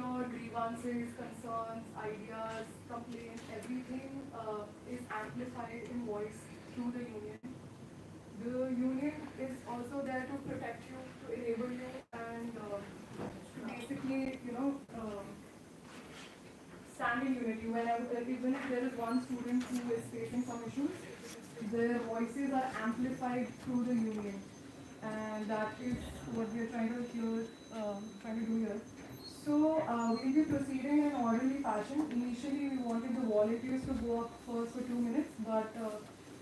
your grievances, concerns, ideas, complaints, everything is amplified in voice through the union. The union is also there to protect you, to enable you, and to basically, stand in unity. Whenever, even if there is one student who is facing some issues, their voices are amplified through the union, and that is what we are trying to do here. So we'll be proceeding in an orderly fashion. Initially, we wanted the volunteers to go up first for 2 minutes, but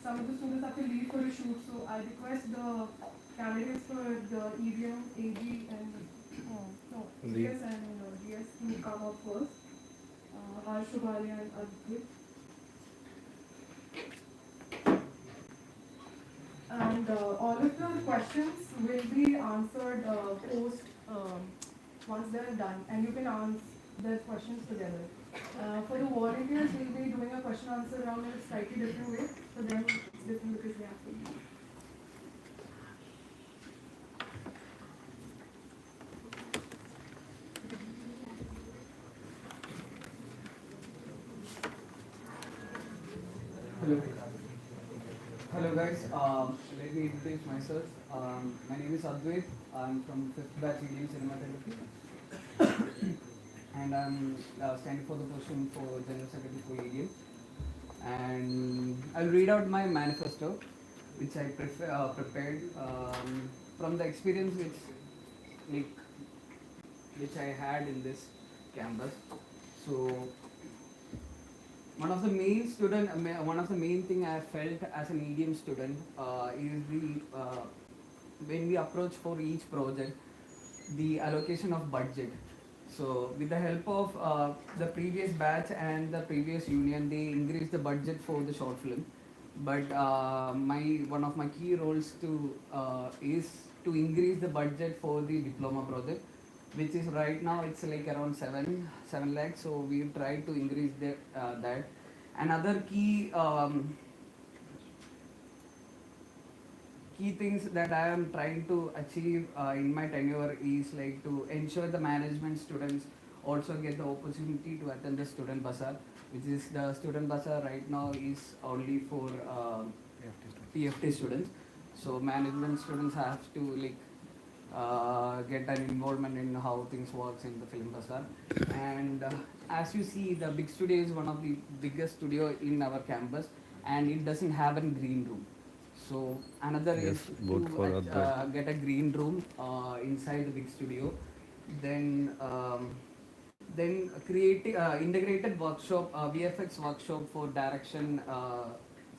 some of the students have to leave for a shoot. So I request the candidates for the EVM, AG, and no, GS and GS to come up first. Harsh, Shubhali, and Advait. And all of the questions will be answered post once they're done, and you can answer the questions together. For the volunteers, we'll be doing a question answer round in a slightly different way. For them, it's different because they have to. Hello. Hello guys, let me introduce myself. My name is Advait. I'm from 5th batch Indian Cinematography and I'm standing for the position for General Secretary for EDM. And I'll read out my manifesto which I prepared from the experience like, which I had in this campus. So one of the main thing I felt as an EDM student is when we approach for each project, the allocation of budget. So with the help of the previous batch and the previous union, they increased the budget for the short film. But one of my key roles is to increase the budget for the diploma project, which is right now it's like around 7 lakhs. So we try to increase that. Another key things that I am trying to achieve in my tenure is like to ensure the management students also get the opportunity to attend the student bazaar, which is the student bazaar right now is only for PFT students. So management students have to like get an involvement in how things works in the film bazaar. And as you see, the big studio is one of the biggest studio in our campus, and it doesn't have a green room. So another Yes, is both for to Advait. get a green room inside the big studio. Then create integrated workshop, VFX workshop for direction,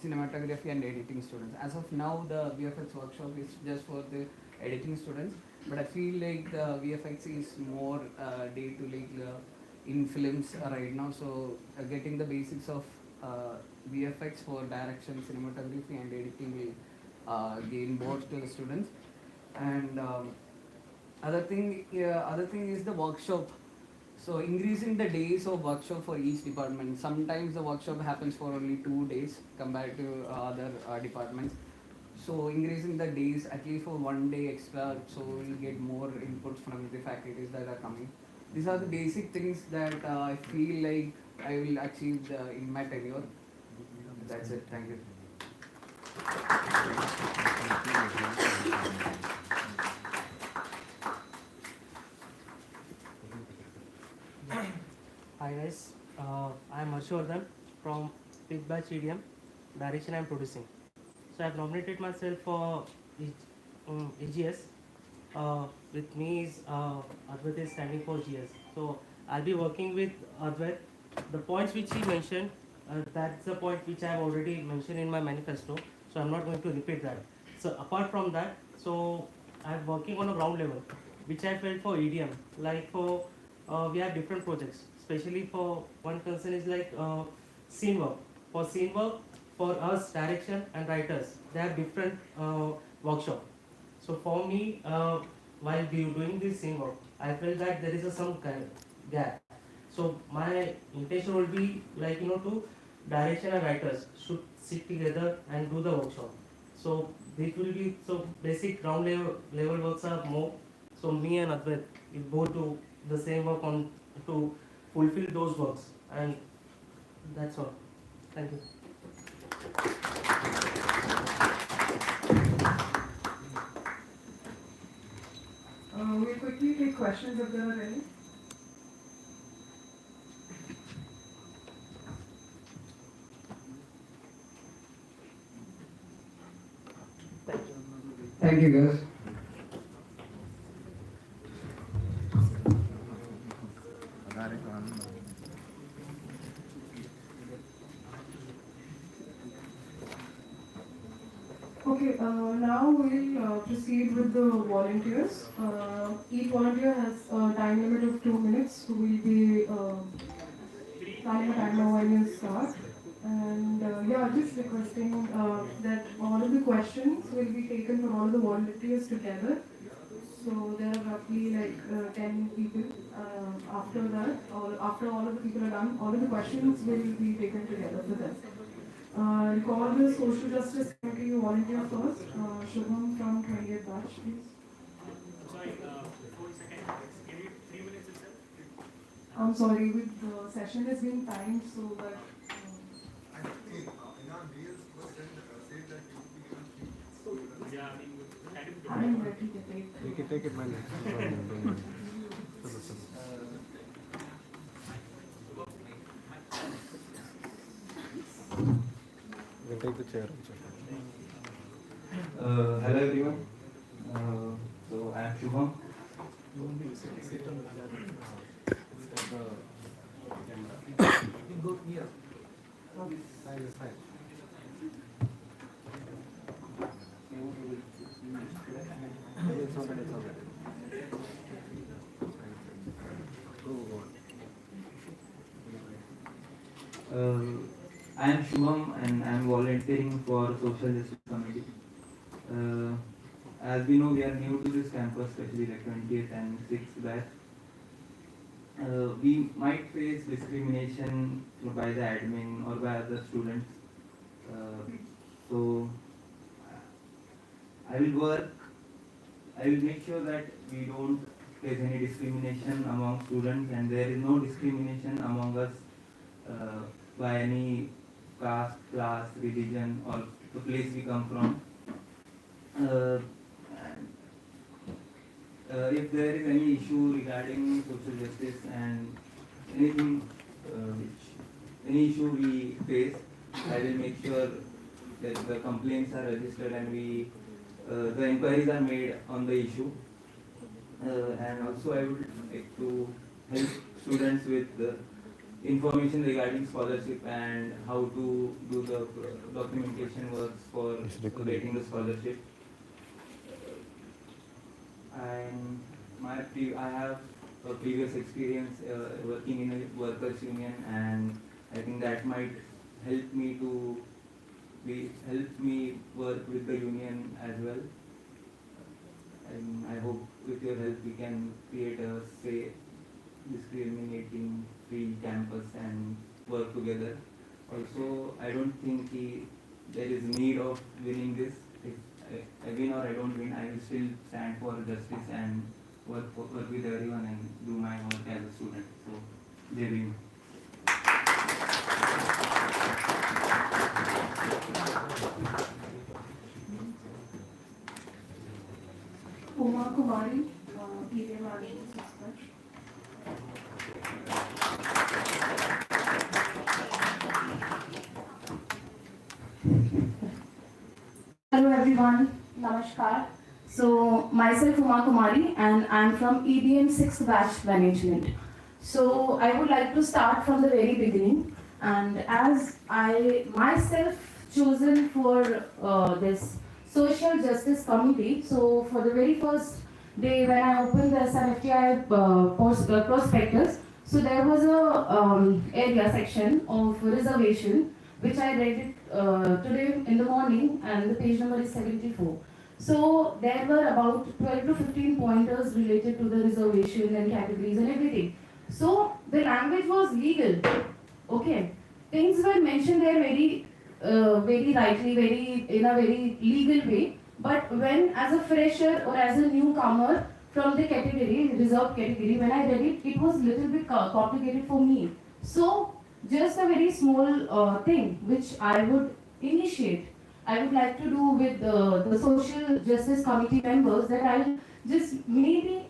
cinematography and editing students. As of now, the VFX workshop is just for the editing students, but I feel like the VFX is more day to like in films right now. So getting the basics of VFX for direction, cinematography and editing will gain more to the students. And other thing is the workshop. So increasing the days of workshop for each department. Sometimes the workshop happens for only 2 days compared to other departments. So increasing the days at least for 1 day extra, so we'll get more inputs from the faculties that are coming. These are the basic things that I feel like I will achieve in my tenure. That's it. Thank you. Hi guys, I'm Harshvardhan from 5th batch EDM, direction I'm producing. So I've nominated myself for AGS. With me is Advait is standing for GS. So I'll be working with Advait. The points which he mentioned, that's the point which I have already mentioned in my manifesto. So I'm not going to repeat that. So apart from that, so I'm working on a ground level, which I felt for EDM. Like for we have different projects, especially for one concern is like scene work. For scene work, for us direction and writers, they have different workshop. So for me, while doing this scene work, I felt that there is some kind of gap. So my intention will be like to direction and writers should sit together and do the workshop. So this will be so basic ground level works are more. So me and Advait, we both do the same work on to fulfill those works, and that's all. Thank you. We'll quickly take questions if there are any. Thank you, guys. Okay, now we'll proceed with the volunteers. Each volunteer has a time limit of 2 minutes. So we'll be planning a timer when you start. And yeah, just requesting that all of the questions will be taken from all of the volunteers together. So there are roughly like 10 people. After that, or after all of the people are done, all of the questions will be taken together for them. Call the Social Justice Committee volunteer first. Shubham from 28th batch, please. Sorry, before a second, can you 3 minutes itself? I'm sorry, with the session is being timed so that. I think in our mails was said that you will be given 3 Yeah, I mean, kind of I'm ready to take. You can take it, man. You can take the chair. Hello everyone. So I am Shubham. I am Shubham and I am volunteering for Social Justice Committee. As we know, we are new to this campus, especially like 28th and 6th batch. We might face discrimination by the admin or by other students. So I will make sure that we don't face any discrimination among students, and there is no discrimination among us by any caste, class, religion, or the place we come from. If there is any issue regarding social justice and anything, any issue we face, I will make sure that the complaints are registered and the inquiries are made on the issue. And also I would like to help students with the information regarding scholarship and how to do the documentation works for getting the scholarship. And I have a previous experience working in a workers union, and I think that might help me work with the union as well. And I hope with your help we can create a safe, discriminating free campus and work together. Also, I don't think there is need of winning this. If I win or I don't win, I will still stand for justice and work with everyone and do my work as a student. So, Jai Bhim. Uma Kumari, PA Management Dispatch. Hello everyone, Namaskar. So myself Uma Kumari and I'm from EDM 6th batch management. So I would like to start from the very beginning, and as I myself chosen for this social justice committee, so for the very first day when I opened the SRFTI prospectus, so there was a area section of reservation which I read it today in the morning, and the page number is 74. So there were about 12 to 15 pointers related to the reservation and categories and everything. So the language was legal. Okay, things were mentioned there very rightly, in a very legal way. But when as a fresher or as a newcomer from the category, reserved category, when I read it, it was little bit complicated for me. So, just a very small thing which I would initiate. I would like to do with the social justice committee members that I'll just maybe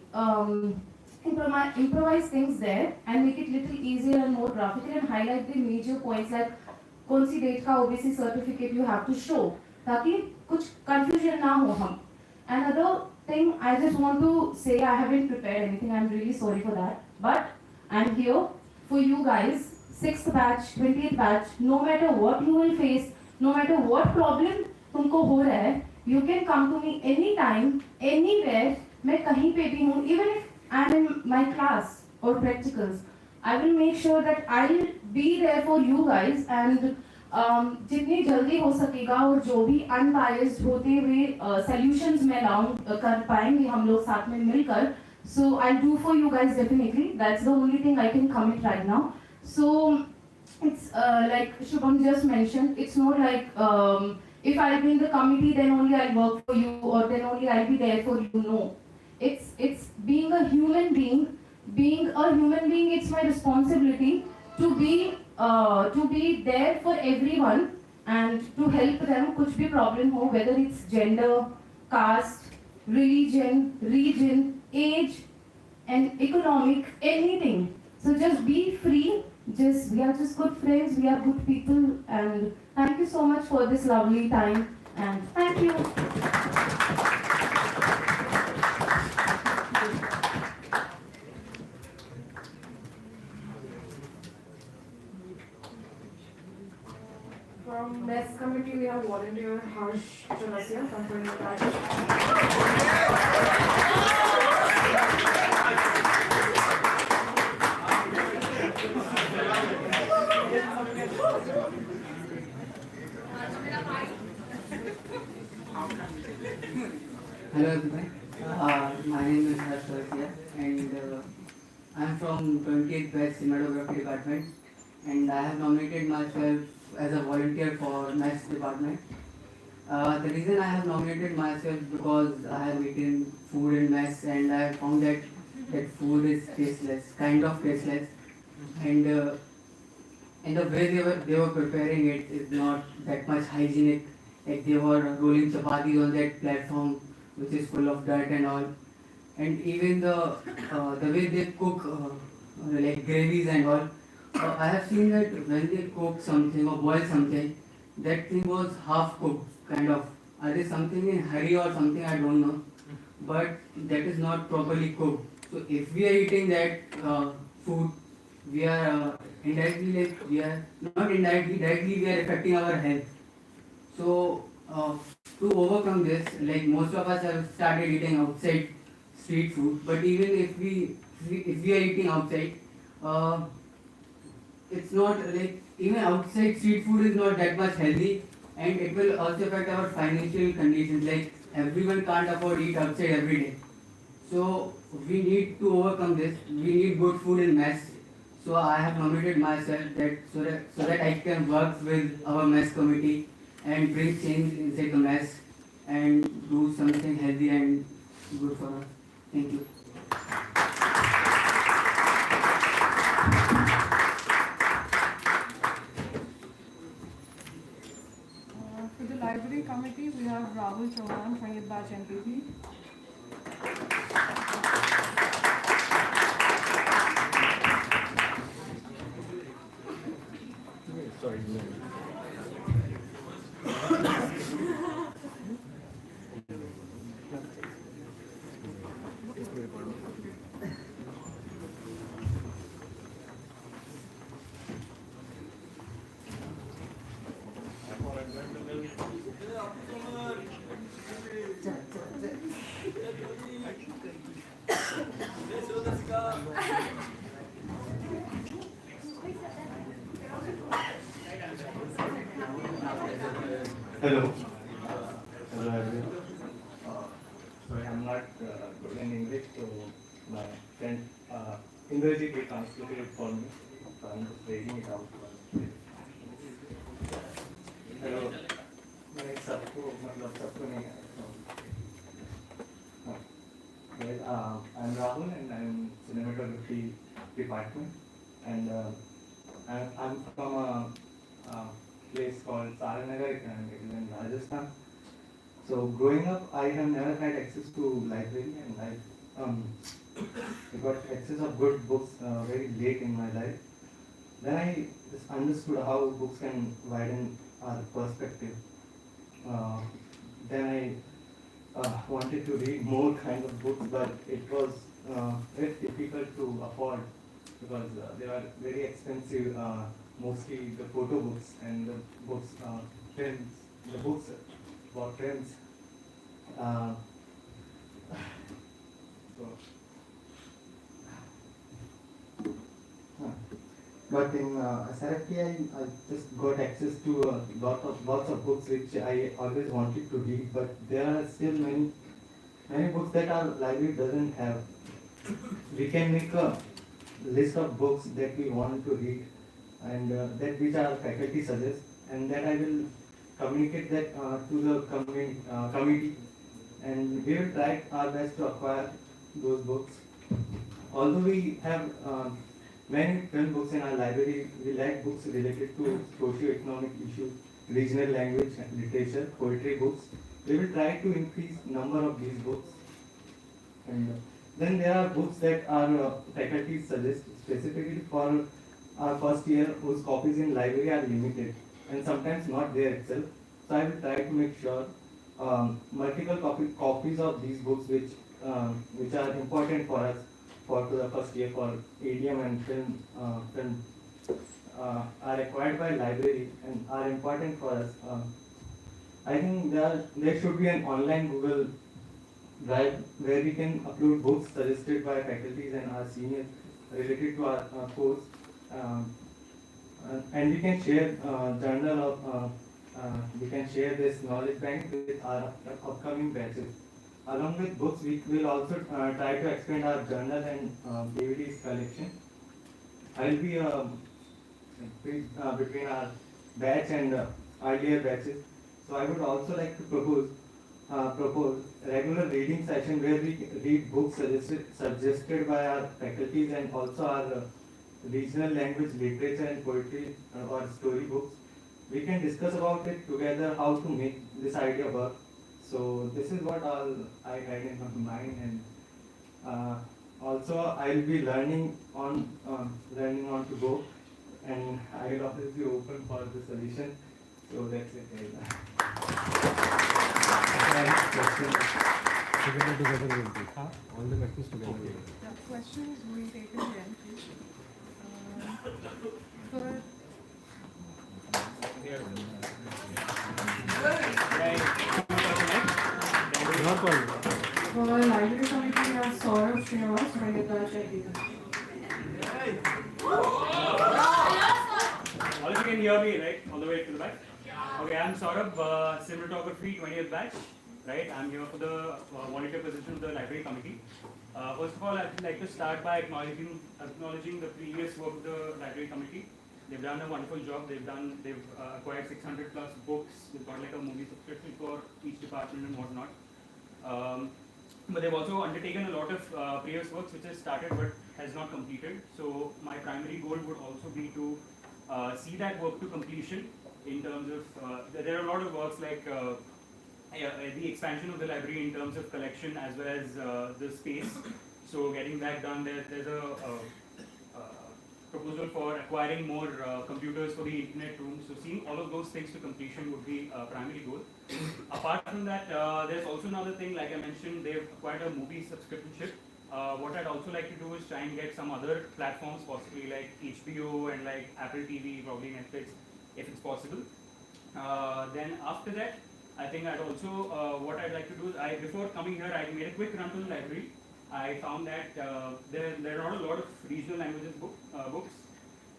improvise things there and make it little easier and more graphical and highlight the major points like कौन सी date का OBC certificate you have to show ताकि कुछ confusion ना हो हम. Another thing I just want to say, I haven't prepared anything, I'm really sorry for that, but I'm here for you guys, 6th batch, 20th batch, no matter what you will face, no matter what problem तुमको हो रहा है, you can come to me anytime, anywhere, मैं कहीं पे भी हूँ, even if I'm in my class or practicals, I will make sure that I'll be there for you guys and जितनी जल्दी हो सकेगा और जो भी अनबायस्ड होते हुए सॉल्यूशंस में कर पाएंगे हम लोग साथ में मिलकर. So I'll do for you guys definitely. That's the only thing I can commit right now. So it's like Shubham just mentioned, it's not like if I'll be in the committee then only I'll work for you or then only I'll be there for you. No, it's being a human being. Being a human being, it's my responsibility to be there for everyone and to help them कुछ भी problem हो, whether it's gender, caste, religion, region, age and economic, anything. So just be free. We are just good friends, we are good people, and thank you so much for this lovely time and thank you. From NEST committee, we have volunteer Harsh Chalasia from 20th batch. Hello everyone, my name is Harsh Chalasia and I'm from 20th batch cinematography department and I have nominated myself as a volunteer for maths department. The reason I have nominated myself because I have eaten food in mess and I have found that food is tasteless, kind of tasteless, and the way they were preparing it is not that much hygienic. Like they were rolling chapatis on that platform, which is full of dirt and all, and even the way they cook like gravies and all. I have seen that when they cook something or boil something, that thing was half cooked, kind of. Are they something in hurry or something? I don't know, but that is not properly cooked. So if we are eating that food, we are indirectly, like we are not indirectly, directly we are affecting our health. So to overcome this, like most of us have started eating outside street food, but even if we are eating outside, it's not like even outside street food is not that much healthy, and it will also affect our financial conditions. Like everyone can't afford eat outside every day. So we need to overcome this. We need good food in mess. So I have nominated myself so that I can work with our mess committee and bring change inside the mess and do something healthy and good for us. Thank you. For the library committee, we have Rahul Chauhan, 20th batch MPP. Sorry, no. Hello. Hello everyone. Sorry, I'm not good in English, so my friend Indrajit will translate it for me. So I'm just reading it out. Hello. मैं सबको मतलब सबको नहीं हाँ. Yes, I'm Rahul and I'm cinematography department, and I'm from a place called Saranagar and it is in Rajasthan. So growing up, I have never had access to library, and I got access of good books very late in my life. Then I just understood how books can widen our perspective. Uh, then I wanted to read more kind of books, but it was very difficult to afford because they were very expensive, mostly the photo books and the books, films, the books about films. Uh, so, but in SRFT, I just got access to lots of books which I always wanted to read, but there are still many books that our library doesn't have. We can make a list of books that we want to read and that which our faculty suggest, and then I will communicate that to the committee, and we will try our best to acquire those books. Although we have many film books in our library, we lack books related to socio-economic issues, regional language and literature, poetry books. We will try to increase number of these books. And then there are books that our faculty suggest specifically for our first year, whose copies in library are limited and sometimes not there itself. So I will try to make sure multiple copies of these books which are important for us for the first year for ADM and film are acquired by library and are important for us. I think there should be an online Google Drive where we can upload books suggested by faculties and our seniors related to our course, and we can share we can share this knowledge bank with our upcoming batches. Along with books, we will also try to expand our journal and DVDs collection. I will be between our batch and earlier batches. So I would also like to propose regular reading session where we read books suggested by our faculties and also our regional language, literature and poetry or story books. We can discuss about it together how to make this idea work. So this is what all I had in my mind, and also I will be learning on to go, and I will always be open for the solution. So that's it. Together will be. All the questions together will be. The questions will take in the end, please. For Not all. For library committee, we have Saurabh Srinivas, Mayada Chahida. All of you can hear me, right? All the way to the back. Okay, I'm Saurabh, cinematography 20th batch. Right, I'm here for the volunteer position of the library committee. First of all, I'd like to start by acknowledging the previous work of the library committee. They've done a wonderful job. They've acquired 600 plus books. They've got like a movie subscription for each department and whatnot. But they've also undertaken a lot of previous works which has started but has not completed. So my primary goal would also be to see that work to completion in terms of, there are a lot of works like the expansion of the library in terms of collection as well as the space. So getting that done, there's a proposal for acquiring more computers for the internet room. So seeing all of those things to completion would be a primary goal. Apart from that, there's also another thing, like I mentioned, they've acquired a movie subscription. What I'd also like to do is try and get some other platforms, possibly like HBO and like Apple TV, probably Netflix, if it's possible. Then after that, I think I'd also, what I'd like to do is, before coming here, I made a quick run to the library. I found that there are not a lot of regional languages books,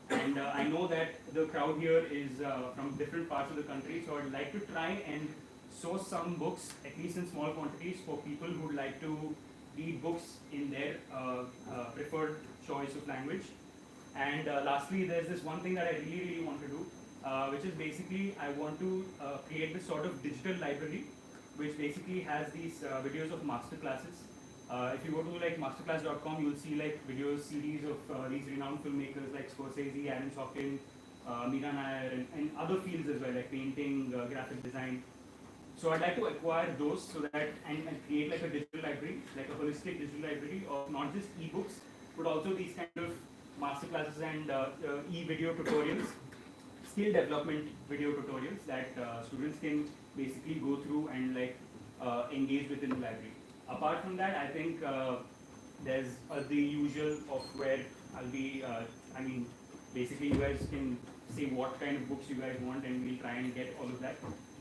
and I know that the crowd here is from different parts of the country, so I'd like to try and source some books, at least in small quantities, for people who would like to read books in their preferred choice of language. And lastly, there's this one thing that I really want to do, which is basically I want to create this sort of digital library, which basically has these videos of master classes. If you go to like masterclass.com, you'll see like videos, series of these renowned filmmakers like Scorsese, Aaron Sorkin, Meera Nair, and other fields as well, like painting, graphic design. So I'd like to acquire those so that and create like a digital library, like a holistic digital library of not just ebooks, but also these kind of masterclasses and e-video tutorials, skill development video tutorials that students can basically go through and like engage within the library. Apart from that, I think there's the usual of where I'll be, basically you guys can say what kind of books you guys want and we'll try and get all of that.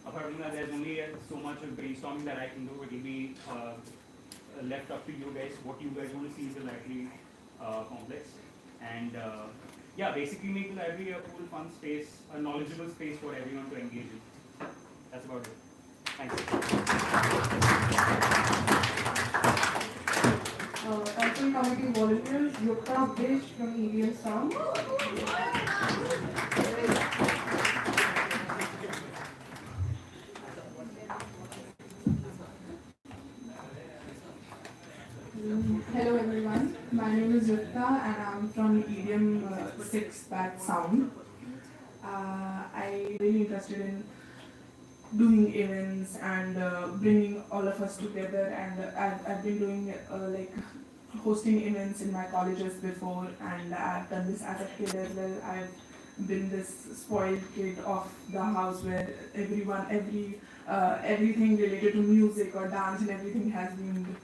Apart from that, there's only so much of brainstorming that I can do. It will be left up to you guys, what you guys want to see in the library complex. And yeah, basically make the library a cool, fun space, a knowledgeable space for everyone to engage in. That's about it. Thanks. Cultural Committee volunteers, Yukta Bish from EDM Sound. Hello everyone, my name is Yukta and I'm from EDM 6 Batch Sound. I'm really interested in doing events and bringing all of us together, and I've been doing like hosting events in my colleges before, and I've done this as a kid as well. I've been this spoiled kid of the house where everything related to music or dance and everything has been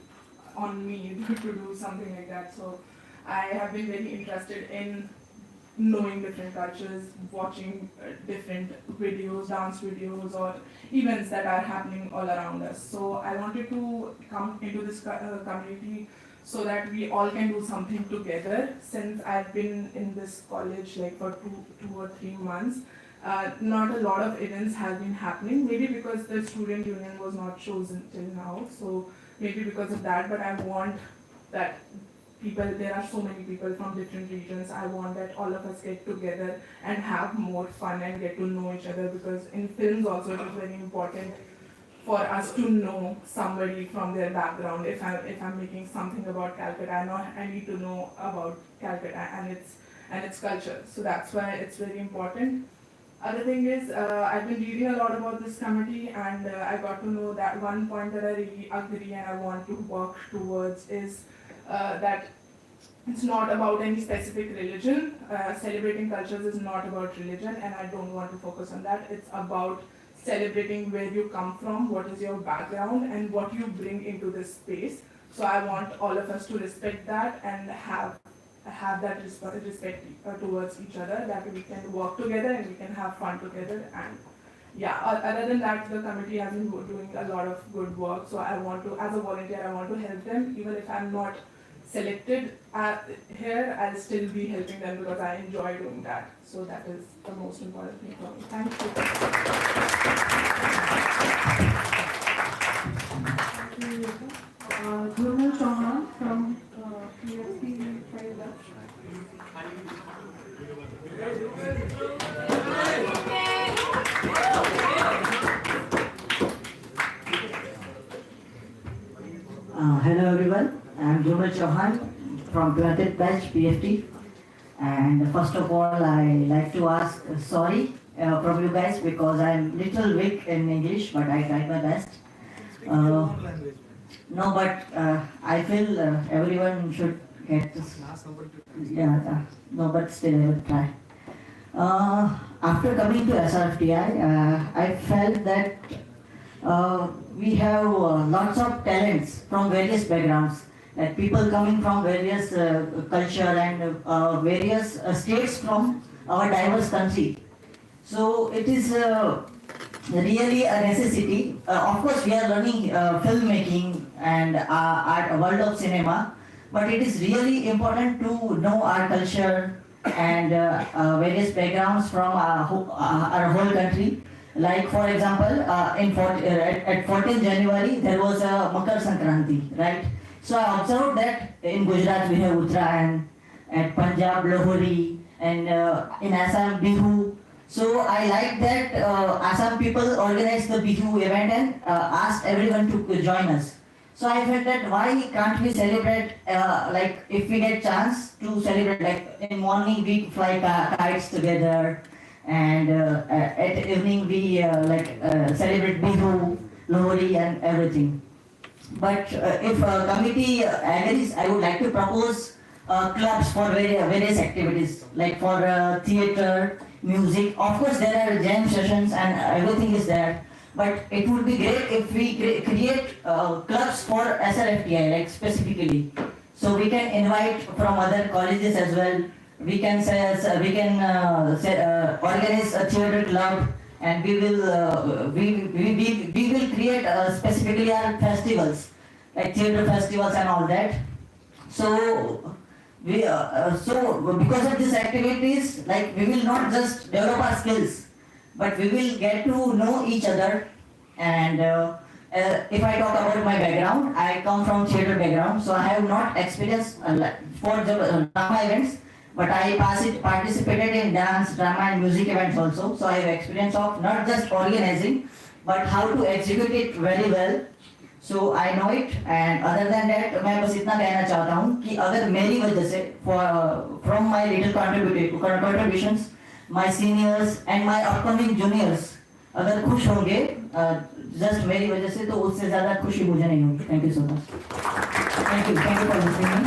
on me to do something like that. So I have been very interested in knowing different cultures, watching different videos, dance videos or events that are happening all around us. So I wanted to come into this community so that we all can do something together. Since I've been in this college like for two or 3 months, not a lot of events have been happening, maybe because the student union was not chosen till now, so maybe because of that, but I want that there are so many people from different regions. I want that all of us get together and have more fun and get to know each other, because in films also it is very important for us to know somebody from their background. If I'm making something about Calcutta, I need to know about Calcutta and its culture. So that's why it's very important. Other thing is, I've been reading a lot about this committee, and I got to know that one point that I really agree and I want to work towards is that it's not about any specific religion. Celebrating cultures is not about religion, and I don't want to focus on that. It's about celebrating where you come from, what is your background, and what you bring into this space. So I want all of us to respect that and have that respect towards each other, that we can work together and we can have fun together. And yeah, other than that, the committee has been doing a lot of good work. So I want to, as a volunteer, I want to help them. Even if I'm not selected here, I'll still be helping them because I enjoy doing that. So that is the most important thing for me. Thank you. Dhrumal Chauhan from PFP Five Dutch. Hello everyone, I am Dhrumal Chauhan from 20th Batch PFT, and first of all I like to ask sorry from you guys because I am little weak in English, but I tried my best. No, but I feel everyone should get this. No, but still I will try. After coming to SRFTI, I felt that we have lots of talents from various backgrounds, like people coming from various culture and various states from our diverse country. So it is really a necessity. Of course, we are learning filmmaking and art, world of cinema, but it is really important to know our culture and various backgrounds from our whole country. Like for example, at 14th January there was a Makar Sankranti, right? So I observed that in Gujarat we have Uttarayan, at Punjab Lohri, and in Assam Bihu. So I like that Assam people organized the Bihu event and asked everyone to join us. So I felt that why can't we celebrate, like if we get chance to celebrate, like in morning we fly kites together, and at evening we celebrate Bihu, Lohri and everything. But if committee agrees, I would like to propose clubs for various activities, like for theatre, music. Of course, there are jam sessions and everything is there. But it would be great if we create clubs for SRFTI, like specifically. So we can invite from other colleges as well. We can organize a theatre club, and we will create specifically our festivals, like theatre festivals and all that. So because of these activities, like we will not just develop our skills, but we will get to know each other. And if I talk about my background, I come from theatre background, so I have not experienced for the drama events, but I participated in dance, drama and music events also. So I have experience of not just organizing, but how to execute it very well. So I know it. And other than that, मैं बस इतना कहना चाहता हूँ कि अगर मेरी वजह से from my little contributions, my seniors and my upcoming juniors अगर खुश होंगे just मेरी वजह से, तो उससे ज़्यादा खुशी मुझे नहीं होगी. Thank you so much. Thank you for listening.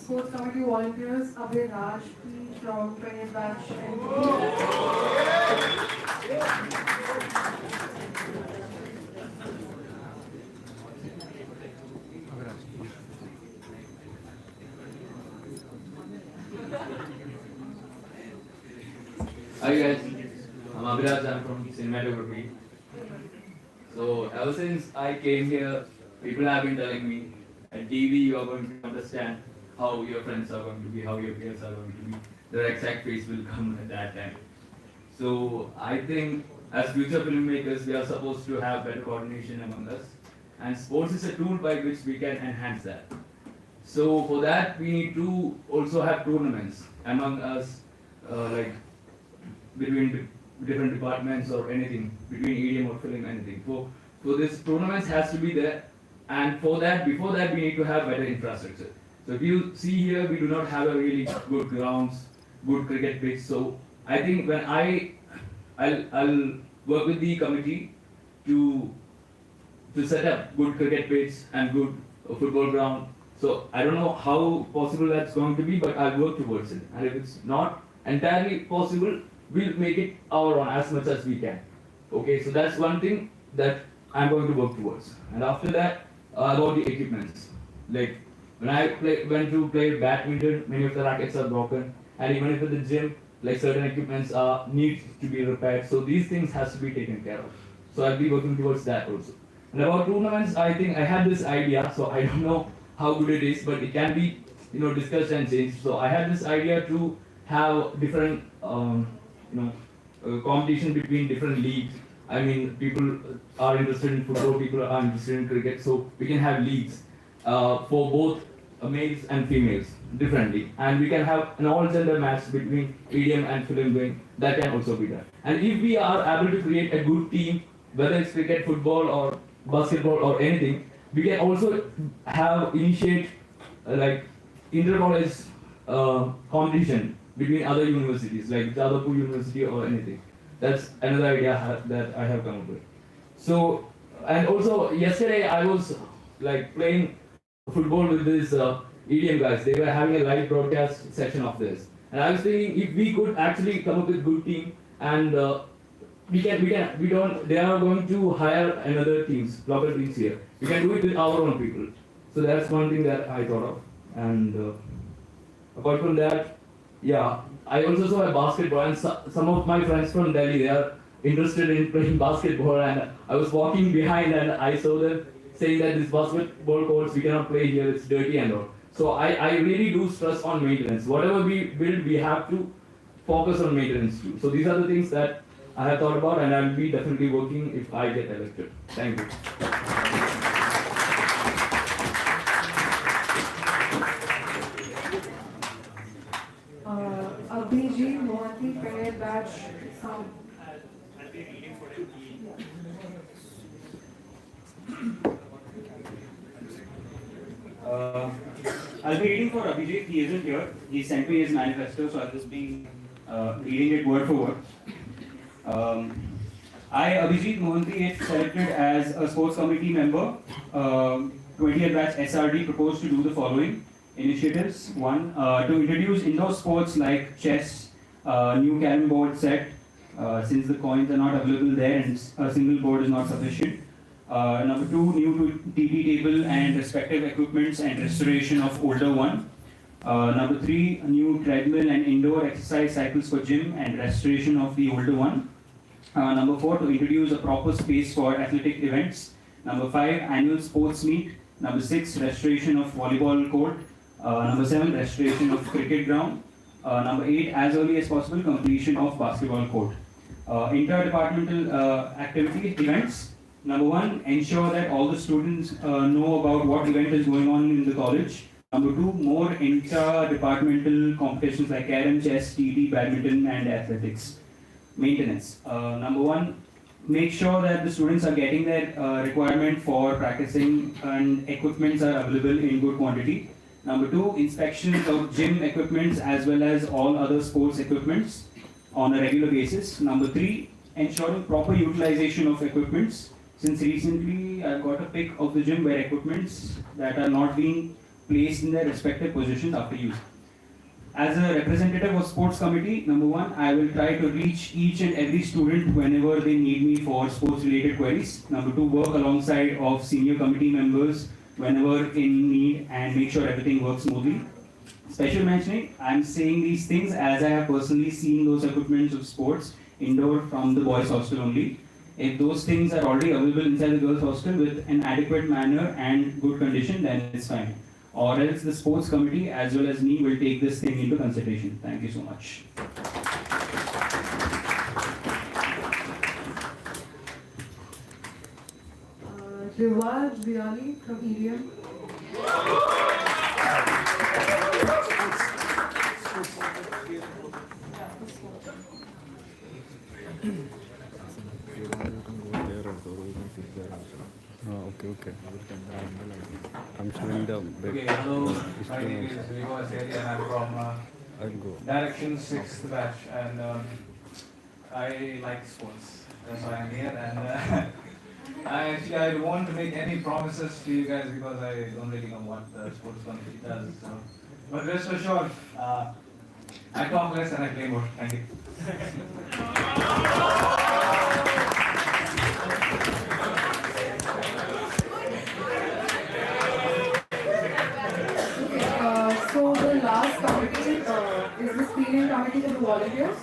Sports committee volunteers, Abhay Raj from 20th batch. Hi guys, I'm Abhiraj, I'm from cinematography. So ever since I came here, people have been telling me at TV you are going to understand how your friends are going to be, how your peers are going to be. Their exact face will come at that time. So I think as future filmmakers we are supposed to have better coordination among us, and sports is a tool by which we can enhance that. So for that we need to also have tournaments among us, like between different departments or anything, between EDM or film, anything. So this tournaments has to be there, and for that, before that, we need to have better infrastructure. So if you see here, we do not have a really good grounds, good cricket pitch. So I think when I'll work with the committee to set up good cricket pitch and good football ground. So I don't know how possible that's going to be, but I'll work towards it. And if it's not entirely possible, we'll make it our own as much as we can. Okay, so that's one thing that I'm going to work towards. And after that, about the equipments. Like when I went to play badminton, many of the rackets are broken, and even if at the gym, like certain equipments need to be repaired. So these things has to be taken care of. So I'll be working towards that also. And about tournaments, I think I had this idea, so I don't know how good it is, but it can be discussed and changed. So I had this idea to have different competition between different leagues. I mean, people are interested in football, people are interested in cricket, so we can have leagues for both males and females differently, and we can have an all-gender match between EDM and film going. That can also be done. And if we are able to create a good team, whether it's cricket, football, or basketball, or anything, we can also initiate like inter-college competition between other universities, like Jadavpur University or anything. That's another idea that I have come up with. So, and also yesterday I was like playing football with these EDM guys. They were having a live broadcast session of this, and I was thinking if we could actually come up with a good team, and they are going to hire another teams, local teams here. We can do it with our own people. So that's one thing that I thought of. And apart from that, yeah, I also saw a basketball, and some of my friends from Delhi, they are interested in playing basketball, and I was walking behind and I saw them saying that this basketball courts, we cannot play here, it's dirty and all. So I really do stress on maintenance. Whatever we build, we have to focus on maintenance too. So these are the things that I have thought about, and I'll be definitely working if I get elected. Thank you. Abhiji, Mohanty, Payed batch, sound. I'll be reading for the I'll be reading for Abhijit. He isn't here. He sent me his manifesto, so I'll just be reading it word for word. I, Abhijit Mohanty, if selected as a sports committee member, 20th batch SRD, propose to do the following initiatives. One, to introduce indoor sports like chess, new carom board set, since the coins are not available there and a single board is not sufficient. Number two, new TV table and respective equipments and restoration of older one. Number three, new treadmill and indoor exercise cycles for gym and restoration of the older one. Number four, to introduce a proper space for athletic events. Number five, annual sports meet. Number six, restoration of volleyball court. Number seven, restoration of cricket ground. Number eight, as early as possible, completion of basketball court. Interdepartmental activity events. Number one, ensure that all the students know about what event is going on in the college. Number two, more inter-departmental competitions like carom, chess, TT, badminton, and athletics. Maintenance. Number one, make sure that the students are getting their requirement for practicing and equipments are available in good quantity. Number two, inspections of gym equipments as well as all other sports equipments on a regular basis. Number three, ensuring proper utilization of equipments. Since recently I've got a pic of the gym where equipments that are not being placed in their respective positions after use. As a representative of sports committee, number one, I will try to reach each and every student whenever they need me for sports related queries. Number two, work alongside of senior committee members whenever in need and make sure everything works smoothly. Special mentioning, I'm saying these things as I have personally seen those equipments of sports indoor from the boys hostel only. If those things are already available inside the girls hostel with an adequate manner and good condition, then it's fine. Or else the sports committee as well as me will take this thing into consideration. Thank you so much. Riwaj Biali from EDM. Okay. I'm showing the Okay, hello. My name is Rigo Aseri and I'm from Direction 6th batch and I like sports. That's why I'm here and I don't want to make any promises to you guys because I don't really know what the sports committee does. So. But rest assured, I talk less and I play more. Thank you. So the last committee is the screening committee for the volunteers.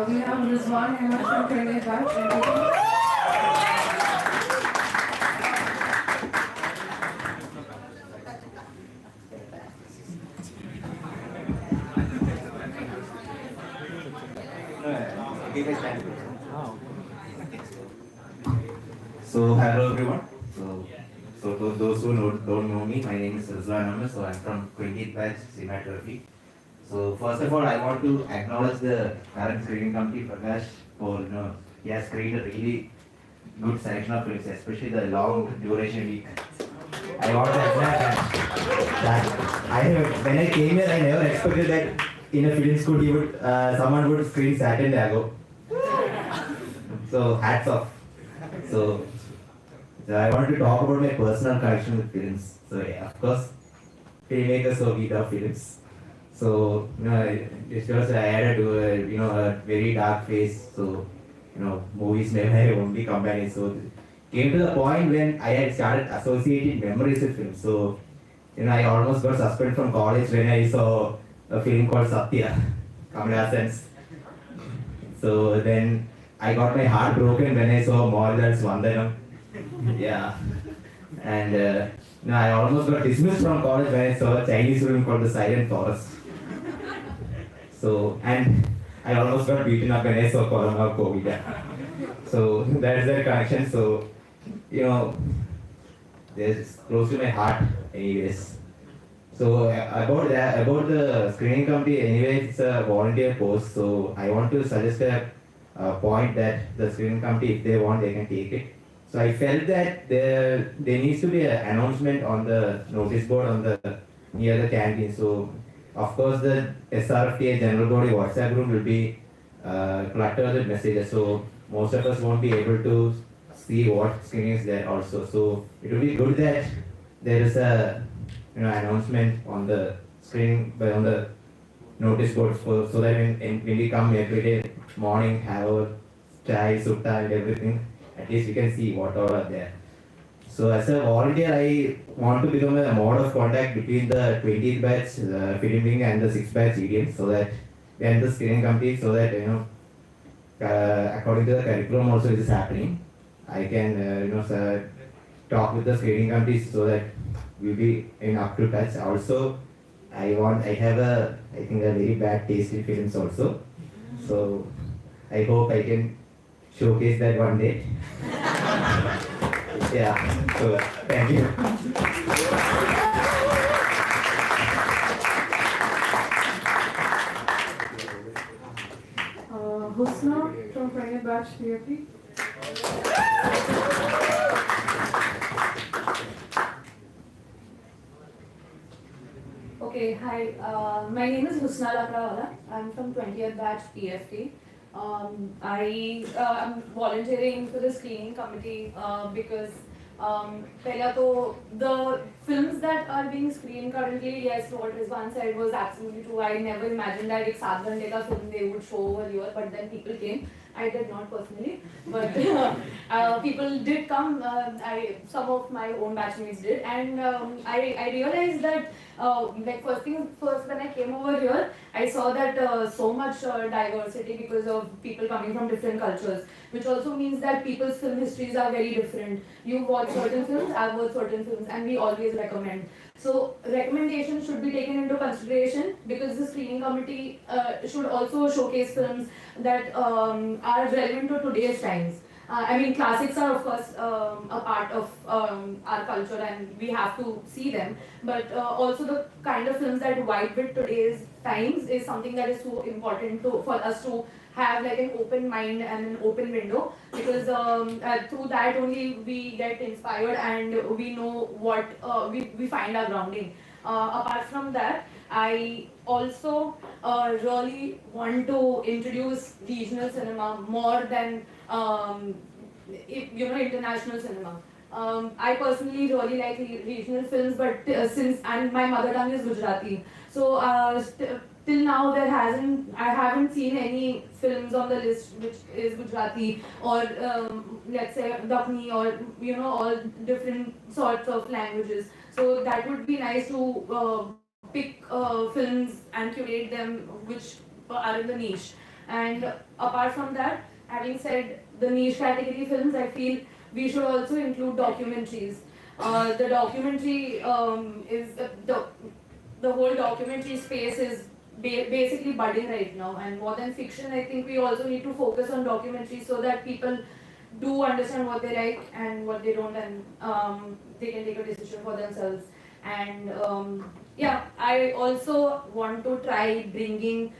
We have Rizwan Ahmed from 20th batch. So hello everyone. So to those who don't know me, my name is Rizwan Ahmed. So I'm from 20th batch cinematography. So first of all, I want to acknowledge the current screening committee Prakash for he has screened a really good selection of films, especially the long duration week. I want to acknowledge that when I came here, I never expected that in a film school he would someone would screen Saturn Dago. So hats off. So I want to talk about my personal connection with films. So yeah, of course, filmmakers, so we love films. So it's just I had a very dark phase. So movies were my only companion. So came to the point when I had started associating memories with films. So I almost got suspended from college when I saw a film called Satya, Kamal Hassan's. So then I got my heart broken when I saw Mohanlal's Vandanam. Yeah. And I almost got dismissed from college when I saw a Chinese film called The Silent Forest. So, and I almost got beaten up when I saw Corona COVID. So that's the connection. So, it's close to my heart anyways. So about the screening committee, anyway, it's a volunteer post. So I want to suggest a point that the screening committee, if they want, they can take it. So I felt that there needs to be an announcement on the notice board on the near the canteen. So of course the SRFTA general body WhatsApp group will be cluttered with messages. So most of us won't be able to see what screening is there also. So it will be good that there is a announcement on the screen on the notice board so that when we come every day morning, have our chai, sutta and everything, at least we can see what all are there. So as a volunteer, I want to become a mode of contact between the 20th batch film wing and the 6th batch EDM, so that and the screening committee, so that according to the curriculum also it is happening. I can talk with the screening committees so that we'll be up to touch. Also, I have a very bad taste in films also. So I hope I can showcase that one day. Yeah. So thank you. Husna from 20th batch PFP. Okay, hi. My name is Husna Lakrawala. I'm from 20th batch PFT. I am volunteering for the screening committee because the films that are being screened currently, yes, what Rizwan said was absolutely true. I never imagined that एक 7 घंटे का film they would show over here, but then people came. I did not personally, but people did come. Some of my own batchmates did, and I realized that first thing first when I came over here, I saw that so much diversity because of people coming from different cultures, which also means that people's film histories are very different. You watch certain films, I've watched certain films, and we always recommend. So recommendations should be taken into consideration because the screening committee should also showcase films that are relevant to today's times. Classics are of course a part of our culture and we have to see them, but also the kind of films that vibe with today's times is something that is so important for us to have like an open mind and an open window, because through that only we get inspired and we know what we find our grounding. Apart from that, I also really want to introduce regional cinema more than international cinema. I personally really like regional films, but and my mother tongue is Gujarati, so till now I haven't seen any films on the list which is Gujarati or let's say Dakhni or all different sorts of languages. So that would be nice to pick films and curate them which are in the niche. And apart from that, having said the niche category films, I feel we should also include documentaries. The documentary is the whole documentary space is basically budding right now, and more than fiction, I think we also need to focus on documentaries so that people do understand what they like and what they don't, and they can take a decision for themselves. And I also want to try bringing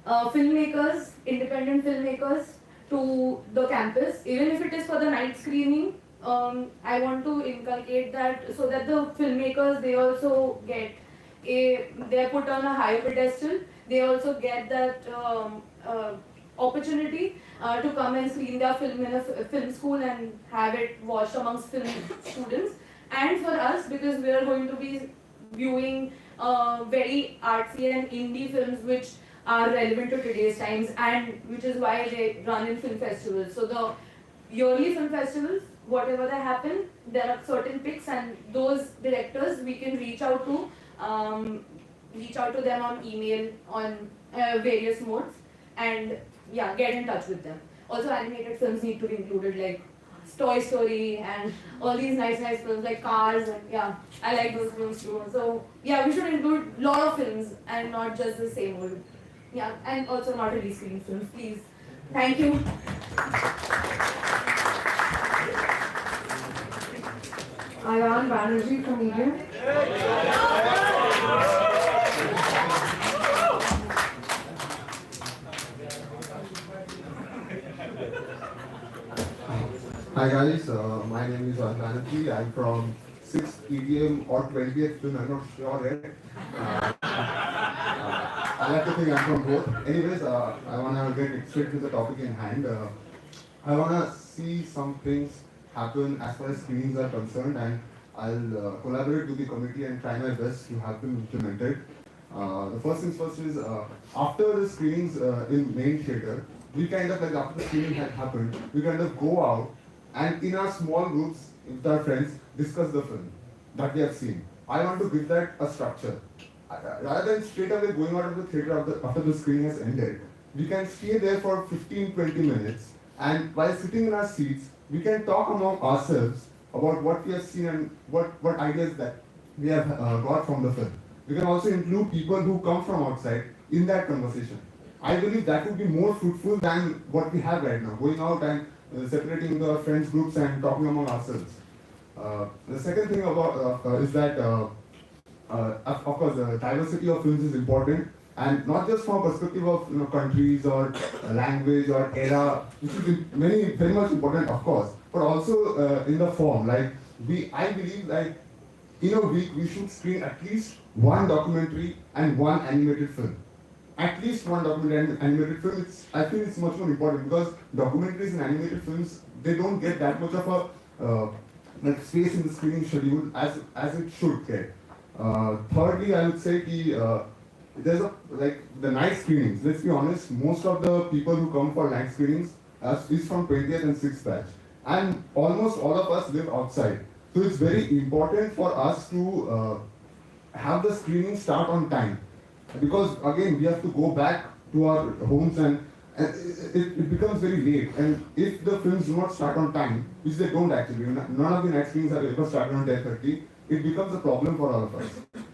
filmmakers, independent filmmakers to the campus, even if it is for the night screening. I want to inculcate that so that the filmmakers, they also get they're put on a higher pedestal. They also get that opportunity to come and screen their film in a film school and have it watched amongst film students. And for us, because we are going to be viewing very artsy and indie films which are relevant to today's times, and which is why they run in film festivals. So the yearly film festivals, whatever they happen, there are certain picks, and those directors we can reach out to them on email, on various modes, and get in touch with them. Also, animated films need to be included, like Toy Story and all these nice films like Cars, and I like those films too. So we should include a lot of films and not just the same old. And also not release screen films, please. Thank you. Ayan Banerjee from Medium. Hi guys, my name is Banerjee. I'm from 6th EDM or 20th film, I'm not sure yet. I like to think I'm from both. Anyways, I want to get straight to the topic in hand. I want to see some things happen as far as screenings are concerned, and I'll collaborate with the committee and try my best to have them implemented. The first things first is, after the screenings in main theatre, we kind of, like after the screening had happened, we kind of go out and in our small groups with our friends discuss the film that we have seen. I want to give that a structure. Rather than straight away going out of the theatre after the screening has ended, we can stay there for 15-20 minutes, and while sitting in our seats, we can talk among ourselves about what we have seen and what ideas that we have got from the film. We can also include people who come from outside in that conversation. I believe that would be more fruitful than what we have right now, going out and separating the friends groups and talking among ourselves. The second thing about is that of course diversity of films is important, and not just from a perspective of countries or language or era, which is very much important, of course, but also in the form. Like I believe like in a week we should screen at least one documentary and one animated film. At least one documentary and animated film. I feel it's much more important because documentaries and animated films, they don't get that much of a like space in the screening schedule as it should get. Thirdly, I would say there's the night screenings. Let's be honest, most of the people who come for night screenings is from 20th and 6th batch, and almost all of us live outside. So it's very important for us to have the screening start on time, because again we have to go back to our homes and it becomes very late. And if the films do not start on time, which they don't actually, none of the night screenings are ever started on 10:30, it becomes a problem for all of us.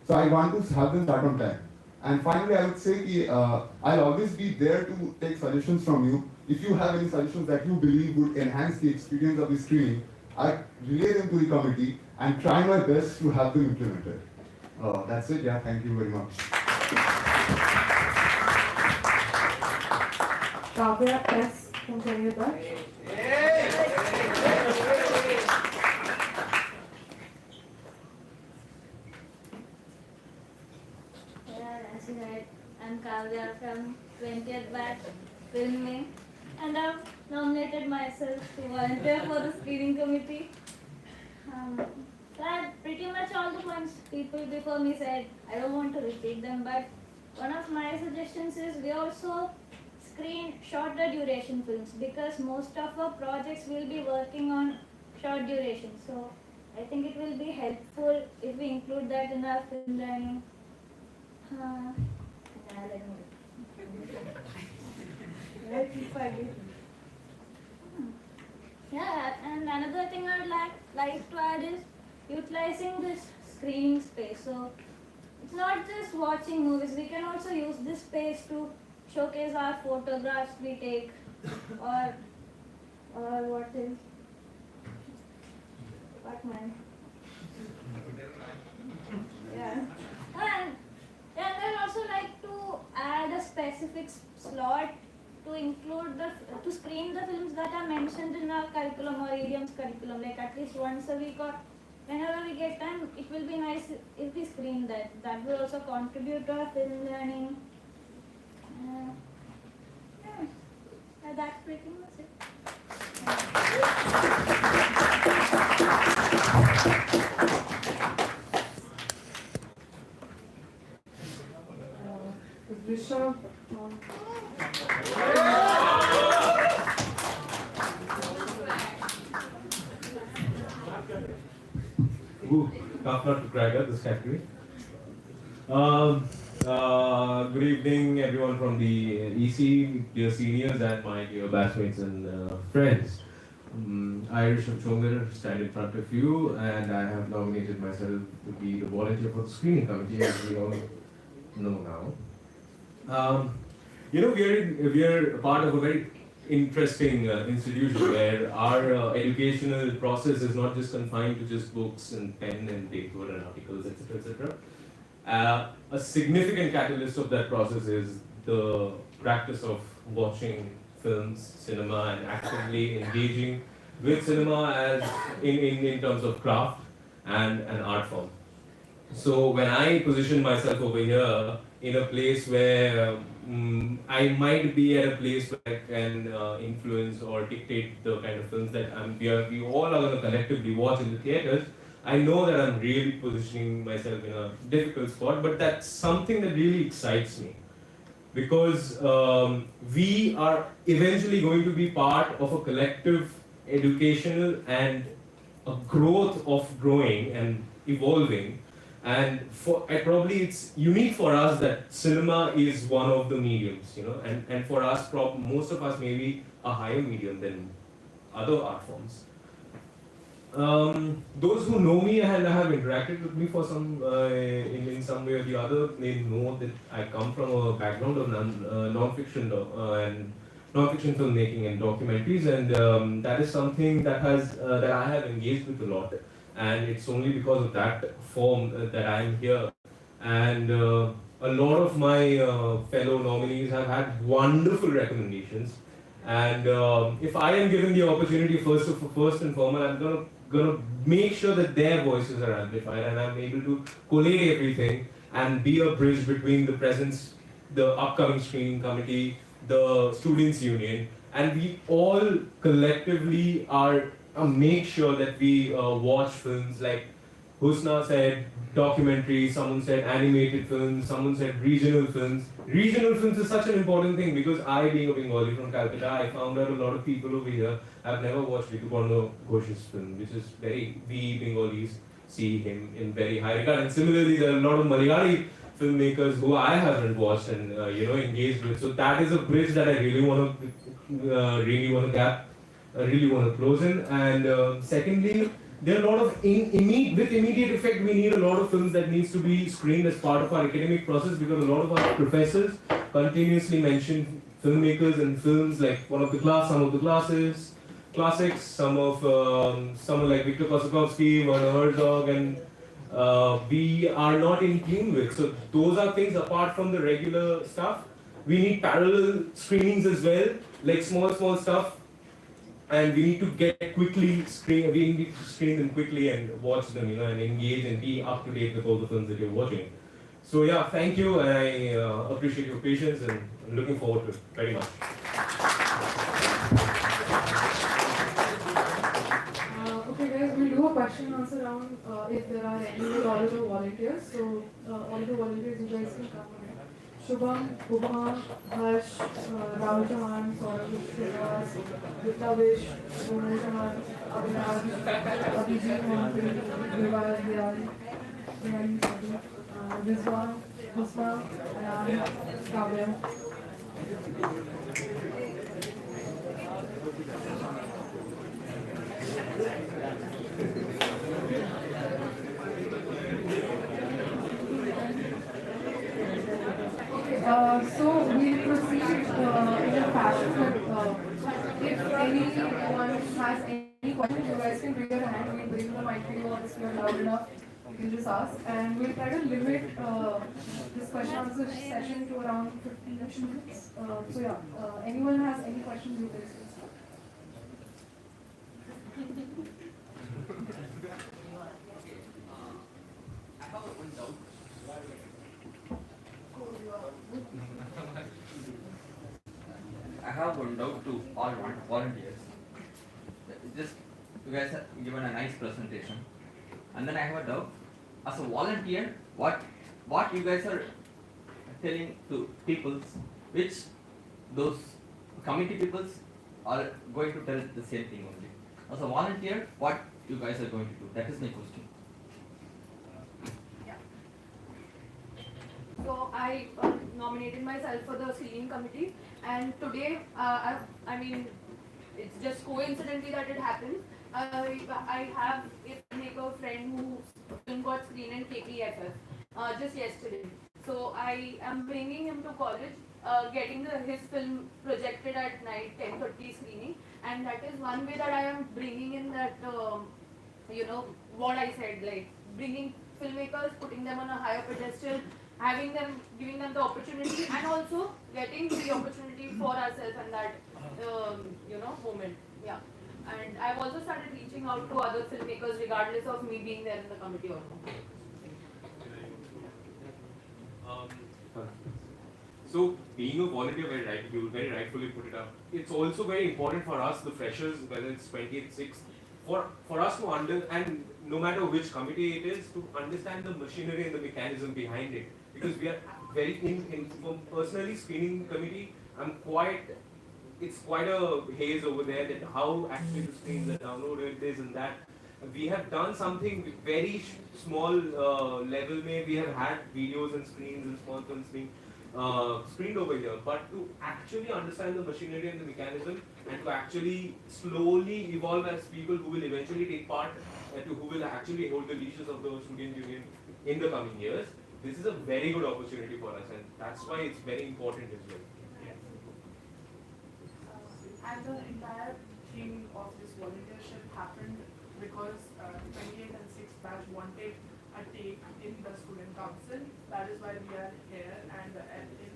So I want to have them start on time. And finally, I would say I'll always be there to take suggestions from you. If you have any suggestions that you believe would enhance the experience of the screening, I relay them to the committee and try my best to have them implemented. That's it. Yeah, thank you very much. Kavya S. from Career Batch. As you heard, I'm Kavya from 20th batch filming, and I've nominated myself to volunteer for the screening committee. So I had pretty much all the points people before me said. I don't want to repeat them, but one of my suggestions is we also screen shorter duration films, because most of our projects will be working on short duration. So I think it will be helpful if we include that in our film learning. Yeah, and another thing I would like to add is utilizing this screening space. So it's not just watching movies, we can also use this space to showcase our photographs we take, or what is what man. Yeah. And I'd also like to add a specific slot to include to screen the films that are mentioned in our curriculum or EDM's curriculum, like at least once a week or whenever we get time. It will be nice if we screen that. That will also contribute to our film learning. Yeah, that's pretty much it. Rishabh. Ooh, tough not to crack up this category. Good evening, everyone from the EC, dear seniors, and my dear batchmates and friends. I, Rishabh Chongar, stand in front of you, and I have nominated myself to be the volunteer for the screening committee, as we all know now. We're a part of a very interesting institution where our educational process is not just confined to just books and pen and paper and articles, etc., etc. A significant catalyst of that process is the practice of watching films, cinema, and actively engaging with cinema as in terms of craft and an art form. So when I position myself over here in a place where I might be at a place where I can influence or dictate the kind of films that we all are going to collectively watch in the theaters, I know that I'm really positioning myself in a difficult spot, but that's something that really excites me. Because we are eventually going to be part of a collective educational and a growth of growing and evolving. And probably it's unique for us that cinema is one of the mediums, and for us, most of us maybe a higher medium than other art forms. Those who know me and have interacted with me for some in some way or the other, they know that I come from a background of non-fiction and non-fiction filmmaking and documentaries, and that is something that I have engaged with a lot. And it's only because of that form that I am here. And a lot of my fellow nominees have had wonderful recommendations. And if I am given the opportunity, first and foremost, I'm gonna make sure that their voices are amplified, and I'm able to collate everything and be a bridge between the presence, the upcoming screening committee, the students' union, and we all collectively are make sure that we watch films like Husna said documentaries, someone said animated films, someone said regional films. Regional films is such an important thing because I, being a Bengali from Calcutta, I found out a lot of people over here have never watched Rituparna Ghosh's film, which is we Bengalis see him in very high regard. And similarly, there are a lot of Malayali filmmakers who I haven't watched and engaged with. So that is a bridge that I really want to close in. And secondly, there are a lot of with immediate effect, we need a lot of films that needs to be screened as part of our academic process, because a lot of our professors continuously mention filmmakers and films like some of the classics, someone like Victor Kosakovsky, Werner Herzog, and we are not in tune with. So those are things apart from the regular stuff. We need parallel screenings as well, like small stuff. And we need to we need to screen them quickly and watch them, and engage and be up to date with all the films that you're watching. So yeah, thank you, and I appreciate your patience, and I'm looking forward to it very much. Okay guys, we'll do a question and answer round if there are any all of the volunteers. So all of the volunteers, you guys can come. Shubham, Ubha, Harsh, Rahul Chauhan, Saurabh Shrivas, Viplavish, Roman Chauhan, Abhinaj, Abhijit Mohanty, Vivar Diyal, Rizwan, Husna, Ayan, Kavya. So we'll proceed in a fashion that if anyone has any questions, you guys can raise your hand. We'll bring the mic to you, or if you're loud enough, you can just ask. And we'll try to limit this question answer session to around 15-ish minutes. So yeah, anyone has any questions, you guys can start. I have one doubt to all volunteers. Just you guys have given a nice presentation, and then I have a doubt. As a volunteer, what you guys are telling to peoples, which those committee peoples are going to tell the same thing only. As a volunteer, what you guys are going to do? That is my question. So I nominated myself for the screening committee, and today, I mean, it's just coincidentally that it happened. I have a friend whose film got screened in KPFF just yesterday. So I am bringing him to college, getting his film projected at night, 10:30 screening, and that is one way that I am bringing in that, what I said, like bringing filmmakers, putting them on a higher pedestal, giving them the opportunity, and also getting the opportunity for ourselves and that, moment. Yeah. And I've also started reaching out to other filmmakers regardless of me being there in the committee or not. So being a volunteer, you very rightfully put it up. It's also very important for us, the freshers, whether it's 28th, 6th, for us to and no matter which committee it is, to understand the machinery and the mechanism behind it. Because we are very personally screening committee, it's quite a haze over there that how actually the screens are downloaded, this and that. We have done something very small level, we have had videos and screens and sponsors being screened over here, but to actually understand the machinery and the mechanism and to actually slowly evolve as people who will eventually take part and who will actually hold the leashes of the student union in the coming years, this is a very good opportunity for us, and that's why it's very important as well. And the entire thing of this volunteership happened because 28th and 6th batch wanted a take in the student council. That is why we are here, and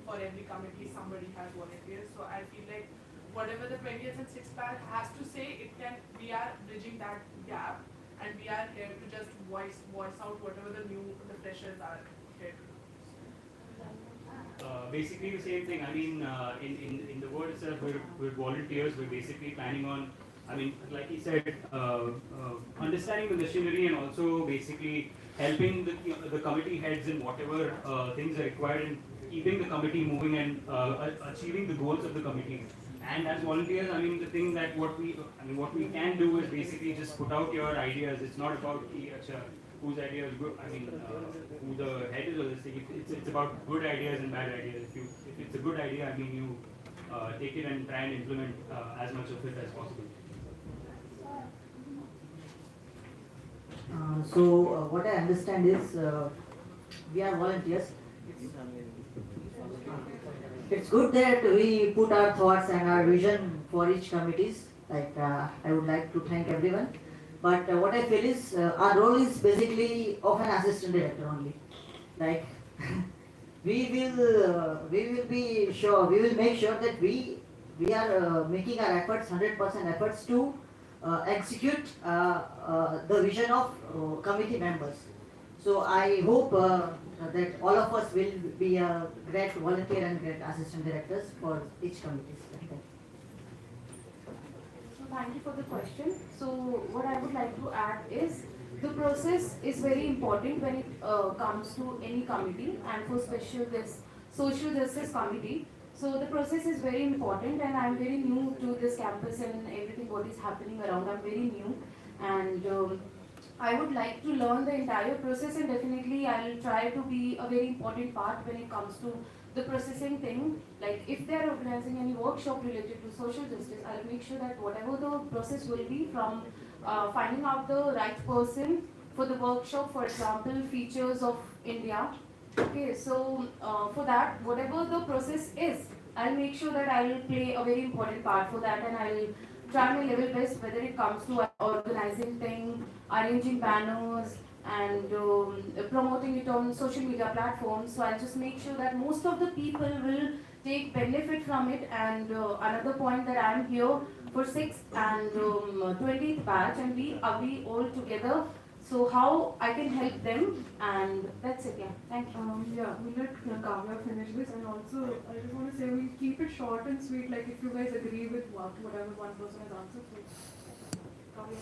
for every committee somebody has volunteers. So I feel like whatever the 20th and 6th batch has to say, we are bridging that gap, and we are here to just voice out whatever the freshers are here to do. Basically the same thing. I mean, in the word itself, we're volunteers. We're basically planning on, I mean, like he said, understanding the machinery and also basically helping the committee heads in whatever things are required and keeping the committee moving and achieving the goals of the committee. And as volunteers, I mean, the thing that what we can do is basically just put out your ideas. It's not about whose idea is good. I mean, who the head is of this thing. It's about good ideas and bad ideas. If it's a good idea, I mean, you take it and try and implement as much of it as possible. What I understand is we are volunteers. It's good that we put our thoughts and our vision for each committees. Like I would like to thank everyone. But what I feel is our role is basically of an assistant director only. Like we will be sure, we will make sure that we are making our efforts, 100% efforts to execute the vision of committee members. So I hope that all of us will be a great volunteer and great assistant directors for each committee. Thank you for the question. So what I would like to add is the process is very important when it comes to any committee, and for this social justice committee. So the process is very important, and I'm very new to this campus and everything what is happening around. I'm very new, and I would like to learn the entire process, and definitely I'll try to be a very important part when it comes to the processing thing. Like if they're organizing any workshop related to social justice, I'll make sure that whatever the process will be, from finding out the right person for the workshop, for example, features of India. Okay, so for that, whatever the process is, I'll make sure that I will play a very important part for that, and I'll try my level best, whether it comes to organizing thing, arranging banners, and promoting it on social media platforms. So I'll just make sure that most of the people will take benefit from it. And another point, that I'm here for 6th and 20th batch, and we all together. So how I can help them, and that's it. Yeah, thank you. Yeah, we'll let Kavya finish this, and also I just want to say we'll keep it short and sweet. Like if you guys agree with whatever one person has answered, so Kavya.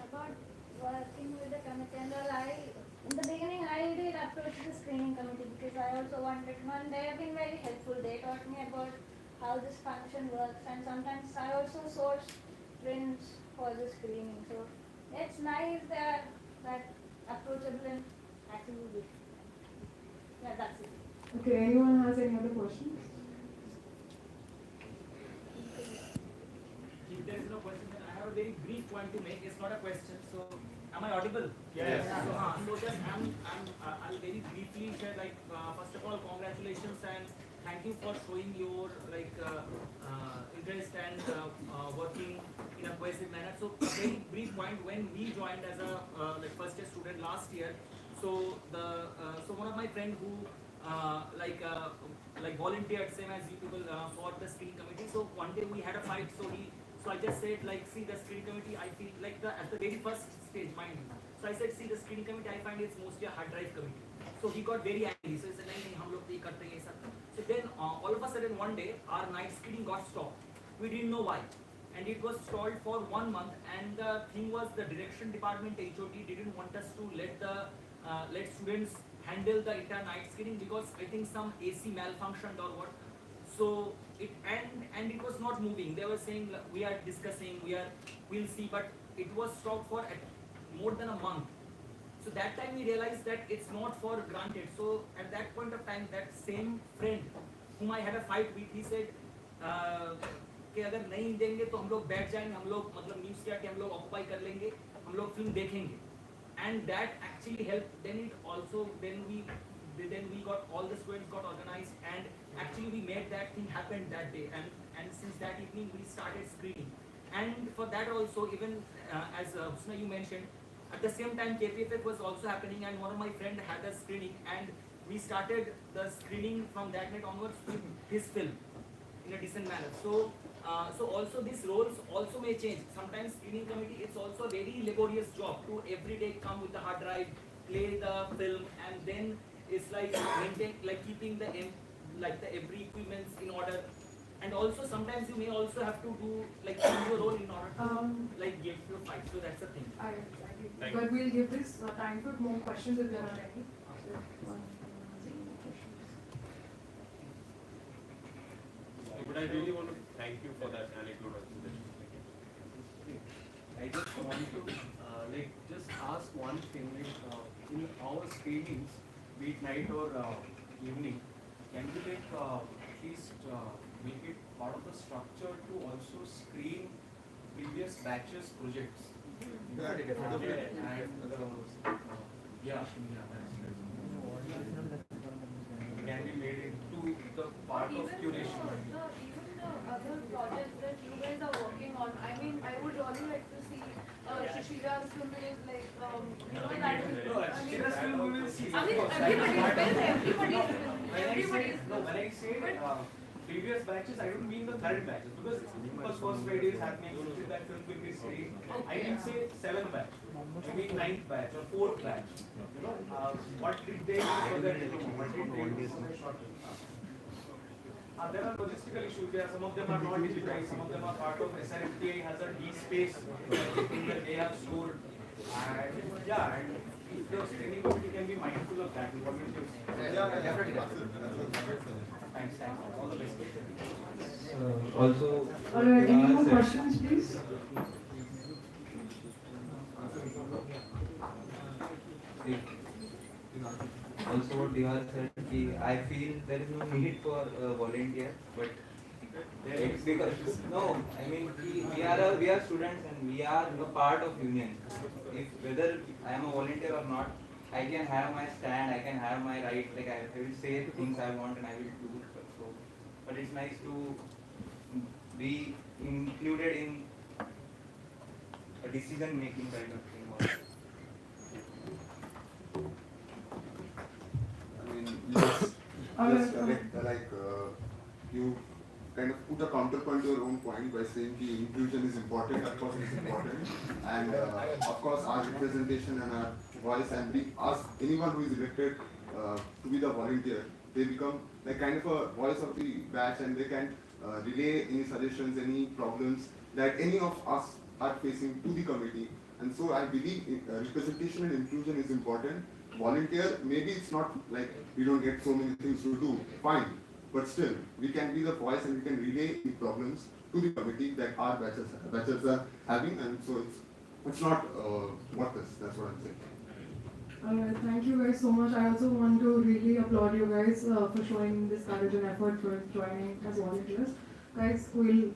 About working with the committee and all, in the beginning I did approach the screening committee because I also wanted one. They have been very helpful. They taught me about how this function works, and sometimes I also source prints for the screening. So it's nice that approachable and accessible. Yeah, that's it. Okay, anyone has any other questions? If there is no question, then I have a very brief point to make. It's not a question. So, am I audible? Yes. So just I'll very briefly share. First of all, congratulations and thank you for showing your interest and working in a cohesive manner. So, a very brief point. When we joined as a first year student last year, so one of my friend who volunteered same as you people for the screening committee. So one day we had a fight. So So I just said like, see the screening committee, I feel like at the very first stage, mind you. So I said, see the screening committee, I find it's mostly a hard drive committee. So he got very angry. So he said, nahi, hum log to ye karte hain, ye sab. So then all of a sudden one day, our night screening got stopped. We didn't know why. And it was stalled for 1 month. And the thing was, the direction department HOD didn't want us to let students handle the entire night screening because I think some AC malfunctioned or what. So it and it was not moving. They were saying we are discussing, we'll see, but it was stopped for more than a month. So that time we realized that it's not for granted. So at that point of time, that same friend whom I had a fight with, he said कि अगर नहीं देंगे तो हम लोग बैठ जाएंगे, हम लोग मतलब न्यूज़ क्या कि हम लोग ऑक्युपाई कर लेंगे, हम लोग फिल्म देखेंगे. And that actually helped. Then we got all the students got organized, and actually we made that thing happen that day. And since that evening we started screening. And for that also, even as Husna you mentioned, at the same time KPFF was also happening, and one of my friend had a screening, and we started the screening from that night onwards with his film in a decent manner. So also these roles also may change. Sometimes screening committee, it's also a very laborious job to every day come with the hard drive, play the film, and then it's like maintain, like keeping the every equipments in order. And also sometimes you may also have to do like change your role in order to like give your fight. So that's the thing. But we'll give this time for more questions if there are any. But I really want to thank you for that anecdote. I just want to just ask one thing, in our screenings, be it night or evening, can we at least make it part of the structure to also screen previous batches projects? Can be made into the part of curation. Even the other projects that you guys are working on, I mean, I would really like to see Shishira's film is like, that is, Shishira's film we will see. I mean, everybody's When I say previous batches, I don't mean the current batches, because first Friday is happening, that film will be screened. I didn't say 7th batch, I mean 9th batch or 4th batch. What did they do for their diploma? What did they do for their short film? There are logistical issues there. Some of them are not digitized, some of them are part of SRFTI has a D space that they have stored. And if the screening committee can be mindful of that, what you say? Definitely. Thanks. All the best. Also, Alright, any more questions, please? Also, what Diwar said, I feel there is no need for a volunteer, but it's because I mean we are students and we are a part of union. If whether I am a volunteer or not, I can have my stand, I can have my right, like I will say things I want and I will do. So, but it's nice to be included in a decision making kind of thing. I mean, you kind of put a counterpoint to your own point by saying the inclusion is important, of course it is important, and of course our representation and our voice, and we ask anyone who is elected to be the volunteer, they become like kind of a voice of the batch, and they can relay any suggestions, any problems that any of us are facing to the committee. And so I believe representation and inclusion is important. Volunteer, maybe it's not like we don't get so many things to do, fine, but still we can be the voice and we can relay the problems to the committee that our batches are having, and so it's not worthless. That's what I'm saying. Alright, thank you guys so much. I also want to really applaud you guys for showing this courage and effort for joining as volunteers. Guys, we'll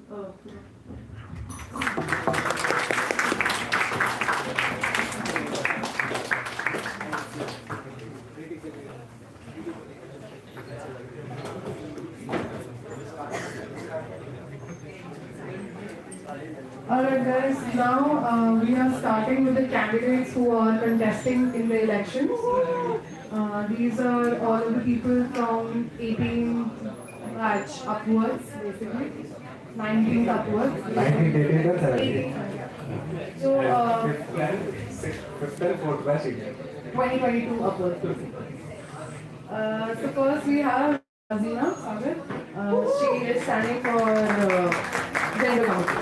Alright guys, now we are starting with the candidates who are contesting in the elections. These are all of the people from 18 batch upwards basically. 19th upwards. 19th, 18th and 17th. So, Fifth and fourth batch again. 2022 upwards. So first we have Azina Sagar. She is standing for gender council.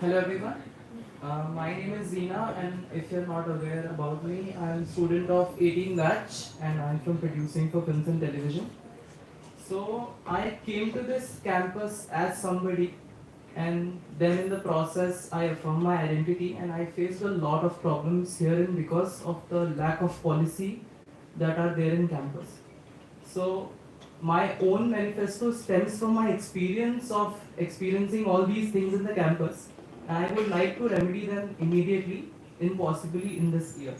Hello everyone. My name is Zina, and if you're not aware about me, I'm a student of 18 batch and I'm from Producing for Films and Television. So I came to this campus as somebody, and then in the process I affirmed my identity, and I faced a lot of problems herein because of the lack of policy that are there in campus. So my own manifesto stems from my experience of experiencing all these things in the campus. I would like to remedy them immediately, possibly in this year.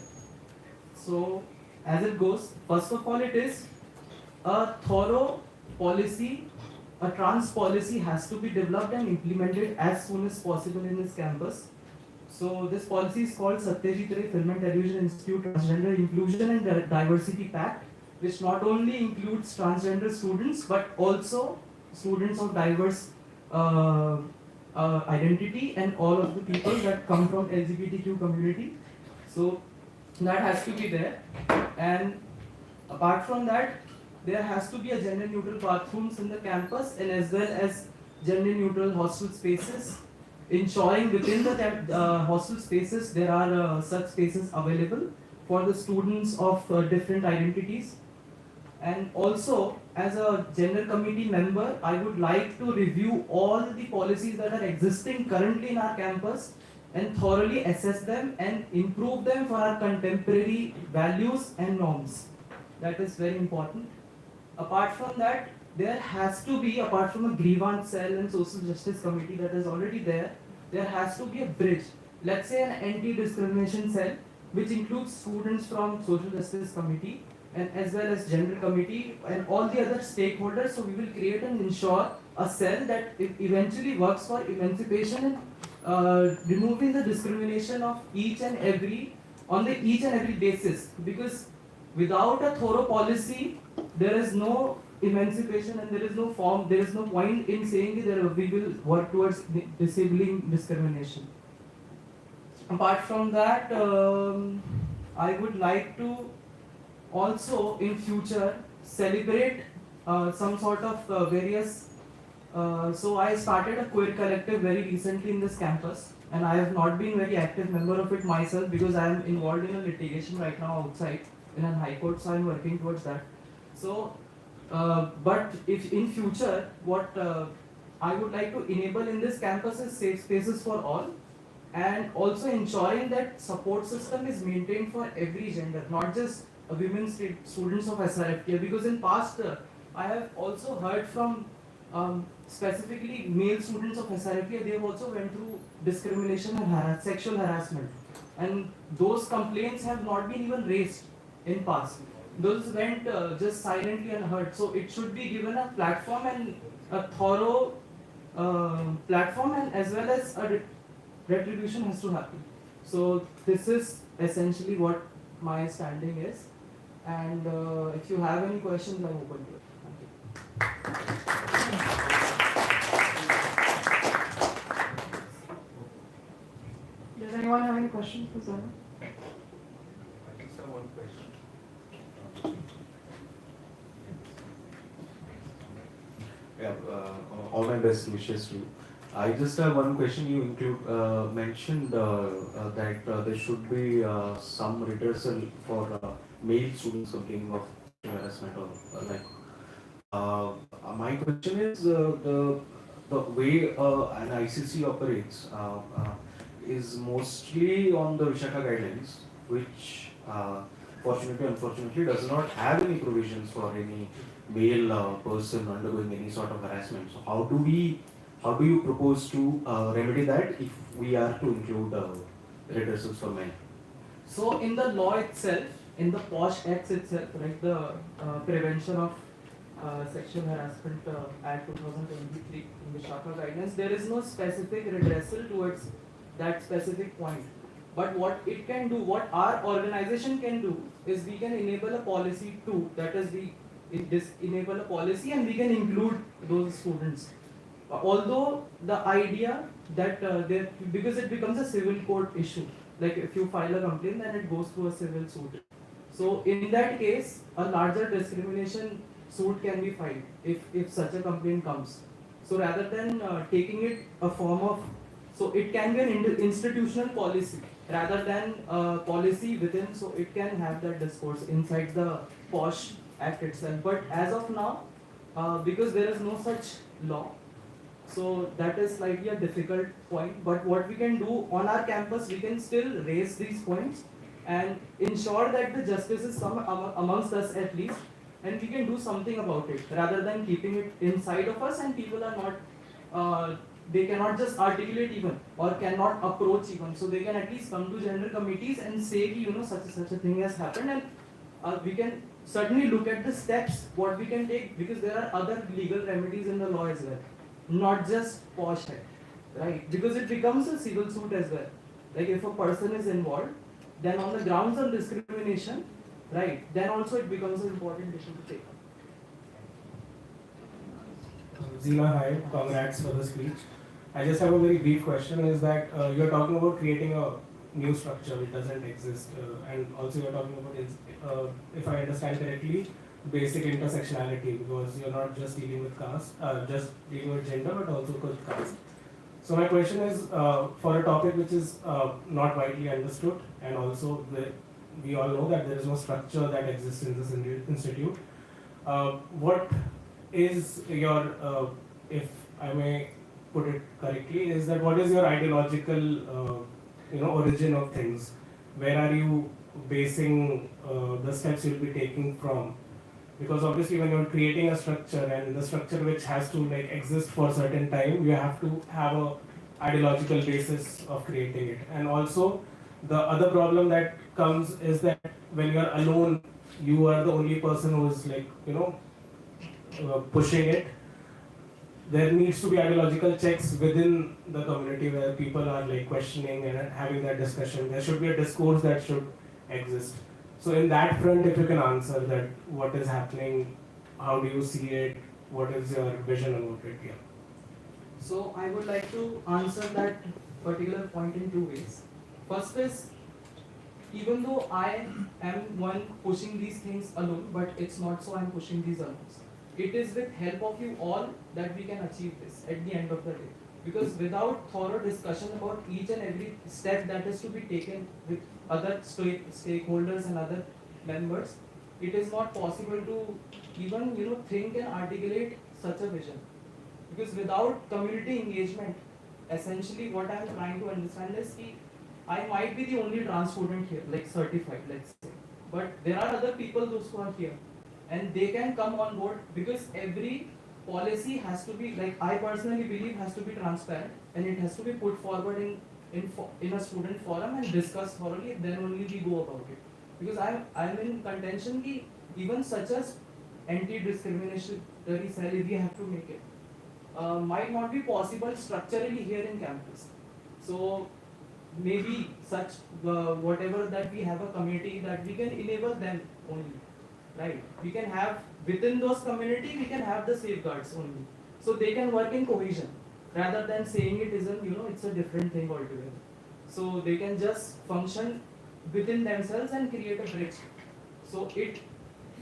So, as it goes, first of all, it is a thorough policy, a trans policy has to be developed and implemented as soon as possible in this campus. So, this policy is called Satyajit Ray Film and Television Institute Transgender Inclusion and Diversity Pact, which not only includes transgender students but also students of diverse identity and all of the people that come from LGBTQ community. So that has to be there. And apart from that, there has to be a gender neutral bathrooms in the campus, and as well as gender neutral hostel spaces, ensuring within the hostel spaces there are such spaces available for the students of different identities. And also, as a gender committee member, I would like to review all the policies that are existing currently in our campus and thoroughly assess them and improve them for our contemporary values and norms. That is very important. Apart from that, there has to be, apart from a grievance cell and social justice committee that is already there has to be a bridge. Let's say an anti-discrimination cell, which includes students from social justice committee, and as well as gender committee and all the other stakeholders. So we will create and ensure a cell that eventually works for emancipation and removing the discrimination of each and every basis. Because without a thorough policy, there is no emancipation and there is no point in saying that we will work towards disabling discrimination. Apart from that, I would like to also in future celebrate some sort of various so I started a queer collective very recently in this campus, and I have not been very active member of it myself because I am involved in a litigation right now outside in a high court, so I am working towards that. So but if in future what I would like to enable in this campus is safe spaces for all, and also ensuring that support system is maintained for every gender, not just women students of SRFTI, because in past I have also heard from specifically male students of SRFTI, they have also went through discrimination and sexual harassment, and those complaints have not been even raised in past. Those went just silently unheard. So it should be given a platform and a thorough platform, and as well as a retribution has to happen. So this is essentially what my standing is. And if you have any questions, I'm open to it. Thank you. Does anyone have any questions for Zana? I just have one question. Yeah, all my best wishes to you. I just have one question. You mentioned that there should be some redressal for male students complaining of harassment or my question is the way an ICC operates is mostly on the Vishaka guidelines, which fortunately, unfortunately, does not have any provisions for any male person undergoing any sort of harassment. So how do you propose to remedy that if we are to include redressals for men? So in the law itself, in the POSH Act itself, right, the Prevention of Sexual Harassment Act 2023 in the Shaka guidelines, there is no specific redressal towards that specific point. But what it can do, what our organization can do, is we can enable a policy too, that is we enable a policy and we can include those students. Although the idea that because it becomes a civil court issue, like if you file a complaint then it goes through a civil suit. So in that case, a larger discrimination suit can be filed if such a complaint comes. So rather than taking it a form of, so it can be an institutional policy rather than a policy within, so it can have that discourse inside the POSH Act itself. But as of now, because there is no such law, so that is slightly a difficult point. But what we can do on our campus, we can still raise these points and ensure that the justice is some amongst us at least, and we can do something about it rather than keeping it inside of us and people are not, they cannot just articulate even or cannot approach even. So they can at least come to general committees and say, you know, such a thing has happened, and we can certainly look at the steps what we can take, because there are other legal remedies in the law as well, not just POSH Act, right? Because it becomes a civil suit as well. Like if a person is involved, then on the grounds of discrimination, right, then also it becomes an important issue to take. Zila, hi, congrats for the speech. I just have a very brief question, is that you're talking about creating a new structure which doesn't exist, and also you're talking about, if I understand correctly, basic intersectionality, because you're not just dealing with caste, just dealing with gender, but also with caste. So my question is, for a topic which is not widely understood, and also we all know that there is no structure that exists in this institute, what is your, if I may put it correctly, is that what is your ideological origin of things? Where are you basing the steps you'll be taking from? Because obviously when you're creating a structure, and the structure which has to like exist for a certain time, you have to have a ideological basis of creating it. And also the other problem that comes is that when you're alone, you are the only person who is like, pushing it. There needs to be ideological checks within the community where people are like questioning and having that discussion. There should be a discourse that should exist. So in that front, if you can answer that, what is happening, how do you see it, what is your vision about it? Yeah. So I would like to answer that particular point in two ways. First is, even though I am one pushing these things alone, but it's not so I'm pushing these alone. It is with help of you all that we can achieve this at the end of the day. Because without thorough discussion about each and every step that is to be taken with other stakeholders and other members, it is not possible to even think and articulate such a vision. Because without community engagement, essentially what I am trying to understand is that I might be the only trans student here, like certified, let's say. But there are other people those who are here, and they can come on board, because every policy has to be, like I personally believe, has to be transparent, and it has to be put forward in a student forum and discussed thoroughly. Then only we go about it. Because I'm in contention that even such as anti-discrimination cell, if we have to make it, might not be possible structurally here in campus. So maybe such whatever that we have a community that we can enable them only, right? We can have within those community, we can have the safeguards only, so they can work in cohesion rather than saying it isn't, it's a different thing altogether. So they can just function within themselves and create a bridge. So it,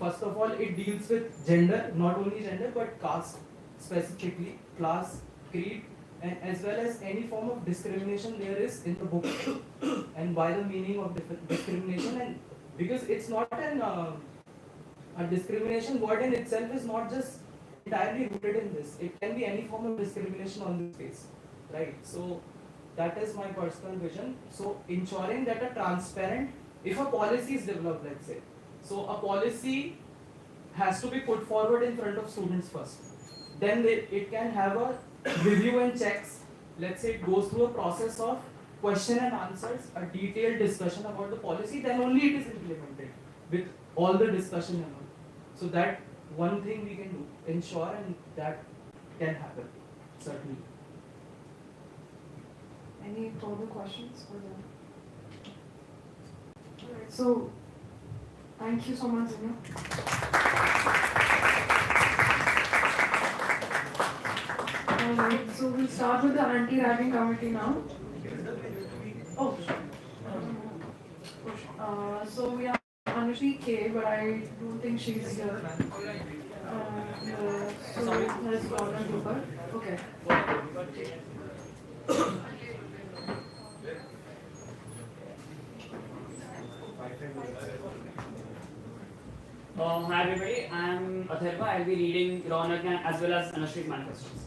first of all, it deals with gender, not only gender but caste specifically, class, creed, and as well as any form of discrimination there is in the book, and by the meaning of discrimination. And because it's not a discrimination word in itself is not just entirely rooted in this. It can be any form of discrimination on this space, right? So that is my personal vision. So ensuring that a transparent, if a policy is developed, let's say, so a policy has to be put forward in front of students first. Then it can have a review and checks. Let's say it goes through a process of question and answers, a detailed discussion about the policy, then only it is implemented with all the discussion and all. So that one thing we can do, ensure, and that can happen, certainly. Any further questions for them? Alright, so thank you so much, Zina. Alright, so we'll start with the anti-ragging committee now. Oh, so we have Anushri K, but I don't think she's here. So let's go on and do her. Okay. Hi everybody, I'm Atharva. I'll be reading Ronak as well as Anushri's manifestos.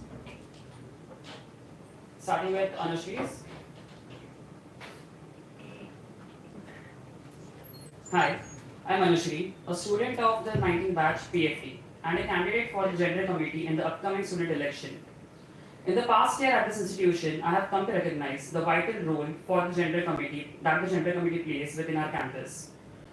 Starting with Anushri's. Hi, I'm Anushri, a student of the 19th batch PFT and a candidate for the Gender Committee in the upcoming student election. In the past year at this institution, I have come to recognize the vital role for the Gender Committee that the Gender Committee plays within our campus.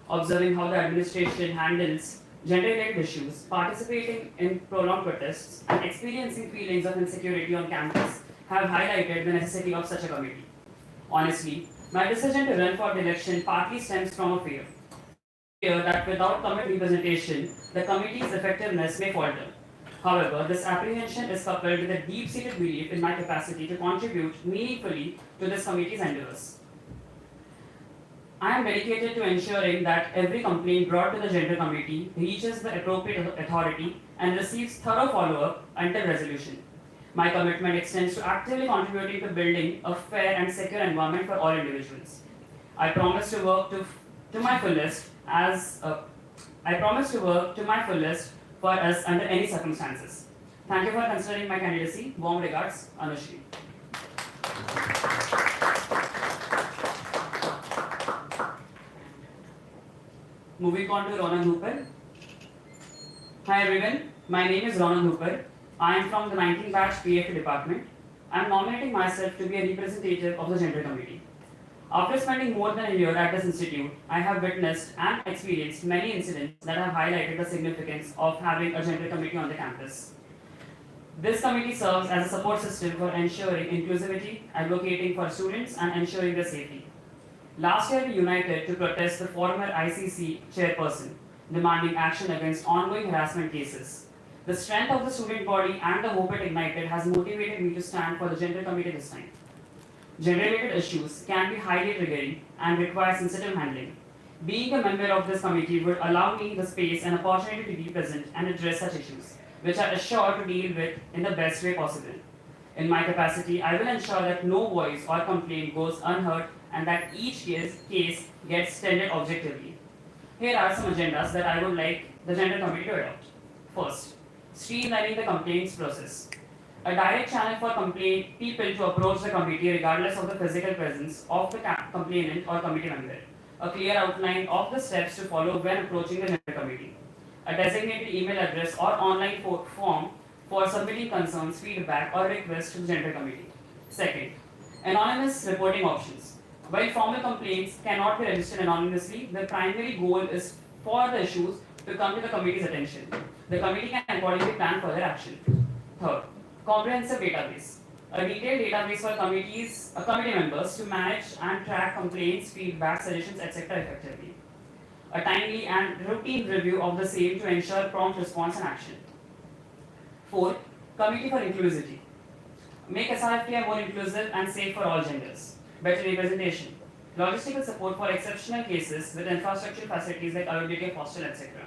Observing how the administration handles gender-related issues, participating in prolonged protests, and experiencing feelings of insecurity on campus have highlighted the necessity of such a committee. Honestly, my decision to run for the election partly stems from a fear that without committee representation, the committee's effectiveness may falter. However, this apprehension is coupled with a deep-seated belief in my capacity to contribute meaningfully to this committee's endeavors. I am dedicated to ensuring that every complaint brought to the Gender Committee reaches the appropriate authority and receives thorough follow-up until resolution. My commitment extends to actively contributing to building a fair and secure environment for all individuals. I promise to work to my fullest for us under any circumstances. Thank you for considering my candidacy. Warm regards, Anushri. Moving on to Ronan Hooper. Hi everyone, my name is Ronan Hooper. I am from the 19th batch PFT department. I am nominating myself to be a representative of the Gender Committee. After spending more than a year at this institute, I have witnessed and experienced many incidents that have highlighted the significance of having a Gender Committee on the campus. This committee serves as a support system for ensuring inclusivity, advocating for students, and ensuring their safety. Last year, we united to protest the former ICC chairperson, demanding action against ongoing harassment cases. The strength of the student body and the hope it ignited has motivated me to stand for the Gender Committee this time. Gender-related issues can be highly triggering and require sensitive handling. Being a member of this committee would allow me the space and opportunity to be present and address such issues, which I assure to deal with in the best way possible. In my capacity, I will ensure that no voice or complaint goes unheard and that each case gets tended objectively. Here are some agendas that I would like the Gender Committee to adopt. First, streamlining the complaints process. A direct channel for people to approach the committee regardless of the physical presence of the complainant or committee member. A clear outline of the steps to follow when approaching the Gender Committee. A designated email address or online form for submitting concerns, feedback, or requests to the Gender Committee. Second, anonymous reporting options. While formal complaints cannot be registered anonymously, the primary goal is for the issues to come to the committee's attention. The committee can accordingly plan further action. Third, comprehensive database. A detailed database for committee members to manage and track complaints, feedback, suggestions, etc. effectively. A timely and routine review of the same to ensure prompt response and action. Fourth, committee for inclusivity. Make SRFTI more inclusive and safe for all genders. Better representation. Logistical support for exceptional cases with infrastructure facilities like availability of hostel, etc.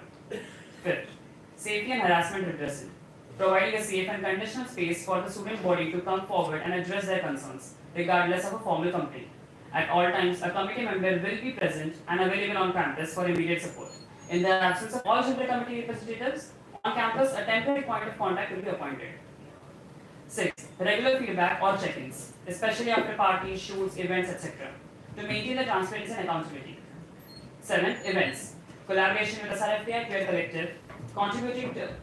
Fifth, safety and harassment redressal. Providing a safe and conditional space for the student body to come forward and address their concerns, regardless of a formal complaint. At all times, a committee member will be present and available on campus for immediate support. In the absence of all Gender Committee representatives, on campus, a temporary point of contact will be appointed. 6. Regular feedback or check-ins, especially after parties, shoots, events, etc. to maintain the transparency and accountability. 7. Events. Collaboration with SRFTI Peer Collective,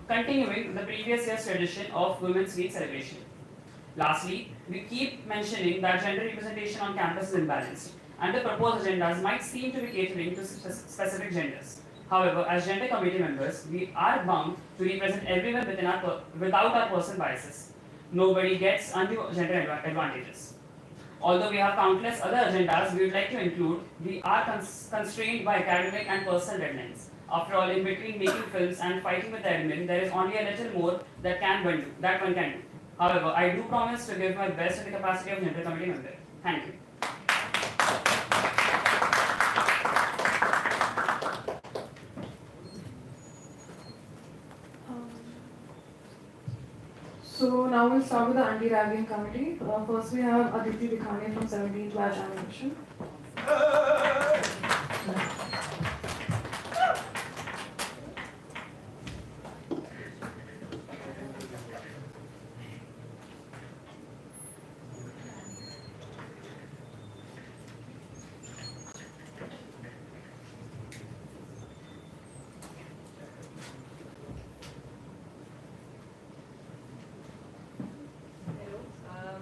continuing the previous year's tradition of Women's Week celebration. Lastly, we keep mentioning that gender representation on campus is imbalanced, and the proposed agendas might seem to be catering to specific genders. However, as Gender Committee members, we are bound to represent everyone without our personal biases. Nobody gets undue gender advantages. Although we have countless other agendas we would like to include, we are constrained by academic and personal deadlines. After all, in between making films and fighting with admin, there is only a little more that one can do. However, I do promise to give my best in the capacity of General Committee member. Thank you. So now we'll start with the anti-ragging committee. First we have Aditi Dikhane from 17th batch animation.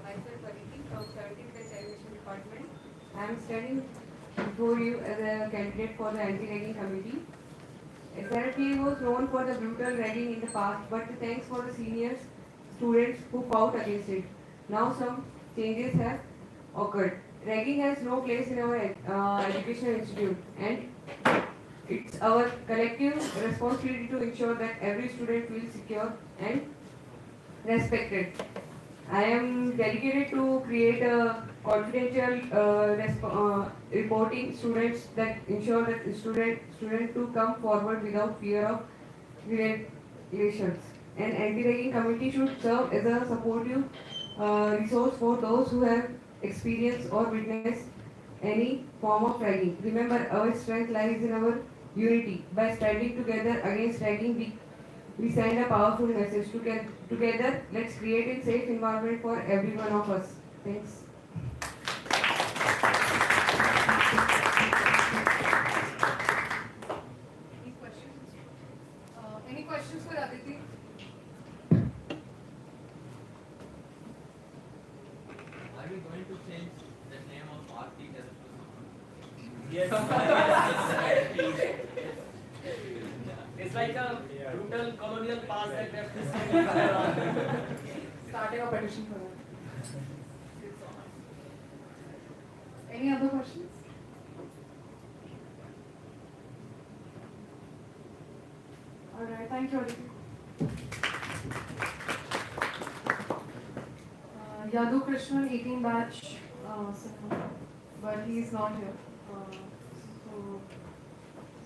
Myself Aditi from 17th Batch Animation Department. I am standing before you as a candidate for the anti-ragging committee. SRFTA was known for the brutal ragging in the past, but thanks for the seniors, students who fought against it. Now some changes have occurred. Ragging has no place in our educational institute, and it's our collective responsibility to ensure that every student feels secure and respected. I am dedicated to create a confidential reporting students that ensure that student to come forward without fear of relations. An anti-ragging committee should serve as a supportive resource for those who have experienced or witnessed any form of ragging. Remember, our strength lies in our unity. By standing together against ragging, we send a powerful message. Together, let's create a safe environment for every one of us. Thanks. Any questions? Any questions for Aditi? Are we going to change the name of Aarti as Yes. It's like a brutal colonial past that left this Starting a petition for that. Any other questions? Alright, thank you, Aditi. Yadu Krishnan, 18 batch, but he is not here. So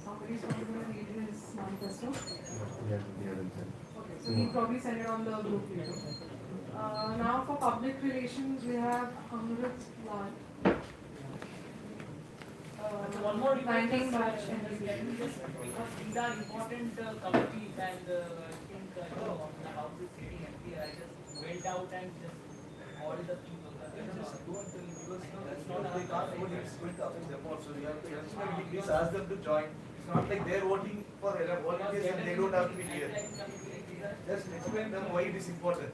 somebody's probably going to read his manifesto. Okay, so he probably send it on the group later. Now for public relations, we have Amrit Lal. One more 19 batch These are important committees, and I think the house is getting empty. I just went out and just ordered the people. Just do it because that's not they can't vote, it's going to affect them also. You have to please ask them to join. It's not like they're voting for volunteers and they don't have to be here. Just explain them why it is important.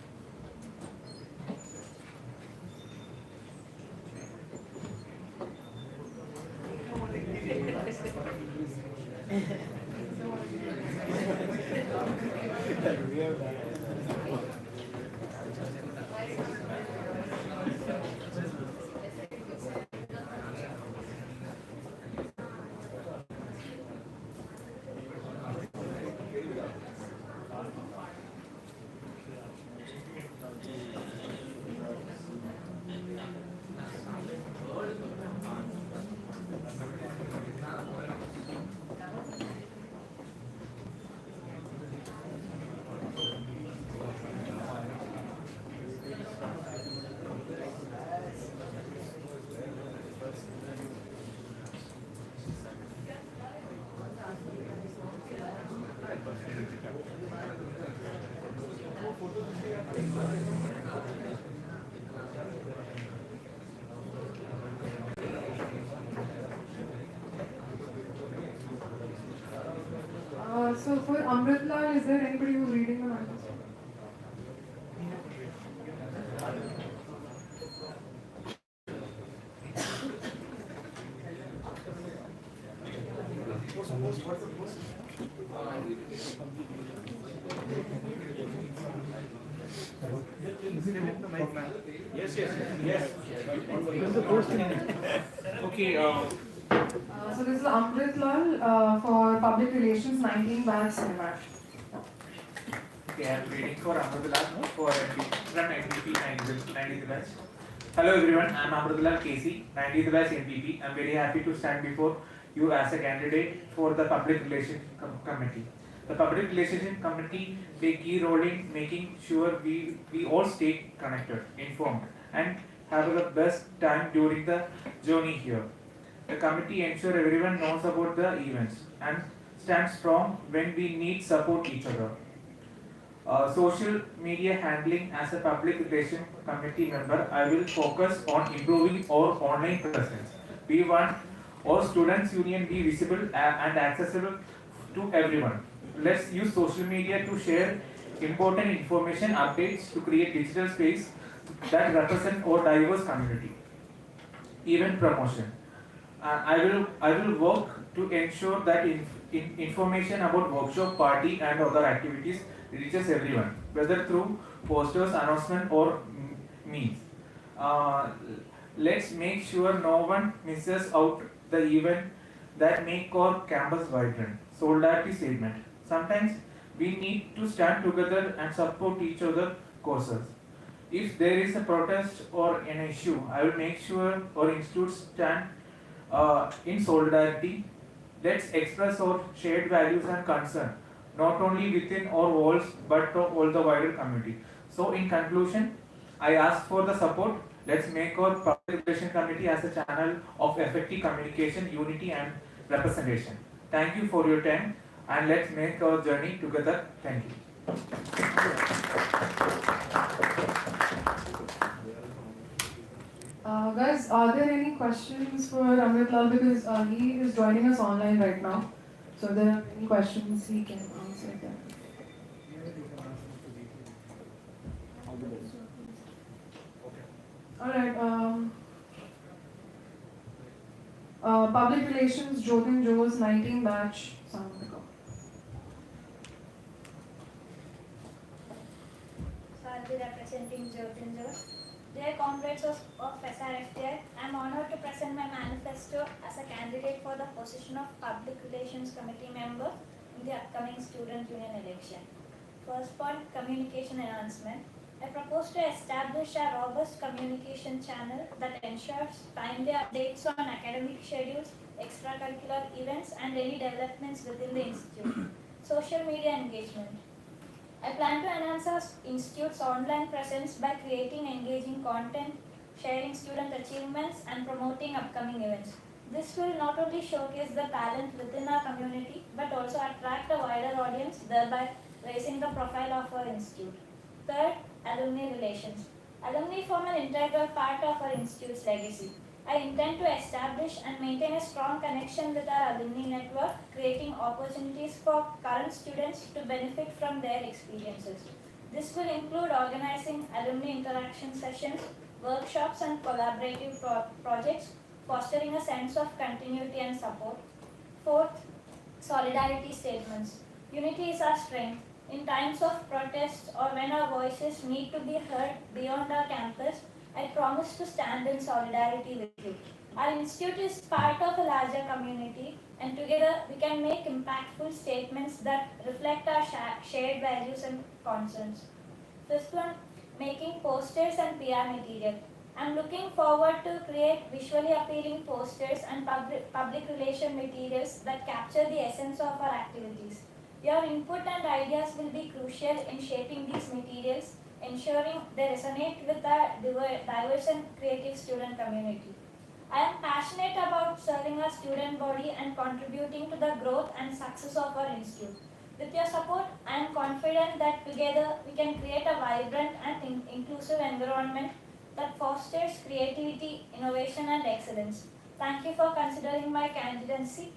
So for Amrit Lal, is there anybody who's reading the manifesto? Yes, yes. Okay. So this is Amrit Lal for public relations, 19 batch Cinemat. Okay, I am reading for Amrullah for from NPP 90th batch. Hello everyone, I am Amrullah KC, 90th batch NPP. I am very happy to stand before you as a candidate for the Public Relations Committee. The Public Relations Committee play key role in making sure we all stay connected, informed, and have the best time during the journey here. The committee ensures everyone knows about the events and stands strong when we need support each other. Social media handling as a public relation committee member, I will focus on improving our online presence. We want our students union be visible and accessible to everyone. Let's use social media to share important information updates to create digital space that represent our diverse community. Event promotion. I will work to ensure that information about workshop, party, and other activities reaches everyone, whether through posters, announcement, or memes. Let's make sure no one misses out the event that make our campus vibrant. Solidarity statement. Sometimes we need to stand together and support each other causes. If there is a protest or an issue, I will make sure our institute stand in solidarity. Let's express our shared values and concern, not only within our walls but to all the wider community. So in conclusion, I ask for the support. Let's make our Public Relations Committee as a channel of effective communication, unity and representation. Thank you for your time and let's make our journey together. Thank you. Guys, are there any questions for Amrit Lal, because he is joining us online right now. So if there are any questions, he can answer them. Alright, Public Relations, Jyotin Jose, 19 batch, Sanandika. So I'll be representing Jyotin Jose. Dear comrades of SRFTI, I am honored to present my manifesto as a candidate for the position of Public Relations Committee member in the upcoming student union election. First point, communication enhancement. I propose to establish a robust communication channel that ensures timely updates on academic schedules, extracurricular events, and any developments within the institute. Social media engagement. I plan to enhance our institute's online presence by creating engaging content, sharing student achievements, and promoting upcoming events. This will not only showcase the talent within our community, but also attract a wider audience, thereby raising the profile of our institute. Third, alumni relations. Alumni form an integral part of our institute's legacy. I intend to establish and maintain a strong connection with our alumni network, creating opportunities for current students to benefit from their experiences. This will include organizing alumni interaction sessions, workshops, and collaborative projects, fostering a sense of continuity and support. Fourth, solidarity statements. Unity is our strength. In times of protest or when our voices need to be heard beyond our campus, I promise to stand in solidarity with you. Our institute is part of a larger community, and together we can make impactful statements that reflect our shared values and concerns. Fifth one, making posters and PR material. I'm looking forward to create visually appealing posters and public relation materials that capture the essence of our activities. Your input and ideas will be crucial in shaping these materials, ensuring they resonate with our diverse and creative student community. I am passionate about serving our student body and contributing to the growth and success of our institute. With your support, I am confident that together we can create a vibrant and inclusive environment that fosters creativity, innovation, and excellence. Thank you for considering my candidacy.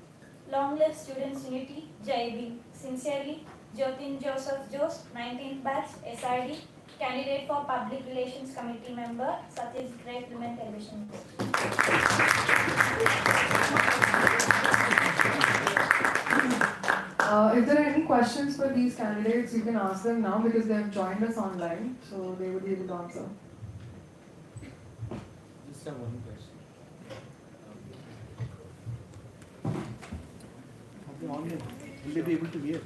Long live Students' Unity, Jai Bhim. Sincerely, Jyotin Joseph Jose, 19th batch, SRD, candidate for Public Relations Committee member, Satyajit Film and Television. If there are any questions for these candidates, you can ask them now because they have joined us online, so they would be able to answer. Just have one question. Will they be able to hear?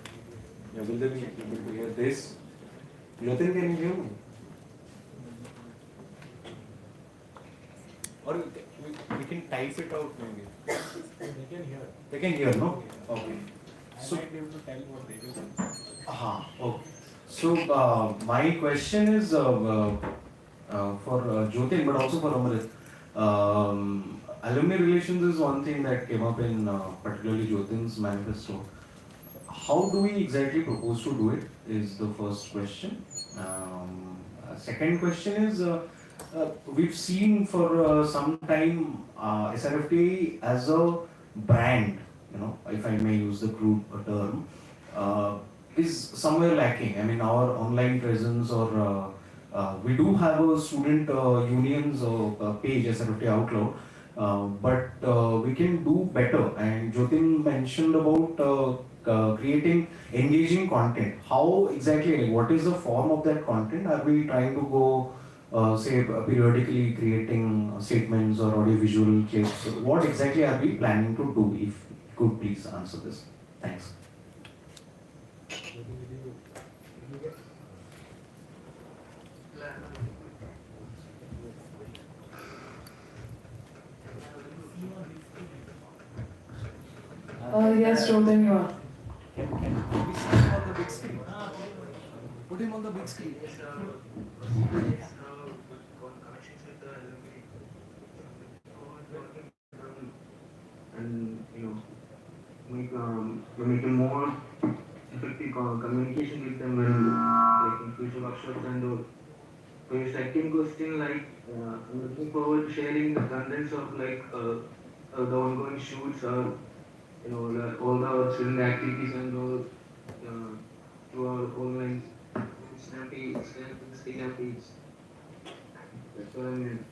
Yeah, will they be able to hear this? Jyotin, can you hear me? Or we can type it out maybe. They can hear. They can hear, no? Okay. I might be able to tell what they will say. Okay. So my question is for Jyotin, but also for Amrit. Alumni relations is one thing that came up in particularly Jyotin's manifesto. How do we exactly propose to do it is the first question. Second question is we've seen for some time SRFT as a brand, if I may use the crude term, is somewhere lacking. I mean, our online presence or we do have a student unions page, SRFT Outlook, but we can do better. And Jyotin mentioned about creating engaging content. How exactly, like, what is the form of that content? Are we trying to go, say, periodically creating statements or audiovisual clips? What exactly are we planning to do? If you could please answer this. Thanks. Yes, Jyotin, you are. Can we see him on the big screen? Put him on the big screen. And we're making more effective communication with them when, like, in future workshops and all. For your second question, like, I'm looking forward to sharing the contents of the ongoing shoots or all the student activities and all to our online Instagram page. That's what I meant.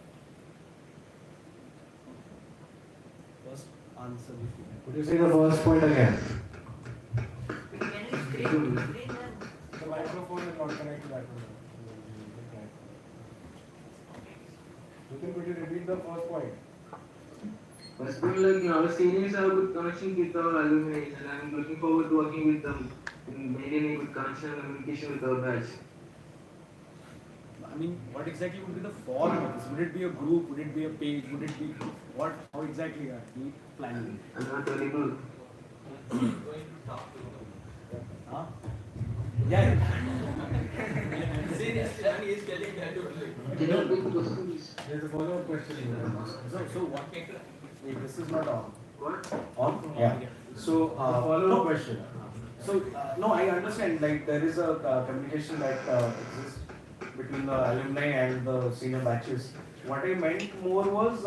First answer. Could you say the first point again? The microphone is not connected to that one. Jyotin, could you repeat the first point? First point, like, our seniors have good connection with our alumni, and I'm looking forward to working with them in maintaining good connection and communication with our batch. I mean, what exactly would be the form of this? Would it be a group? Would it be a page? Would it be what? How exactly are we planning? I'm not very good. Huh? Yeah. Seriously, he is telling that There's a follow-up question. So what? Wait, this is not on. What? On? Yeah. So, follow-up question. So, no, I understand, like, there is a communication that exists between the alumni and the senior batches. What I meant more was,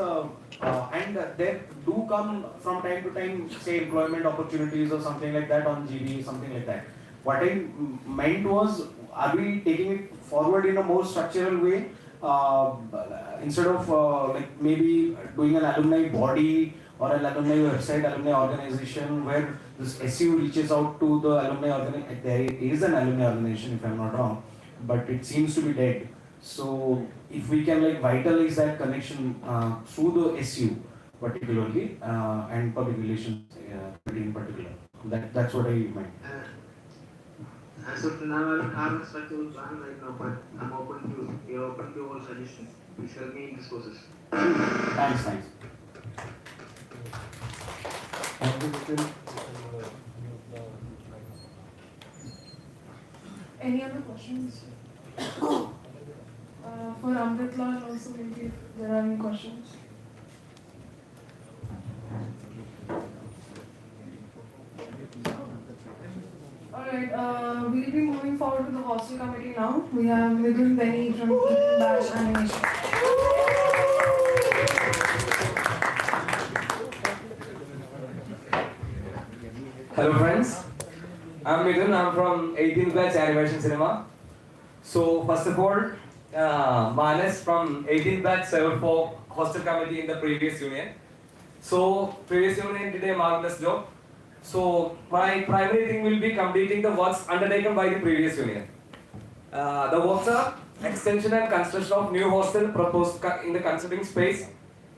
and there do come from time to time, say, employment opportunities or something like that on GB, something like that. What I meant was, are we taking it forward in a more structural way? Instead of like maybe doing an alumni body or an alumni website, alumni organization where this SU reaches out to the alumni organization. There is an alumni organization, if I'm not wrong, but it seems to be dead. So if we can, like, vitalize that connection through the SU particularly and public relations in particular, that's what I meant. As of now, I don't have a structural plan right now, but I'm open to all suggestions. Please help me in this process. Thanks. Any other questions? For Amrit Lal also, maybe if there are any questions. Alright, we'll be moving forward to the hostel committee now. We have Midun Benny from Batch Animation. Hello friends, I'm Midun, I'm from 18th Batch Animation Cinema. So first of all, Manas from 18th Batch served for hostel committee in the previous union. So previous union did a marvelous job. So my primary thing will be completing the works undertaken by the previous union. The works are extension and construction of new hostel proposed in the considering space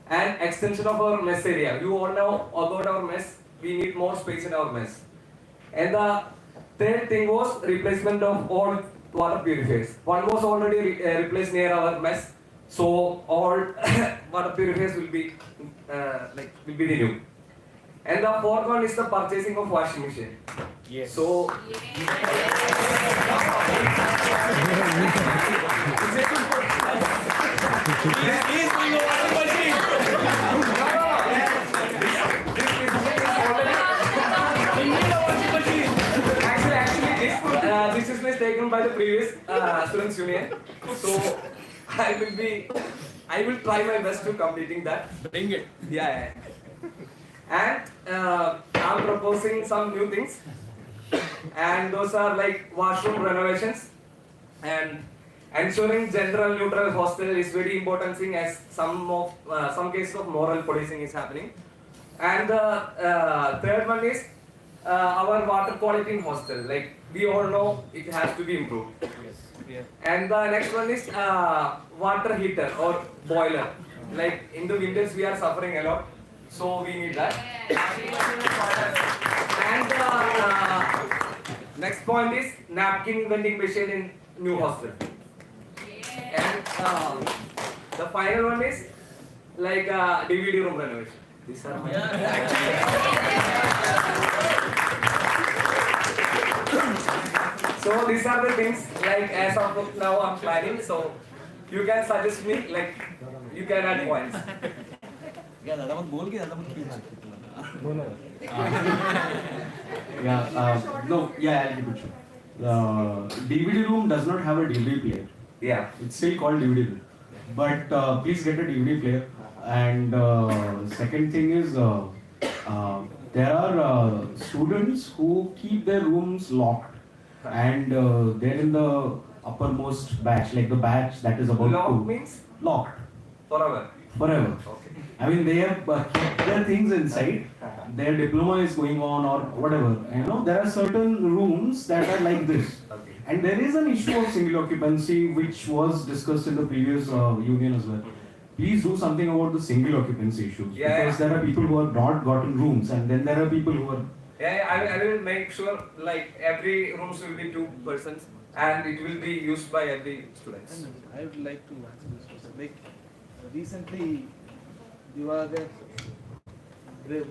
and extension of our mess area. You all know about our mess. We need more space in our mess. And the third thing was replacement of all water purifiers. One was already replaced near our mess, so all water purifiers will be renewed. And the fourth one is the purchasing of washing machine. Yes. So Please bring a washing machine. This is taken by the previous students union. So I will try my best to completing that. Bring it. Yeah. And I'm proposing some new things, and those are like washroom renovations and ensuring gender neutral hostel is very important thing, as some cases of moral policing is happening. And the third one is our water quality in hostel. Like we all know, it has to be improved. Yes. Yeah. And the next one is water heater or boiler. Like in the winters we are suffering a lot, so we need that. And next point is napkin vending machine in new hostel. And the final one is like DVD room renovation. These are my So these are the things like as of now I'm planning. So you can suggest me, like you can add points. I'll give it. DVD room does not have a DVD player. Yeah. It's still called DVD room. But please get a DVD player. And second thing is, there are students who keep their rooms locked, and they're in the uppermost batch, like the batch that is about Locked means locked forever. forever. Okay. I mean, they have kept their things inside. Their diploma is going on or whatever. You know, there are certain rooms that are like this. Okay. And there is an issue of single occupancy which was discussed in the previous union as well. Please do something about the single occupancy issues, because there are people who have not gotten rooms, and then there are people who are. I will make sure like every rooms will be 2 persons, and it will be used by every students. I would like to answer this question. Like recently, Divagar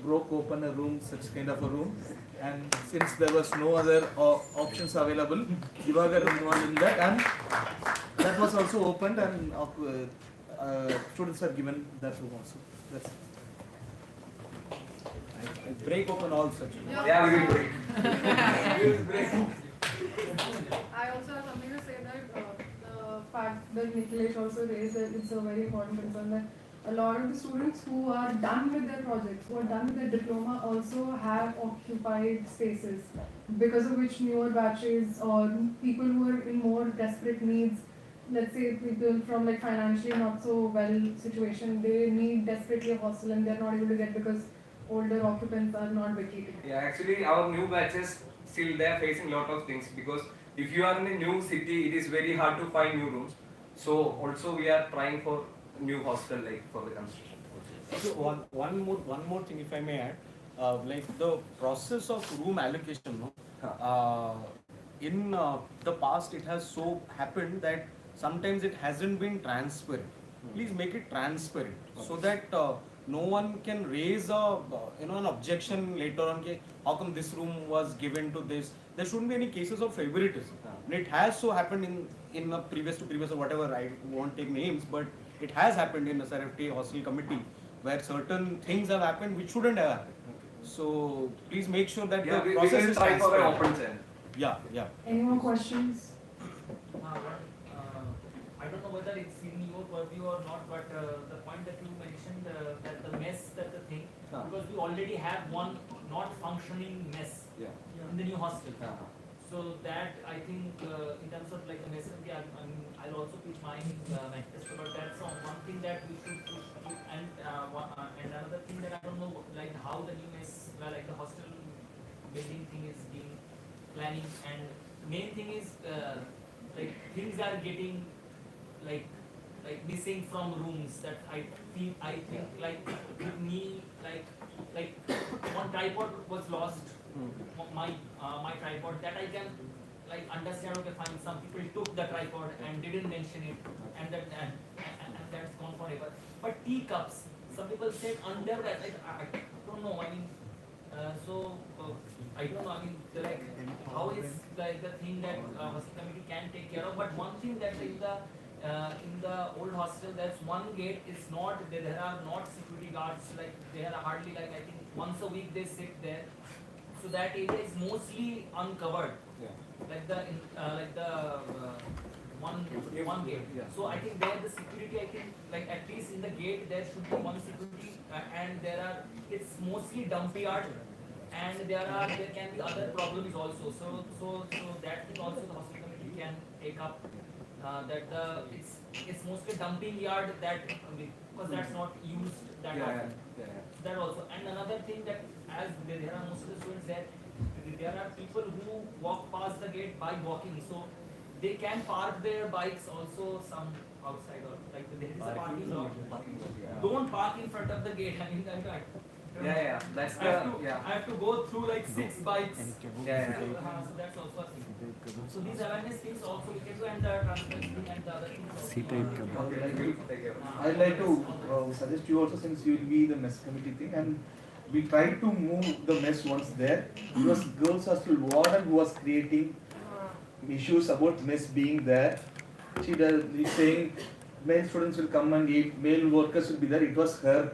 broke open a room, such kind of a room, and since there was no other options available, Divagar involved in that, and that was also opened, and students are given that room also. That's I break open all such. Yeah, we will break. We will break. I also have something to say that the fact that Nikhilesh also raised that it's a very important concern that a lot of the students who are done with their projects, who are done with their diploma, also have occupied spaces, because of which newer batches or people who are in more desperate needs, let's say people from like financially not so well situation, they need desperately a hostel and they're not able to get because older occupants are not vacating. Yeah, actually our new batches still they are facing lot of things, because if you are in a new city, it is very hard to find new rooms. So also we are trying for new hostel like for the construction. So one more thing, if I may add, like the process of room allocation, in the past it has so happened that sometimes it hasn't been transparent. Please make it transparent so that no one can raise an objection later on. How come this room was given to this? There shouldn't be any cases of favoritism. And it has so happened in a previous or whatever. I won't take names, but it has happened in the SRFT hostel committee where certain things have happened which shouldn't have happened. So please make sure that the process is transparent. Yeah. Any more questions? I don't know whether it's in your purview or not, but the point that you mentioned, that the mess, that the thing, because we already have one not functioning mess in the new hostel. So that I think in terms of like the mess, I'll also pitch my manifesto about that. So one thing that we should push, and another thing that I don't know like how the new mess, like the hostel building thing is being planning, and main thing is like things are getting like missing from rooms that I think like with me like one tripod was lost, my tripod that I can like understand, okay, fine, some people took the tripod and didn't mention it, and that's gone forever. But teacups, some people said under that, like, I don't know, I mean, I don't know, I mean, like, how is like the thing that hostel committee can take care of? But one thing that in the old hostel, there's one gate, it's not, there are not security guards, like, there are hardly, like, I think once a week they sit there. So that area is mostly uncovered. Like the one gate. So I think there the security, I think, like at least in the gate there should be one security, and it's mostly dump yard, and there can be other problems also. So that thing also the hostel committee can take up. It's mostly dumping yard because that's not used that often. That also. And another thing that as there are most of the students there are people who walk past the gate by walking, so they can park their bikes also some outside, or like there is a parking lot. Don't park in front of the gate. I mean, that's I have to go through like 6 bikes. So that's also a thing. So these awareness things also we can do, and the transparency and the other things. I'd like to suggest you also, since you will be the mess committee thing, and we tried to move the mess once there. It was girls hostel warden who was creating issues about mess being there. She's saying male students will come and eat, male workers will be there. It was her.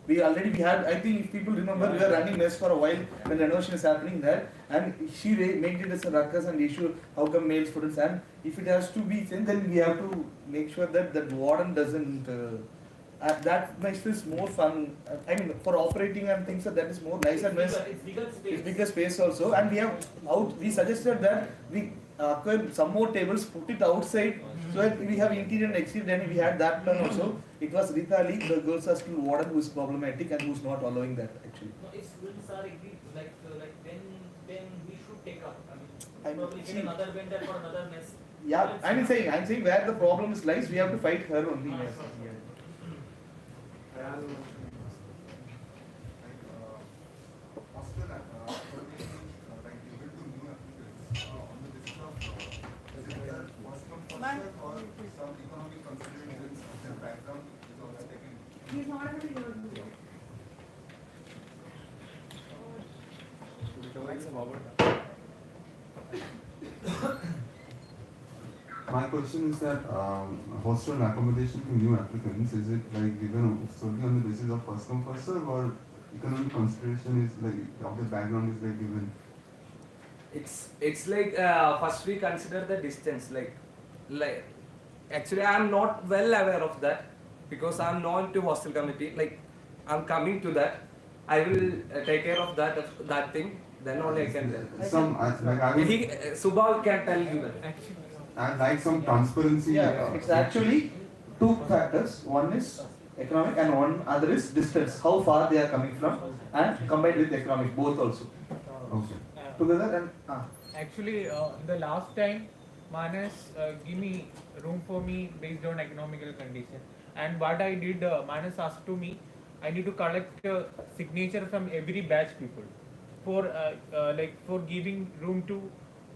We had, I think if people remember, we were running mess for a while when renovation is happening there, and she made it as a ruckus and issue how come male students, and if it has to be changed, then we have to make sure that that warden doesn't, that makes this more fun. I mean, for operating and things, that is more nice and nice. It's bigger space also, and we suggested that we acquire some more tables, put it outside, so that we have interior and exterior, and we had that plan also. It was Rita Ali, the girls hostel warden, who is problematic and who is not allowing that actually. No, if students are agreed, like then we should take up. I mean, probably get another vendor for another mess. Yeah, I'm saying where the problem lies, we have to fight her only. Yes. He's not able to hear you. My question is that hostel accommodation to new applicants, is it like given solely on the basis of first come first serve, or economic consideration is like of the background is like given? It's like first we consider the distance, like actually I am not well aware of that because I am not to hostel committee. Like I am coming to that. I will take care of that thing. Then only I can tell. Subal can tell you that. I'd like some transparency. Yeah, it's actually 2 factors. One is economic and one other is distance. How far they are coming from, and combined with economic, both also. Okay. Together and Actually, the last time Manas give me room for me based on economical condition, and what I did, Manas asked to me, I need to collect signature from every batch people for giving room to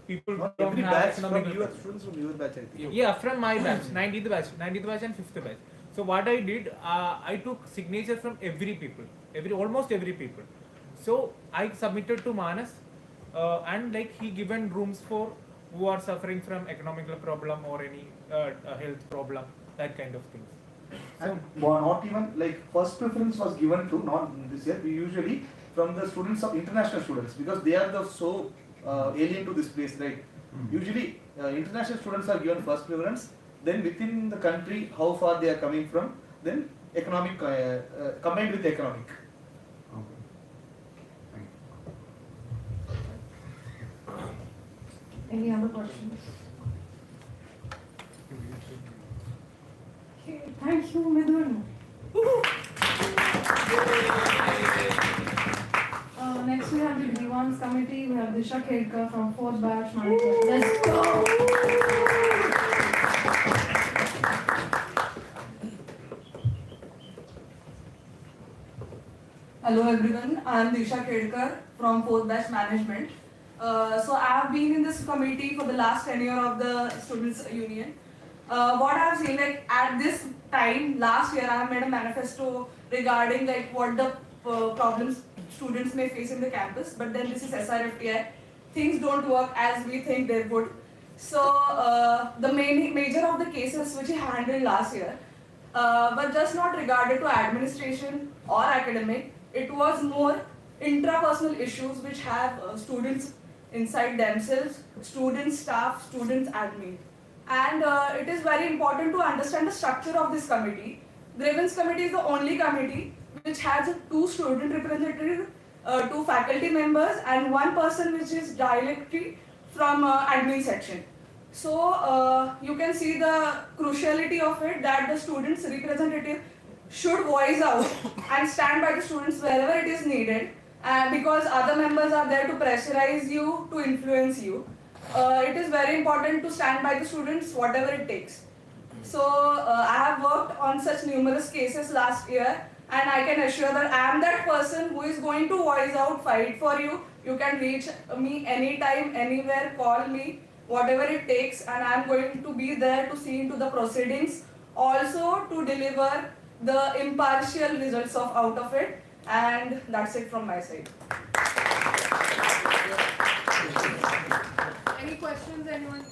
people not who don't every have batch economical from your students from your batch, I think. Yeah, from my batch, 90th batch and 5th batch. So what I did, I took signature from almost every people. So I submitted to Manas, and like he given rooms for who are suffering from economical problem or any health problem, that kind of things. And not even like first preference was given to not this year. We usually from the students of international students, because they are so alien to this place, right? Usually international students are given first preference. Then within the country, how far they are coming from. Then economic combined with economic. Any other questions? Okay, thank you, Midhun. Next we have the Divans committee. We have Disha Khedkar from 4th batch. Let's go! Hello everyone, I am Disha Khedkar from 4th batch management. So I have been in this committee for the last 10 years of the Students' Union. What I have seen, like at this time, last year, I have made a manifesto regarding like what the problems students may face in the campus, but then this is SRFTI. Things don't work as we think they would. So the major of the cases which I handled last year, but just not regarded to administration or academic, it was more intrapersonal issues which have students inside themselves, students, staff, students, admin. And it is very important to understand the structure of this committee. Grievance committee is the only committee which has 2 student representatives, 2 faculty members, and 1 person which is directly from admin section. So you can see the cruciality of it, that the students representative should voice out and stand by the students wherever it is needed, because other members are there to pressurize you, to influence you. It is very important to stand by the students whatever it takes. So I have worked on such numerous cases last year, and I can assure that I am that person who is going to voice out, fight for you. You can reach me anytime, anywhere, call me, whatever it takes, and I am going to be there to see into the proceedings, also to deliver the impartial results out of it. And that's it from my side. Any questions, anyone?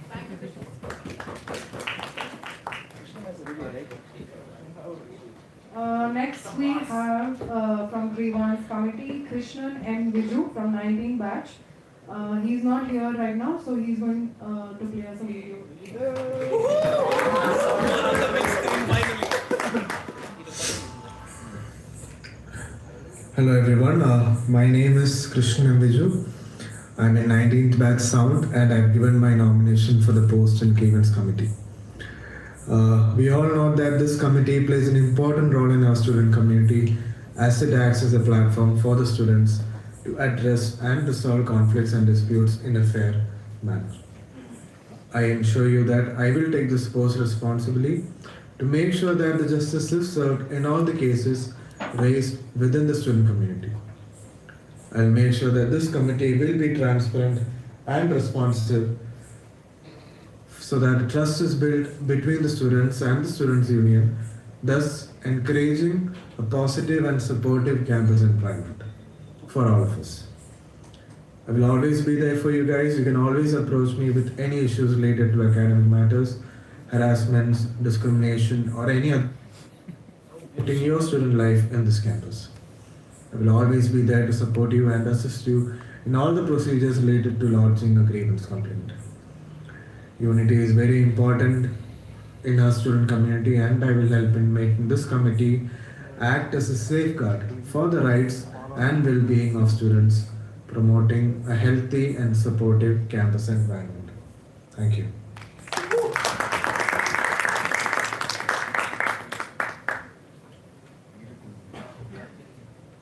Thank you, Krishna. Next we have from Grievance Committee, Krishnan M. Viju from 19 batch. He's not here right now, so he's going to play us a video. Hello everyone, my name is Krishnan M. Viju. I'm in 19th batch sound and I've given my nomination for the post in Grievance Committee. We all know that this committee plays an important role in our student community as it acts as a platform for the students to address and resolve conflicts and disputes in a fair manner. I assure you that I will take this post responsibly to make sure that the justice is served in all the cases raised within the student community. I'll make sure that this committee will be transparent and responsive so that trust is built between the students and the students' union, thus encouraging a positive and supportive campus environment for all of us. I will always be there for you guys. You can always approach me with any issues related to academic matters, harassments, discrimination, or any other in your student life in this campus. I will always be there to support you and assist you in all the procedures related to lodging a grievance complaint. Unity is very important in our student community, and I will help in making this committee act as a safeguard for the rights and well-being of students, promoting a healthy and supportive campus environment. Thank you.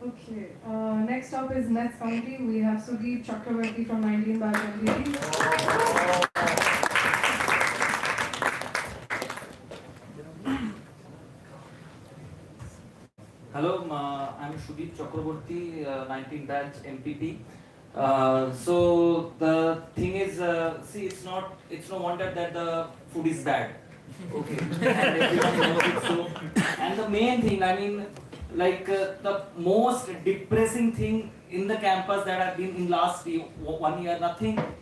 Okay, next up is next committee. We have Sudeep Chakravarti from 19 batch MPT. Hello, I'm Sudeep Chakravarti, 19 batch MPT. So the thing is, see, it's no wonder that the food is bad. Okay, and everyone knows it. So, and the main thing, I mean, like the most depressing thing in the campus that I've been in last 1 year,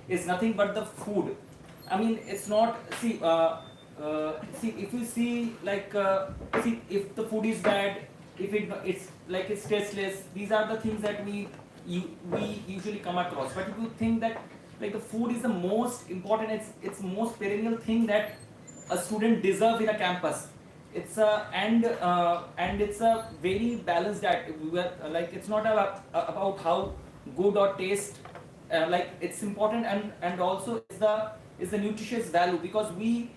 is nothing but the food. I mean, it's not, see, if you see, like, see, if the food is bad, if it's like it's tasteless, these are the things that we usually come across. But if you think that like the food is the most important, it's most perennial thing that a student deserves in a campus. It's and it's a very balanced diet. Like it's not about how good or taste. Like it's important, and also is the nutritious value, because we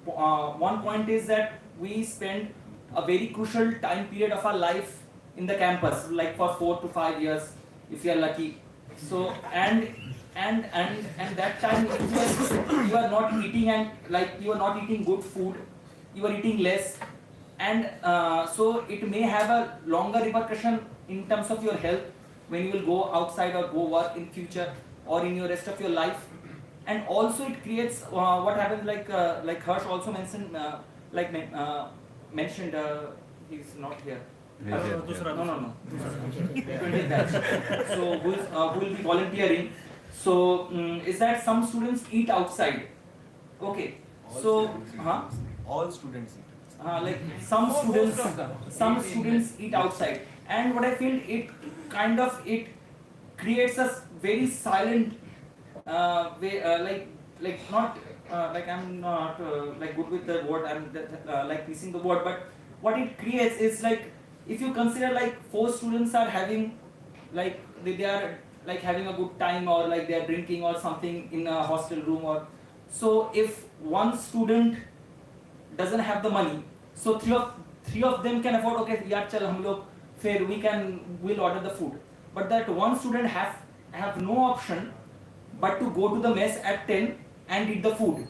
one point is that we spend a very crucial time period of our life in the campus, like for 4 to 5 years, if you are lucky. So, and and that time you are not eating, and like you are not eating good food, you are eating less, and so it may have a longer repercussion in terms of your health when you will go outside or go work in future or in your rest of your life. And also it creates what happens, like Harsh also mentioned, mentioned, he's not here. He's here, yeah. No. 20th batch. So who will be volunteering? So is that some students eat outside? Okay. All students eat. Like some students eat outside, and what I feel, it creates a very silent way, like not like I'm not like good with the word, I'm like missing the word, but what it creates is like, if you consider like 4 students are having, like they are like having a good time, or like they are drinking or something in a hostel room, or so if one student doesn't have the money, so three of them can afford, okay yaar chal hum log fair we'll order the food, but that one student have no option but to go to the mess at 10 and eat the food.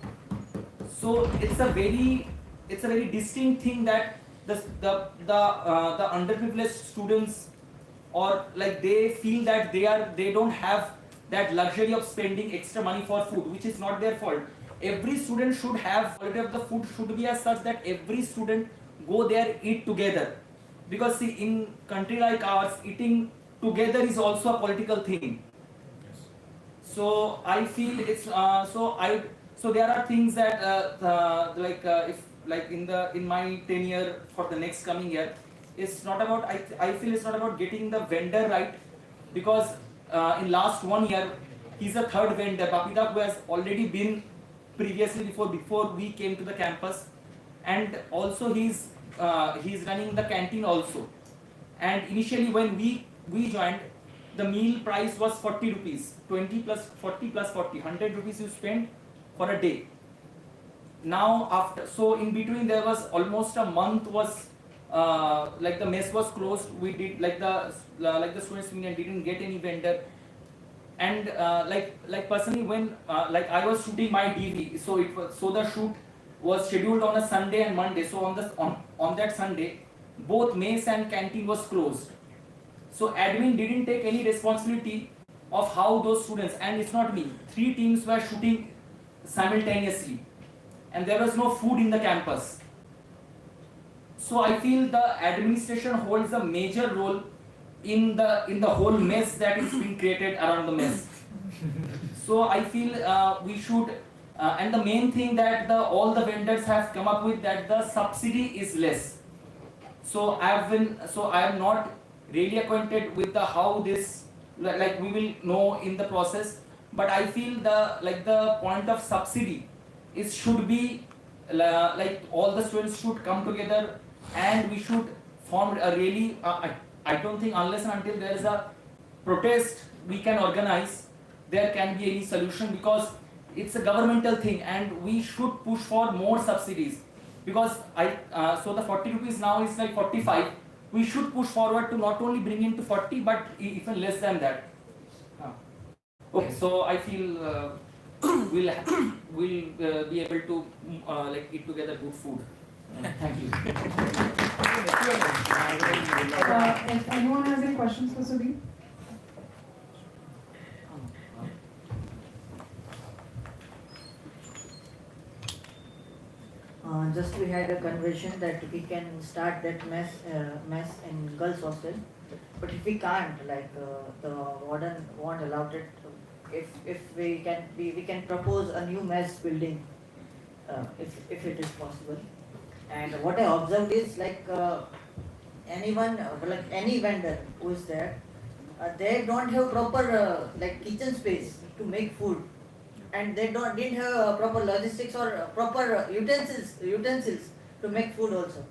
So it's a very distinct thing that the underprivileged students, or like they feel that they don't have that luxury of spending extra money for food, which is not their fault. Every student should have, quality of the food should be as such that every student go there, eat together, because see, in country like ours, eating together is also a political thing. So I feel it's so there are things that if like in my tenure for the next coming year, it's not about, I feel it's not about getting the vendor right, because in last 1 year he's a third vendor, Papita, who has already been previously before we came to the campus, and also he's running the canteen also. And initially when we joined, the meal price was 40 rupees, 20 plus 40 plus 40, 100 rupees you spend for a day. Now so in between there was almost a month was like the mess was closed. We did like the students union didn't get any vendor, and like personally when like I was shooting my DV, so the shoot was scheduled on a Sunday and Monday. So on that Sunday, both mess and canteen was closed. So admin didn't take any responsibility of how those students, and it's not me, 3 teams were shooting simultaneously, and there was no food in the campus. So I feel the administration holds a major role in the whole mess that is being created around the mess. So I feel we should, and the main thing that all the vendors have come up with, that the subsidy is less. So I am not really acquainted with how this, like we will know in the process, but I feel the point of subsidy should be like all the students should come together, and we should form a really I don't think unless and until there is a protest we can organize, there can be any solution, because it's a governmental thing and we should push for more subsidies, because so the 40 rupees now is like 45. We should push forward to not only bring in to 40 but even less than that. Okay, so I feel we'll be able to like eat together good food. Thank you. If anyone has any questions for Sudhi? Just we had a conversation that we can start that mess in girls' hostel, but if we can't, like the warden won't allow it. If we can propose a new mess building, if it is possible. And what I observed is like anyone, like any vendor who is there, they don't have proper like kitchen space to make food, and they didn't have proper logistics or proper utensils to make food also.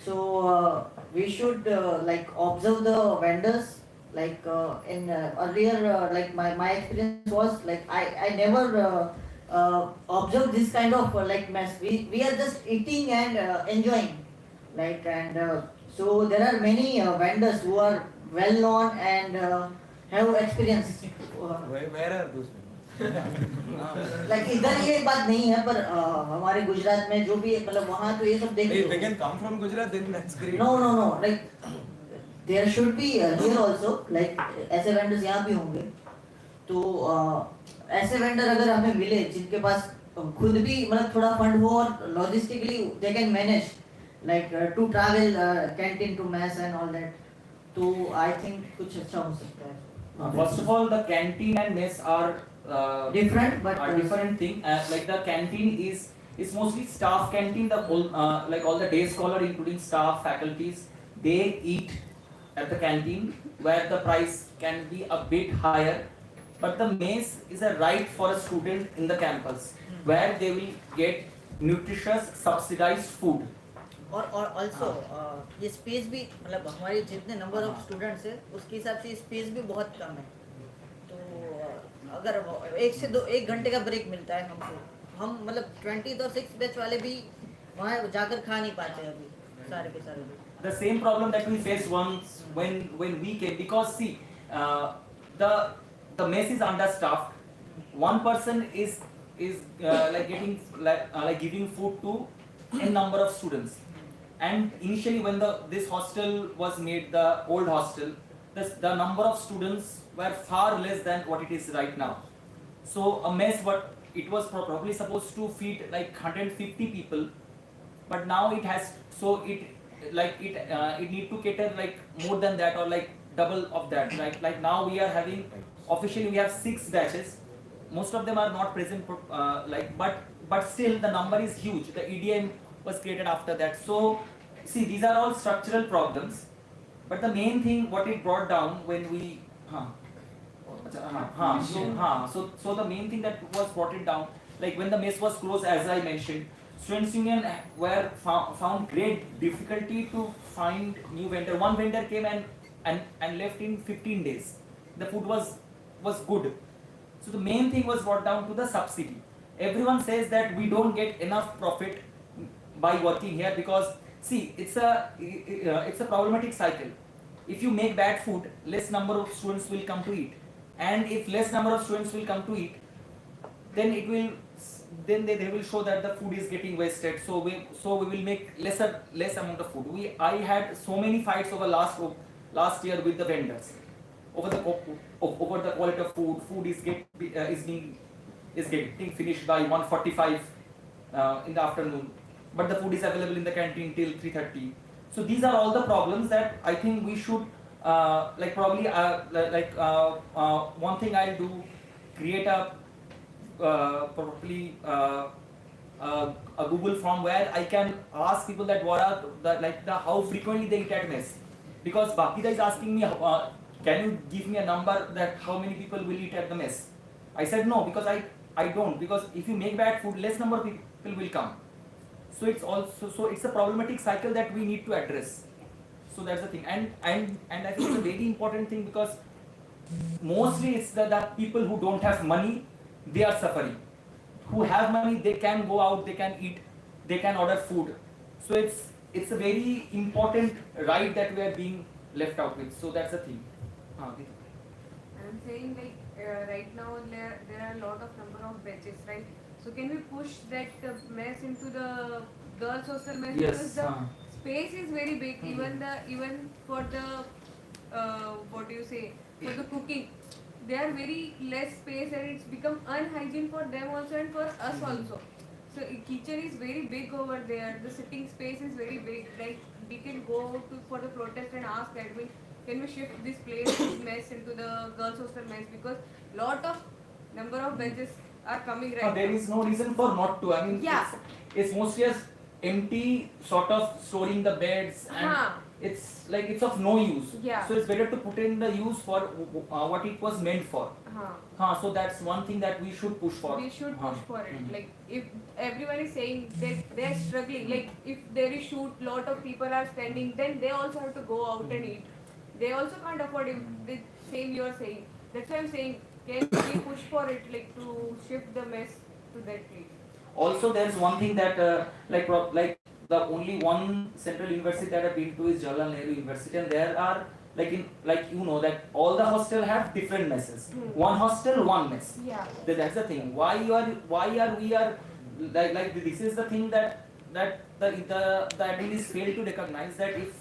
So we should like observe the vendors. Like in earlier, like my experience was like I never observed this kind of like mess. We are just eating and enjoying, like, and so there are many vendors who are well known and have experience. Where are those people? Like इधर ये बात नहीं है पर हमारे गुजरात में जो भी मतलब वहाँ तो ये सब देख If they can come from Gujarat, then that's great. No. Like there should be here also. Like ऐसे vendors यहाँ भी होंगे. तो ऐसे vendor अगर हमें मिले जिनके पास खुद भी मतलब थोड़ा fund हो और logistically they can manage like to travel canteen to mess and all that. तो I think कुछ अच्छा हो सकता है. First of all, the canteen and mess are Different, but are different thing. Like the canteen is mostly staff canteen. The whole like all the day scholar, including staff, faculties, they eat at the canteen where the price can be a bit higher. But the mess is a right for a student in the campus where they will get nutritious subsidized food. और also ये space भी मतलब हमारे जितने number of students है उसके हिसाब से space भी बहुत कम है. तो अगर 1 से 1 घंटे का break मिलता है हमको, हम मतलब 20th और 6th batch वाले भी वहाँ जाकर खा नहीं पाते अभी सारे के सारे. The same problem that we faced once when we came, because see the mess is understaffed. One person is like getting like giving food to a number of students. And initially when this hostel was made, the old hostel, the number of students were far less than what it is right now. So a mess, what it was probably supposed to feed like 150 people, but now it has, so it need to cater like more than that or like double of that. Like now we are having, officially we have 6 batches. Most of them are not present, but still the number is huge. The EDM was created after that. So see, these are all structural problems, but the main thing what it brought down when we so the main thing that was brought it down, like when the mess was closed, as I mentioned, students union were found great difficulty to find new vendor. One vendor came and left in 15 days. The food was good. So the main thing was brought down to the subsidy. Everyone says that we don't get enough profit by working here because see, it's a problematic cycle. If you make bad food, less number of students will come to eat, and if less number of students will come to eat, then they will show that the food is getting wasted. So we will make less amount of food. I had so many fights over last year with the vendors over the quality of food. Food is getting finished by 1:45 in the afternoon, but the food is available in the canteen till 3:30. So these are all the problems that I think we should one thing I'll do, create a Google form where I can ask people that what are how frequently they eat at mess. Because Bakida is asking me, can you give me a number that how many people will eat at the mess? I said no, because I don't, because if you make bad food, less number of people will come. So it's a problematic cycle that we need to address. So that's the thing, and I think it's a very important thing because mostly it's the people who don't have money, they are suffering. Who have money, they can go out, they can eat, they can order food. So it's a very important right that we are being left out with. So that's the thing. I'm saying like right now there are a lot of number of batches, right? So can we push that mess into the girls' hostel mess? Yes. Because the space is very big. Even for the what do you say, for the cooking, they are very less space and it's become unhygiene for them also and for us also. So kitchen is very big over there. The sitting space is very big. Like we can go for the protest and ask admin, can we shift this place, this mess into the girls' hostel mess, because lot of number of benches are coming right There now. is no reason for not to. I mean, Yeah. it's mostly as empty, sort of storing the beds, and it's of no use. Yeah. So it's better to put in the use for what it was meant for. So that's one thing that we should push for. We should push for it. Like if everyone is saying that they're struggling, like if there is shoot, lot of people are standing, then they also have to go out and eat. They also can't afford it. The same you are saying. That's why I'm saying, can we push for it, like to shift the mess to that place? Also, there's one thing that like the only one central university that I've been to is Jawaharlal Nehru University, and there are like you know that all the hostel have different messes. One hostel, one mess. Yeah. That's the thing. Why are we like this is the thing that the attendees fail to recognize that if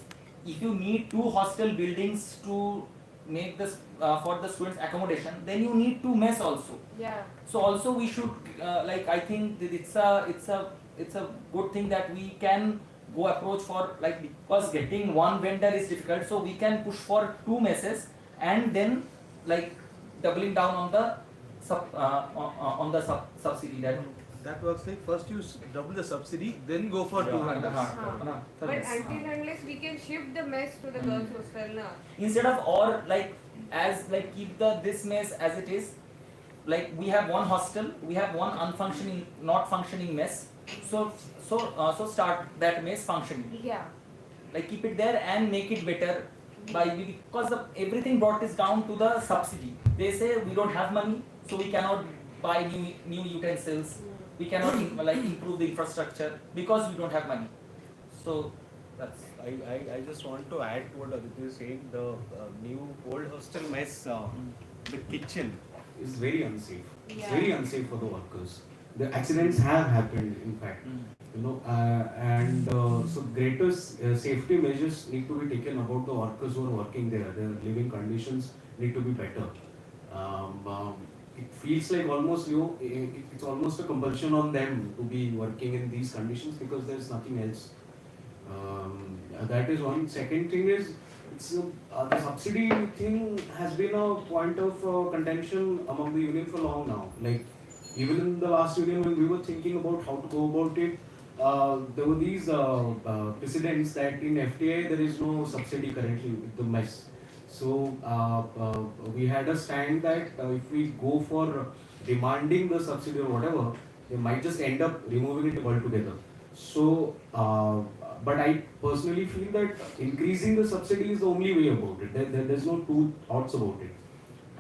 you need two hostel buildings to make this for the students accommodation, then you need two mess also. Yeah. So also we should like I think that it's a good thing that we can go approach for, like, because getting one vendor is difficult, so we can push for two messes and then like doubling down on the subsidy that works like first you double the subsidy, then go for two vendors. But until unless we can shift the mess to the girls' hostel now. instead of or like as like keep this mess as it is, like we have one hostel, we have one not functioning mess, so start that mess functioning, Yeah. like keep it there and make it better because everything brought this down to the subsidy. They say we don't have money, so we cannot buy new utensils, we cannot improve the infrastructure because we don't have money. So that's I just want to add to what Aditya is saying. The new old hostel mess, the kitchen is very unsafe. It's Yeah. very unsafe for the workers. The accidents have happened, in fact, and so greater safety measures need to be taken about the workers who are working there. Their living conditions need to be better. It feels like almost it's almost a compulsion on them to be working in these conditions because there's nothing else. That is one. Second thing is the subsidy thing has been a point of contention among the union for long now. Like even in the last union when we were thinking about how to go about it, there were these precedents that in FTA there is no subsidy currently with the mess. So we had a stand that if we go for demanding the subsidy or whatever, they might just end up removing it altogether. So, but I personally feel that increasing the subsidy is the only way about it. There's no two thoughts about it.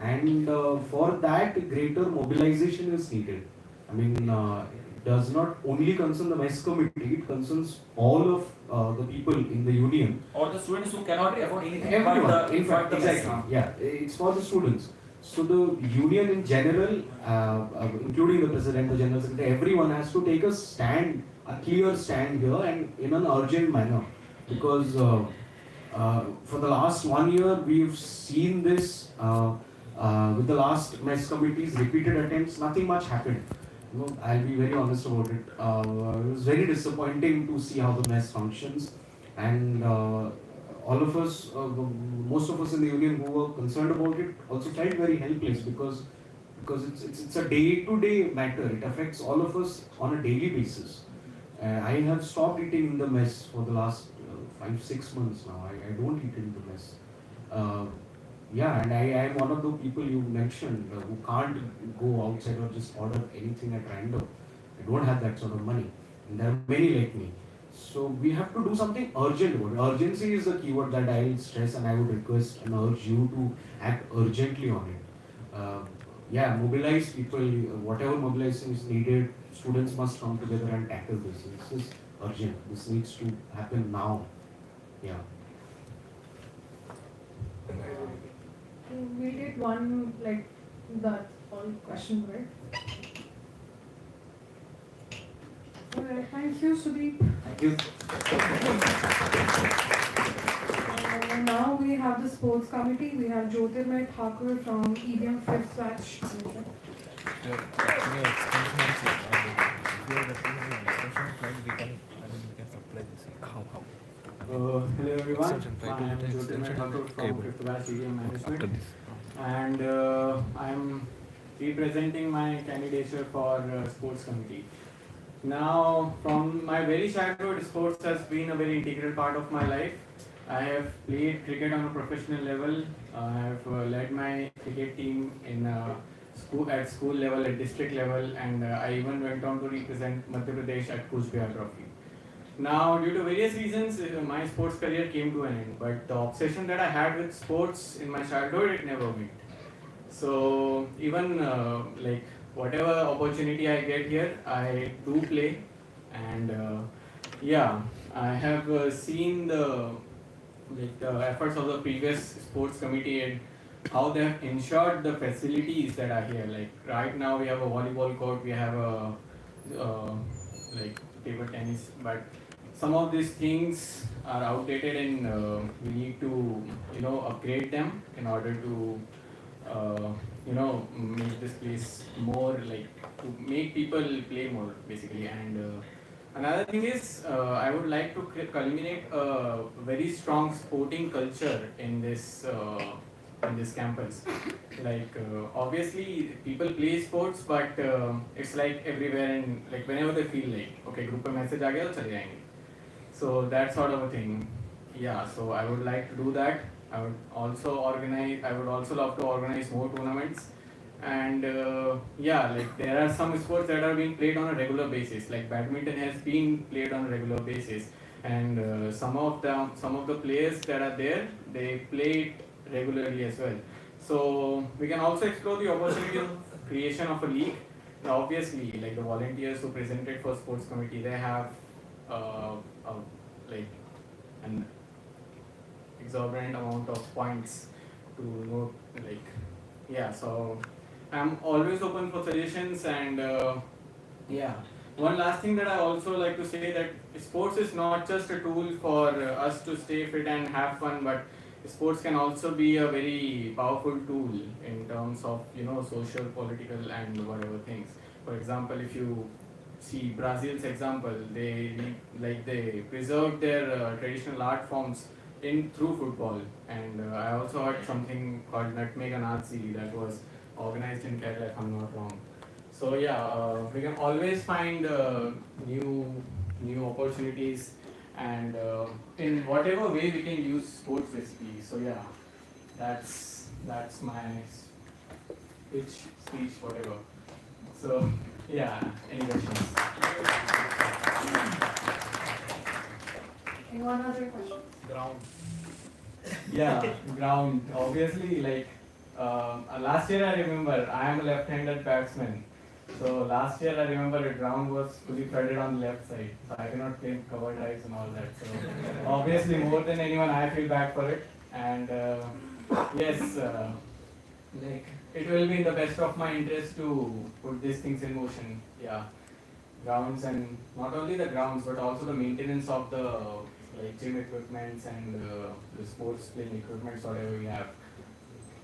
And for that, greater mobilization is needed. I mean, it does not only concern the mess committee, it concerns all of the people in the union. or the students who cannot afford anything Everyone, but the in fact, exactly. Yeah, it's for the students. So the union in general, including the president, the general secretary, everyone has to take a stand, a clear stand here, and in an urgent manner, because for the last 1 year we've seen this with the last mess committee's repeated attempts. Nothing much happened. I'll be very honest about it. It was very disappointing to see how the mess functions, and all of us, most of us in the union who were concerned about it, also felt very helpless because it's a day-to-day matter. It affects all of us on a daily basis. I have stopped eating in the mess for the last 5-6 months now. I don't eat in the mess. Yeah, and I am one of the people you mentioned who can't go outside or just order anything at random. I don't have that sort of money, and there are many like me. So we have to do something urgent about it. Urgency is the keyword that I will stress, and I would request and urge you to act urgently on it. Yeah, mobilize people. Whatever mobilization is needed, students must come together and tackle this. This is urgent. This needs to happen now. Yeah. We did one like that one question, right? Alright, thank you, Sudeep. Thank you. Now we have the sports committee. We have Jyotirmay Thakur from EDM 5th batch. Hello everyone, I am Jyotirmay Thakur from 5th batch EDM Management, and I am representing my candidature for sports committee. Now, from my very childhood, sports has been a very integral part of my life. I have played cricket on a professional level. I have led my cricket team in at school level, at district level, and I even went on to represent Madhya Pradesh at Kuch Behar Trophy. Now, due to various reasons, my sports career came to an end, but the obsession that I had with sports in my childhood, it never went. So, even like whatever opportunity I get here, I do play, and yeah, I have seen the like the efforts of the previous sports committee and how they have ensured the facilities that are here. Like right now we have a volleyball court, we have a like table tennis, but some of these things are outdated and we need to upgrade them in order to make this place more like to make people play more basically. And another thing is I would like to culminate a very strong sporting culture in this campus. Like obviously people play sports, but it's like everywhere and like whenever they feel like okay group में message आ गया तो चले जाएंगे. So that sort of a thing. Yeah, so I would like to do that. I would also love to organize more tournaments. And like there are some sports that are being played on a regular basis. Like badminton has been played on a regular basis, and some of the players that are there, they play it regularly as well. So we can also explore the opportunity of creation of a league. Now, obviously, like the volunteers who presented for sports committee, they have like an exorbitant amount of points to note. Like yeah, so I'm always open for suggestions. And one last thing that I also like to say that sports is not just a tool for us to stay fit and have fun, but sports can also be a very powerful tool in terms of social, political, and whatever things. For example, if you see Brazil's example, they preserved their traditional art forms through football. And I also heard something called Nutmeg Nazi that was organized in Kerala, if I'm not wrong. So yeah, we can always find new opportunities, and in whatever way we can use sports basically. So yeah, that's my speech, whatever. So yeah, any questions? Anyone other questions? Ground. Yeah, ground. Obviously, like last year I remember I am a left-handed batsman. So last year I remember the ground was fully flooded on the left side, so I cannot claim cover drives and all that. So obviously more than anyone I feel bad for it. And yes, like it will be in the best of my interest to put these things in motion. Yeah, grounds, and not only the grounds but also the maintenance of the like gym equipments and the sports playing equipments, whatever we have.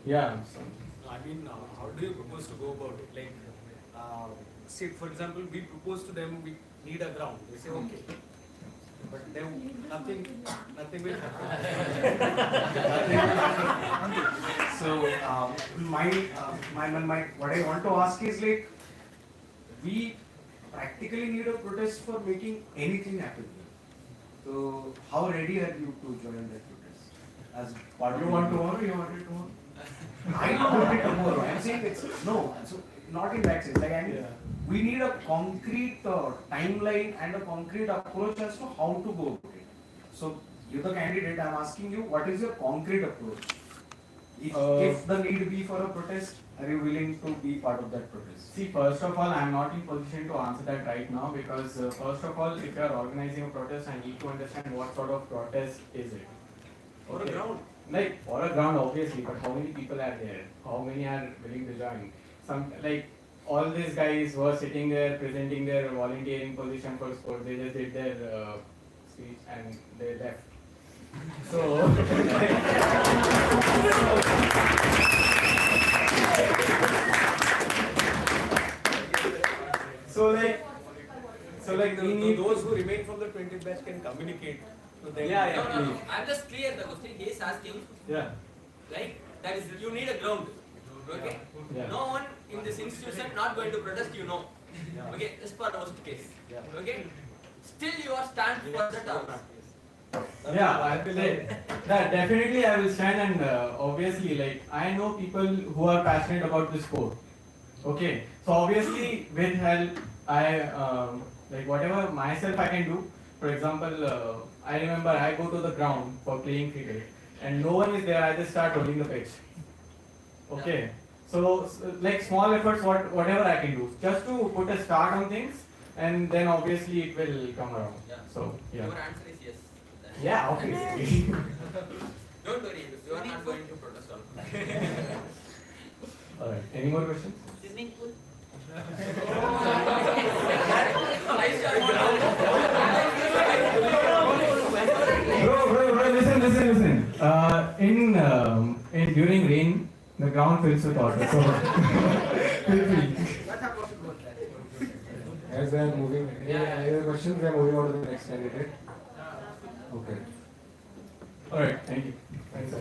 Yeah. So. I mean, how do you propose to go about it? Like, say for example, we propose to them we need a ground. They say okay, but then nothing will happen. So my what I want to ask is like, we practically need a protest for making anything happen. So how ready are you to join that protest? As part of You want tomorrow? You want it tomorrow? I don't want it tomorrow. I'm saying it's no. So not in that sense. Like I mean, we need a concrete timeline and a concrete approach as to how to go about it. So you're the candidate. I'm asking you, what is your concrete approach? If the need be for a protest, are you willing to be part of that protest? See, first of all, I'm not in position to answer that right now because first of all, if you are organizing a protest, I need to understand what sort of protest is it. For a ground. Like for a ground, obviously, but how many people are there? How many are willing to join? Some like all these guys were sitting there presenting their volunteering position for sport. They just did their speech and they left. So. So like we need those who remain from the 20th batch can communicate to them. Yeah. I'm just clear the question he is asking. Yeah. Like that is you need a ground. Okay. Yeah. No one in this institution not going to protest. Okay. This for worst case. Okay. Still you are stand for the terms. Yeah, I will say that definitely I will stand, and obviously like I know people who are passionate about this sport. Okay, so obviously with help I like whatever myself I can do. For example, I remember I go to the ground for playing cricket and no one is there. I just start rolling the pitch. Okay, so like small efforts, whatever I can do, just to put a start on things, and then obviously it will come around. So yeah. Your answer is yes. Yeah, obviously. Don't worry, you are not going to protest all. Alright, any more questions? Swimming pool. Bro, listen. During rain, the ground fills with water. So, as we are moving, any other questions? We are moving on to the next candidate. Okay. Alright, thank you. Thanks, sir.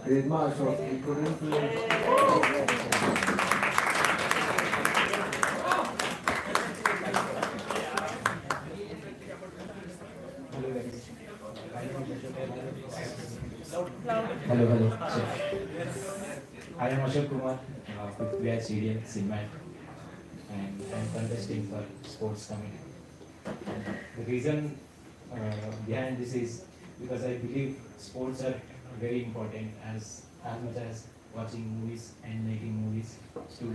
Redma Ashok, we couldn't Hello. I am Ashok Kumar, 5th batch CDM Sinmat, and I am contesting for sports committee. The reason behind this is because I believe sports are very important as much as watching movies and making movies to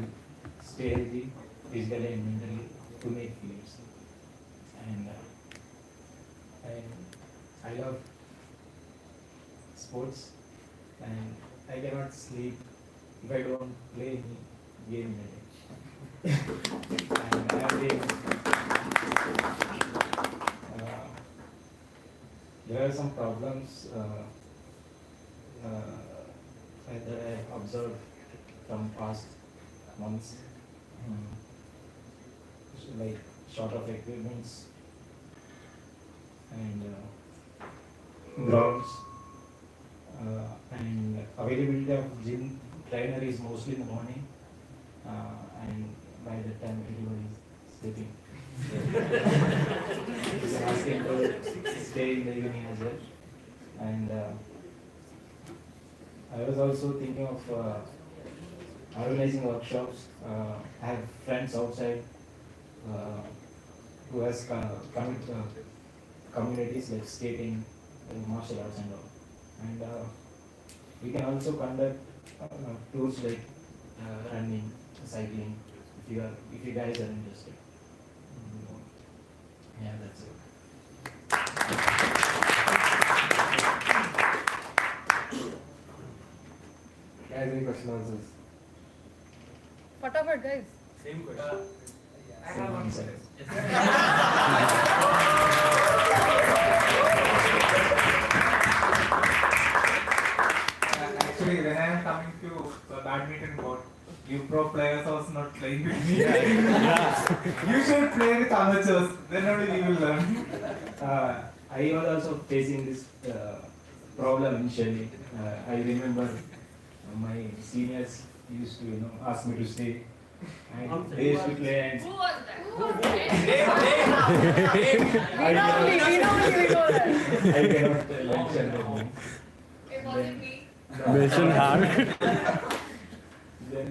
stay healthy physically and mentally, to make films. And I love sports, and I cannot sleep if I don't play any game in a day. And I have been, there are some problems that I have observed from past months, like short of equipments and grounds, and availability of gym trainer is mostly in the morning, and by that time everybody is sleeping. You can ask him to stay in the evening as well. And I was also thinking of organizing workshops. I have friends outside who has communities like skating, martial arts and all. And we can also conduct tours like running, cycling, if you guys are interested. Yeah, that's it. Guys, any question answers? Fatafat, guys. Same question. I have one question. Actually, when I am coming to the badminton court, you pro players also not playing with me. You should play with amateurs, then only we will learn. I was also facing this problem initially. I remember my seniors used to, ask me to stay. And they used to play and... Who was that? Who was I cannot mention the name. It wasn't me. Mention her. Then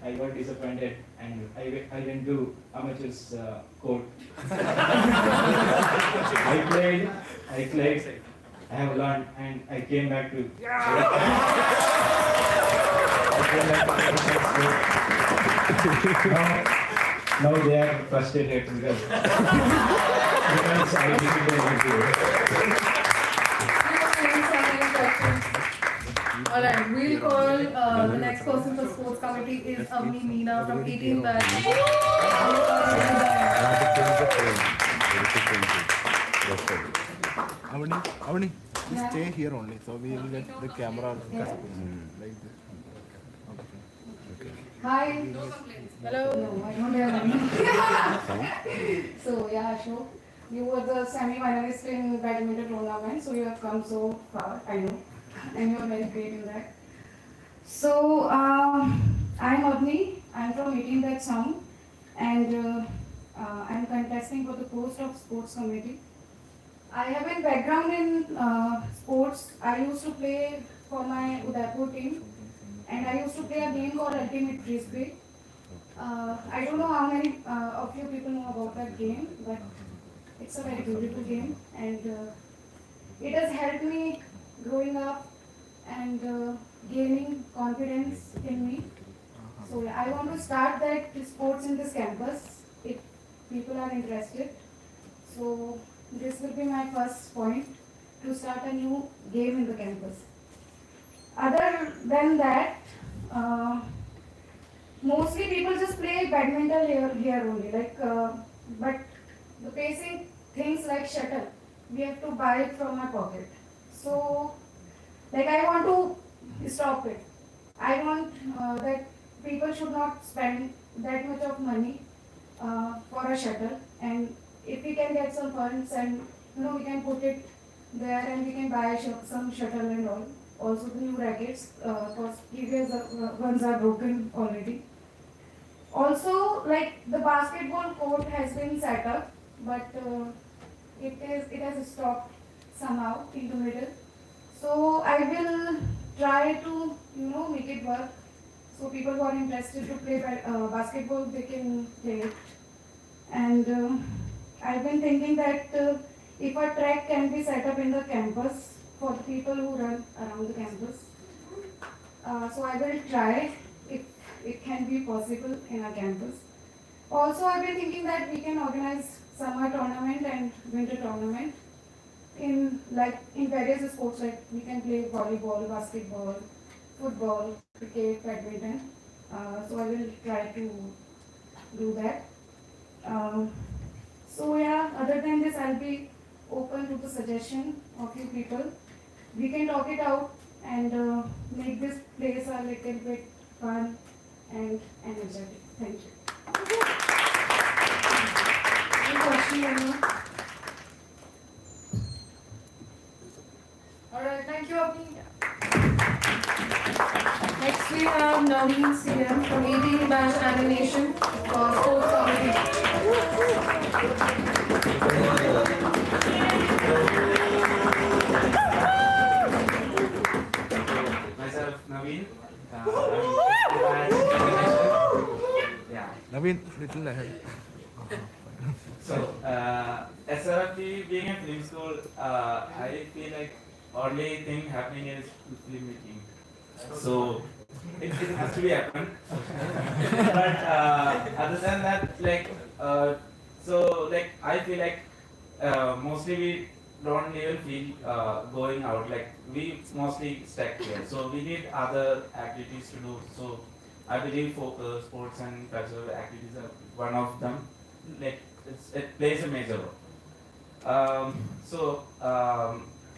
I got disappointed and I went to amateurs court. I played, I have learned, and I came back to. Now they are frustrated because I didn't do Alright, we'll call the next person for sports committee is Avni Meena from 18 batch. Avani, you stay here only, so we will get the camera like this. Okay. Hi. No complaints. Hello. No, I don't have any. So yeah, Ashok, you were the semi-finalist in badminton tournament, so you have come so far, I know, and you are very great in that. So I'm Avni. I'm from 18 Batch Sound, and I'm contesting for the post of sports committee. I have a background in sports. I used to play for my Udaipur team, and I used to play a game called Ultimate Frisbee. I don't know how many of you people know about that game, but it's a very beautiful game, and it has helped me growing up and gaining confidence in me. So yeah, I want to start that sports in this campus if people are interested. So this will be my first point, to start a new game in the campus. Other than that, mostly people just play badminton here only. But the basic things like shuttle, we have to buy it from our pocket. So, I want to stop it. I want that people should not spend that much of money for a shuttle, and if we can get some funds and we can put it there and we can buy some shuttle and all. Also the new rackets, because previous ones are broken already. Also, the basketball court has been set up, but it has stopped somehow in the middle. So I will try to make it work. So people who are interested to play basketball, they can play it. And I've been thinking that if a track can be set up in the campus for the people who run around the campus. So I will try if it can be possible in our campus. Also, I've been thinking that we can organize summer tournament and winter tournament in various sports, like we can play volleyball, basketball, football, cricket, badminton. So I will try to do that. So yeah, other than this, I'll be open to the suggestion of you people. We can talk it out and make this place a little bit fun and energetic. Thank you. Any question, anyone? Alright, thank you, Abhi. Next we have Naveen CM from 18 Batch Animation for Sports Committee. Myself, Naveen. Naveen, little ahead. So, SRFT being a film school, I feel like only thing happening is filmmaking. So, it has to be happen. But other than that, I feel like mostly we don't even feel going out. We mostly stuck here. So we need other activities to do. So I believe sports and cultural activities are one of them. It plays a major role.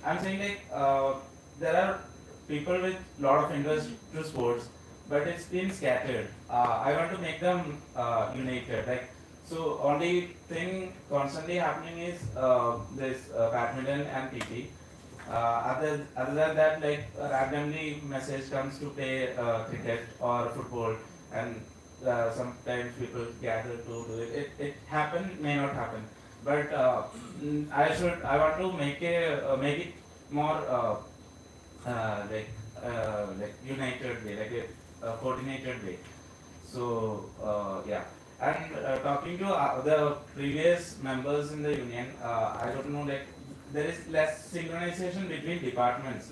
I'm saying there are people with lot of interest to sports, but it's been scattered. I want to make them united. So only thing constantly happening is this badminton and PT. Other than that, randomly message comes to play cricket or football, and sometimes people gather to do it. It happen, may not happen, but I want to make it more united way, a coordinated way. So yeah. And talking to the previous members in the union, I don't know, there is less synchronization between departments,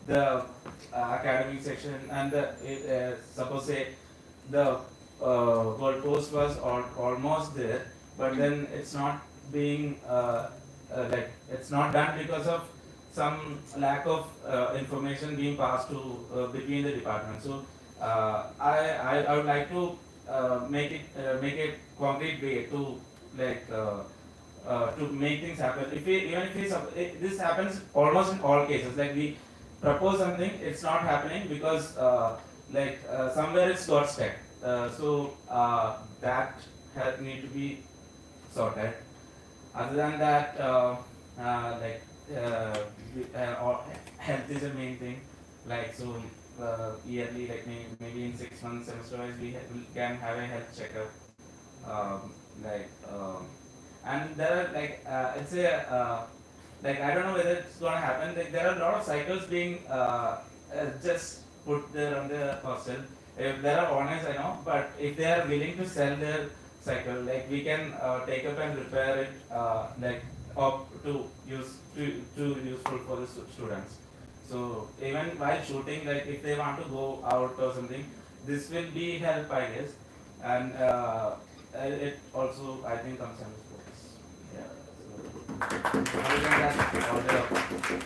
the academic section and the suppose say the goalpost was almost there, but then it's not being it's not done because of some lack of information being passed to between the departments. So I would like to make it concrete way to make things happen. This happens almost in all cases. We propose something, it's not happening because somewhere it's got stuck. So that need to be sorted. Other than that, health is the main thing. Yearly, maybe in 6 months, semester-wise, we can have a health checkup. And there are it's a I don't know whether it's gonna happen. There are a lot of cycles being just put there on the hostel. If there are owners, I know, but if they are willing to sell their cycle, we can take up and repair it, to useful for the students. So even while shooting, if they want to go out or something, this will be help, I guess, and it also I think comes under sports. Yeah. So, other than that, all the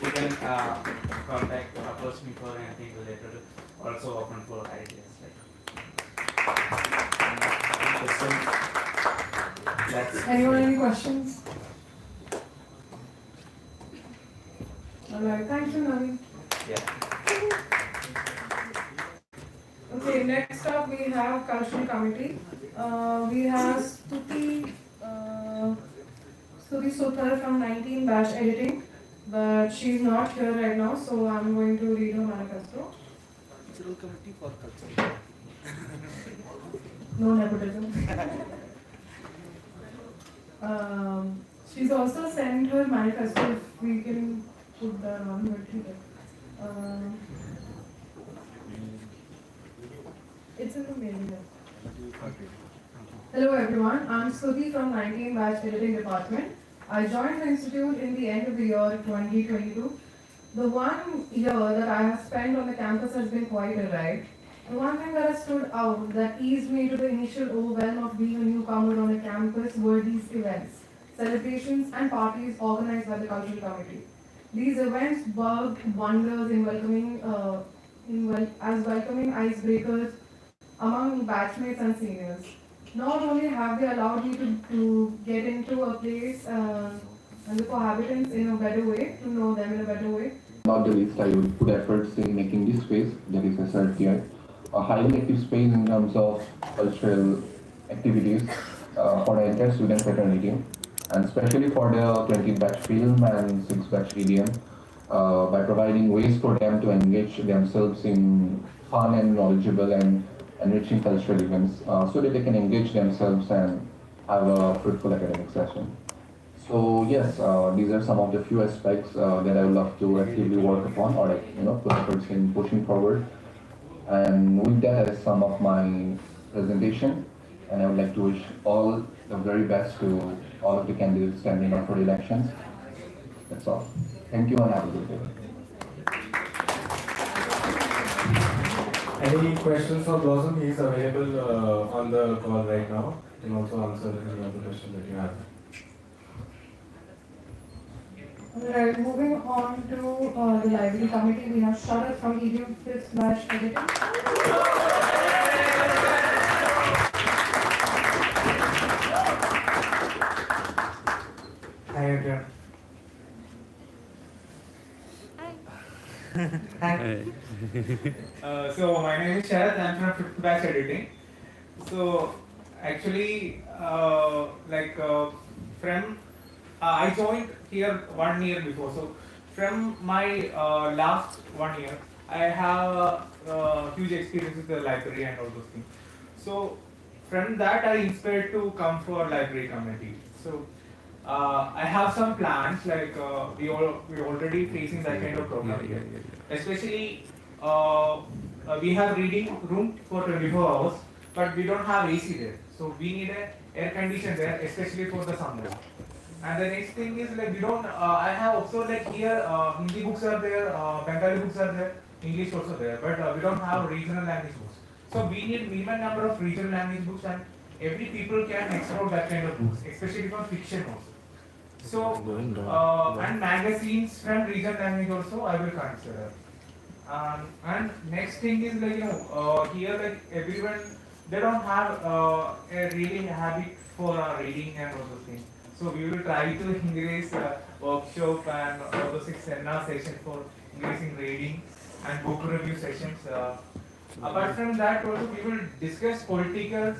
you can contact approach me for anything related. Also open for ideas. Anyone any questions? Alright, thank you, Naveen. Yeah. Okay, next up we have cultural committee. We have Stuti Suthar from 19 batch editing, but she's not here right now, so I'm going to read her manifesto. Cultural committee for culture. No nepotism. She's also sent her manifesto, if we can put that on her it's in the mailing. Hello everyone, I'm Stuti from 19 Batch Editing Department. I joined the institute in the end of the year 2022. The 1 year that I have spent on the campus has been quite a ride. The one thing that has stood out that eased me to the initial overwhelm of being a newcomer on a campus were these events, celebrations and parties organized by the cultural committee. These events worked wonders in welcoming icebreakers among batchmates and seniors. Not only have they allowed me to get into a place and the cohabitants in a better way, to know them in a better way. Not the least, I would put efforts in making this space, that is SRTI, a highly active space in terms of cultural activities for the entire student fraternity, and especially for the 20th batch film and 6th batch EDM, by providing ways for them to engage themselves in fun and knowledgeable and enriching cultural events, so that they can engage themselves and have a fruitful academic session. So yes, these are some of the few aspects that I would love to actively work upon, or put efforts in pushing forward. And with that is some of my presentation, and I would like to wish all the very best to all of the candidates standing up for the elections. That's all. Thank you and have a good day. Any questions for Blossom? He is available on the call right now. He can also answer any other question that you have. Alright, moving on to the library committee, we have Sharat from EDU 5th batch editing. Hi everyone. Hi. So my name is Sharat. I'm from 5th batch editing. So actually, from I joined here 1 year before. So from my last 1 year, I have huge experience with the library and all those things. So from that, I inspired to come for library committee. So I have some plans, like we're already facing that kind of problem here. Especially, we have reading room for 24 hours, but we don't have AC there. So we need a air condition there, especially for the summer. And the next thing is like we don't. I have also like here Hindi books are there, Bengali books are there, English also there, but we don't have regional language books. So we need minimum number of regional language books, and every people can explore that kind of books, especially for fiction also. So and magazines from regional language also I will consider. And next thing is like here like everyone they don't have a really habit for reading and all those things. So we will try to increase workshop and all those seminar sessions for increasing reading and book review sessions. Apart from that, also we will discuss political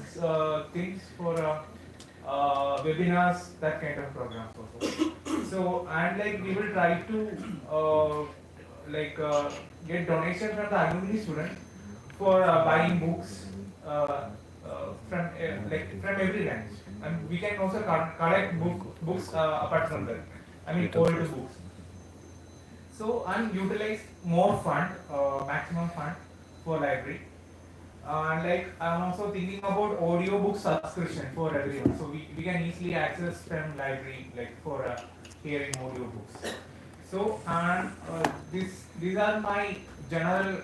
things for webinars, that kind of programs also. So and like we will try to get donation from the alumni students for buying books from every language. And we can also collect books apart from that. I mean old books. So and utilize more fund, maximum fund for library. And like I'm also thinking about audiobook subscription for everyone. So we can easily access from library like for hearing audiobooks. So and these are my general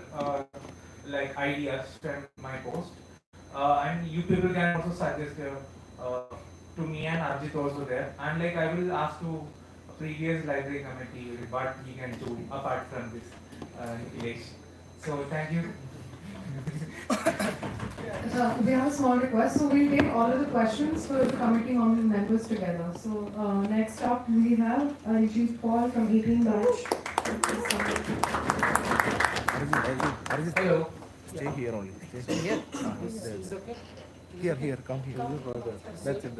like ideas from my post, and you people can also suggest to me and Arjit also there, and like I will ask to previous library committee what he can do apart from this Nikhilesh. So thank you. We have a small request, so we'll take all of the questions for the committee members together. So next up we have Ajit Paul from 18 batch. Hello. Stay here only. Stay here. Here, come here. That's it.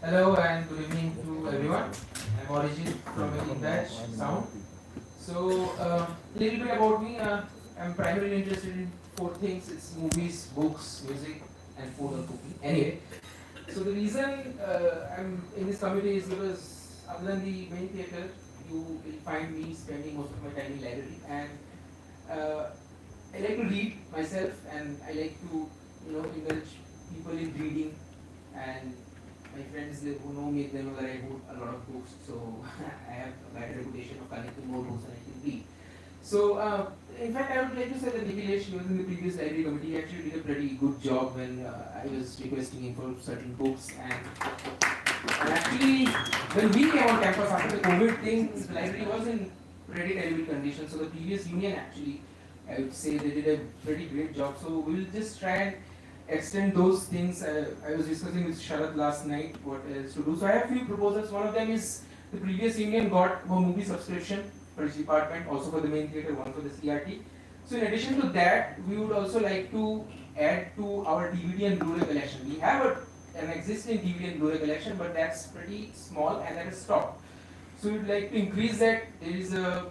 Hello and good evening to everyone. I'm Origin from 18 batch Sound. So little bit about me. I'm primarily interested in 4 things. It's movies, books, music, and food and cooking. Anyway, so the reason I'm in this committee is because other than the main theatre, you will find me spending most of my time in library, and I like to read myself, and I like to indulge people in reading, and my friends who know me, they know that I read a lot of books, so I have a bad reputation of collecting more books than I can read. So, in fact, I would like to say that Nikhilesh was in the previous library committee. He actually did a pretty good job when I was requesting him for certain books. And actually, when we came on campus after the COVID thing, the library was in pretty terrible condition. So the previous union actually, I would say they did a pretty great job. So we will just try and extend those things. I was discussing with Sharad last night what else to do. So I have a few proposals. One of them is the previous union got a movie subscription for each department, also for the main theatre, one for the CRT. So in addition to that, we would also like to add to our DVD and Blu-ray collection. We have an existing DVD and Blu-ray collection, but that's pretty small and that is stopped. So we would like to increase that. There is a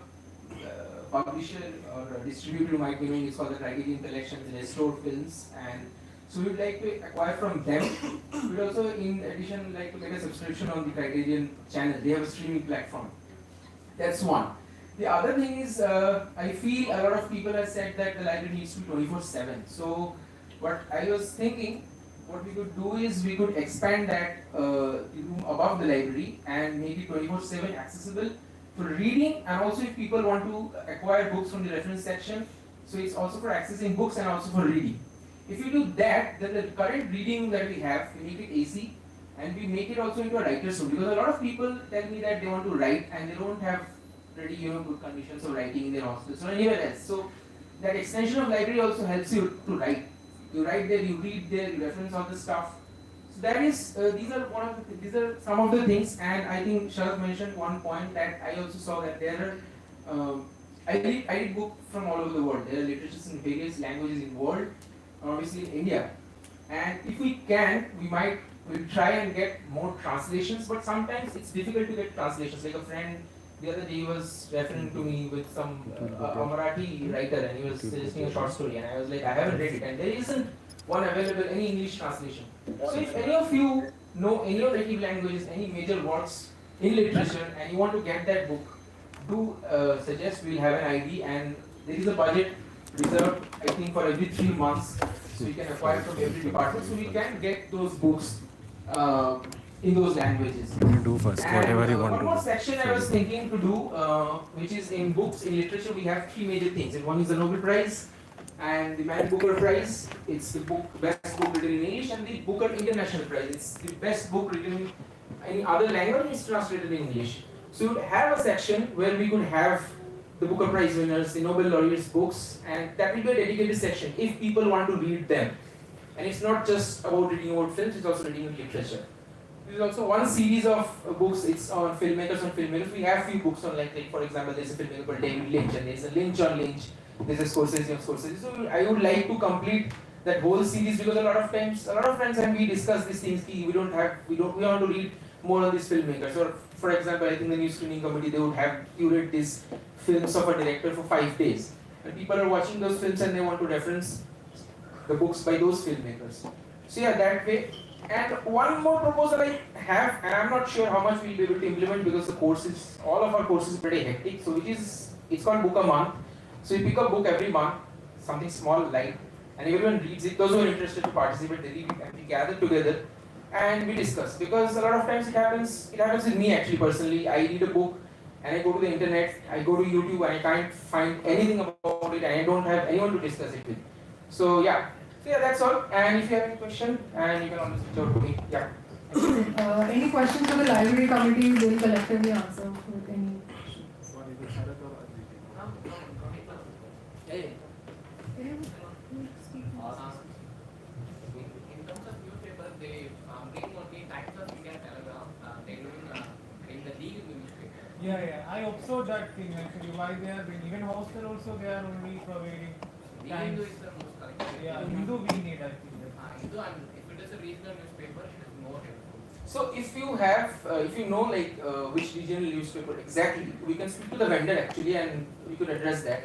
publisher or a distributor, you might be knowing, it's called the Criterion Collections, Restored Films, and so we would like to acquire from them. We would also, in addition, like to get a subscription on the Criterion channel. They have a streaming platform. That's one. The other thing is, I feel a lot of people have said that the library needs to be 24/7. So what I was thinking, what we could do is we could expand that room above the library and make it 24/7 accessible for reading, and also if people want to acquire books from the reference section, so it's also for accessing books and also for reading. If you do that, then the current reading that we have, we make it AC, and we make it also into a writer's room, because a lot of people tell me that they want to write and they don't have pretty good conditions of writing in their hostels or anywhere else. So that extension of library also helps you to write. You write there, you read there, you reference all the stuff. So that is these are some of the things, and I think Sharad mentioned one point that I also saw that there are I read books from all over the world. There are literatures in various languages in the world, obviously in India. And if we can, we'll try and get more translations, but sometimes it's difficult to get translations. Like a friend the other day was referring to me with some Marathi writer, and he was suggesting a short story, and I was like, I haven't read it, and there isn't one available, any English translation. So if any of you know any of native languages, any major works in literature, and you want to get that book, do suggest. We'll have an ID, and there is a budget reserved, I think, for every 3 months, so we can acquire from every department, so we can get those books in those languages. Do first, And whatever you want one to more do. section I was thinking to do, which is in books, in literature, we have 3 major things. And one is the Nobel Prize, and the Man Booker Prize. It's the best book written in English, and the Booker International Prize. It's the best book written in any other language. It's translated in English. So we would have a section where we could have the Booker Prize winners, the Nobel laureates' books, and that will be a dedicated section if people want to read them. And it's not just about reading about films; it's also reading literature. There's also one series of books, it's on filmmakers. We have few books on, like for example, there's a filmmaker called David Lynch, and there's a Lynch on Lynch, there's a Scorsese on Scorsese. So I would like to complete that whole series, because a lot of times, a lot of friends and we discuss these things, we want to read more on these filmmakers. Or for example, I think the new screening committee, they would have curate these films of a director for 5 days. And people are watching those films and they want to reference the books by those filmmakers. So yeah, that way. And one more proposal I have, and I'm not sure how much we'll be able to implement, because the courses, all of our courses are pretty hectic. So it's called Book a Month. So you pick a book every month, something small, light, and everyone reads it. Those who are interested to participate, they read it, and we gather together and we discuss. Because a lot of times it happens with me actually personally. I read a book and I go to the internet, I go to YouTube and I can't find anything about it and I don't have anyone to discuss it with. So yeah, that's all. And if you have any question, and you can always reach out to me. Yeah. Any questions for the library committee, we'll collectively answer with any questions. In terms of newspapers, they bring only Times of India and Telegram. They don't bring the legal newspaper. Yeah, I observed that thing actually. Why they are bringing, even hostel also they are only providing The Times. Hindu is the most correct. Yeah, Hindu we need, I think. Hindu, and if it is a regional newspaper, it is more helpful. So if you have, if you know like which regional newspaper exactly, we can speak to the vendor actually and we could address that.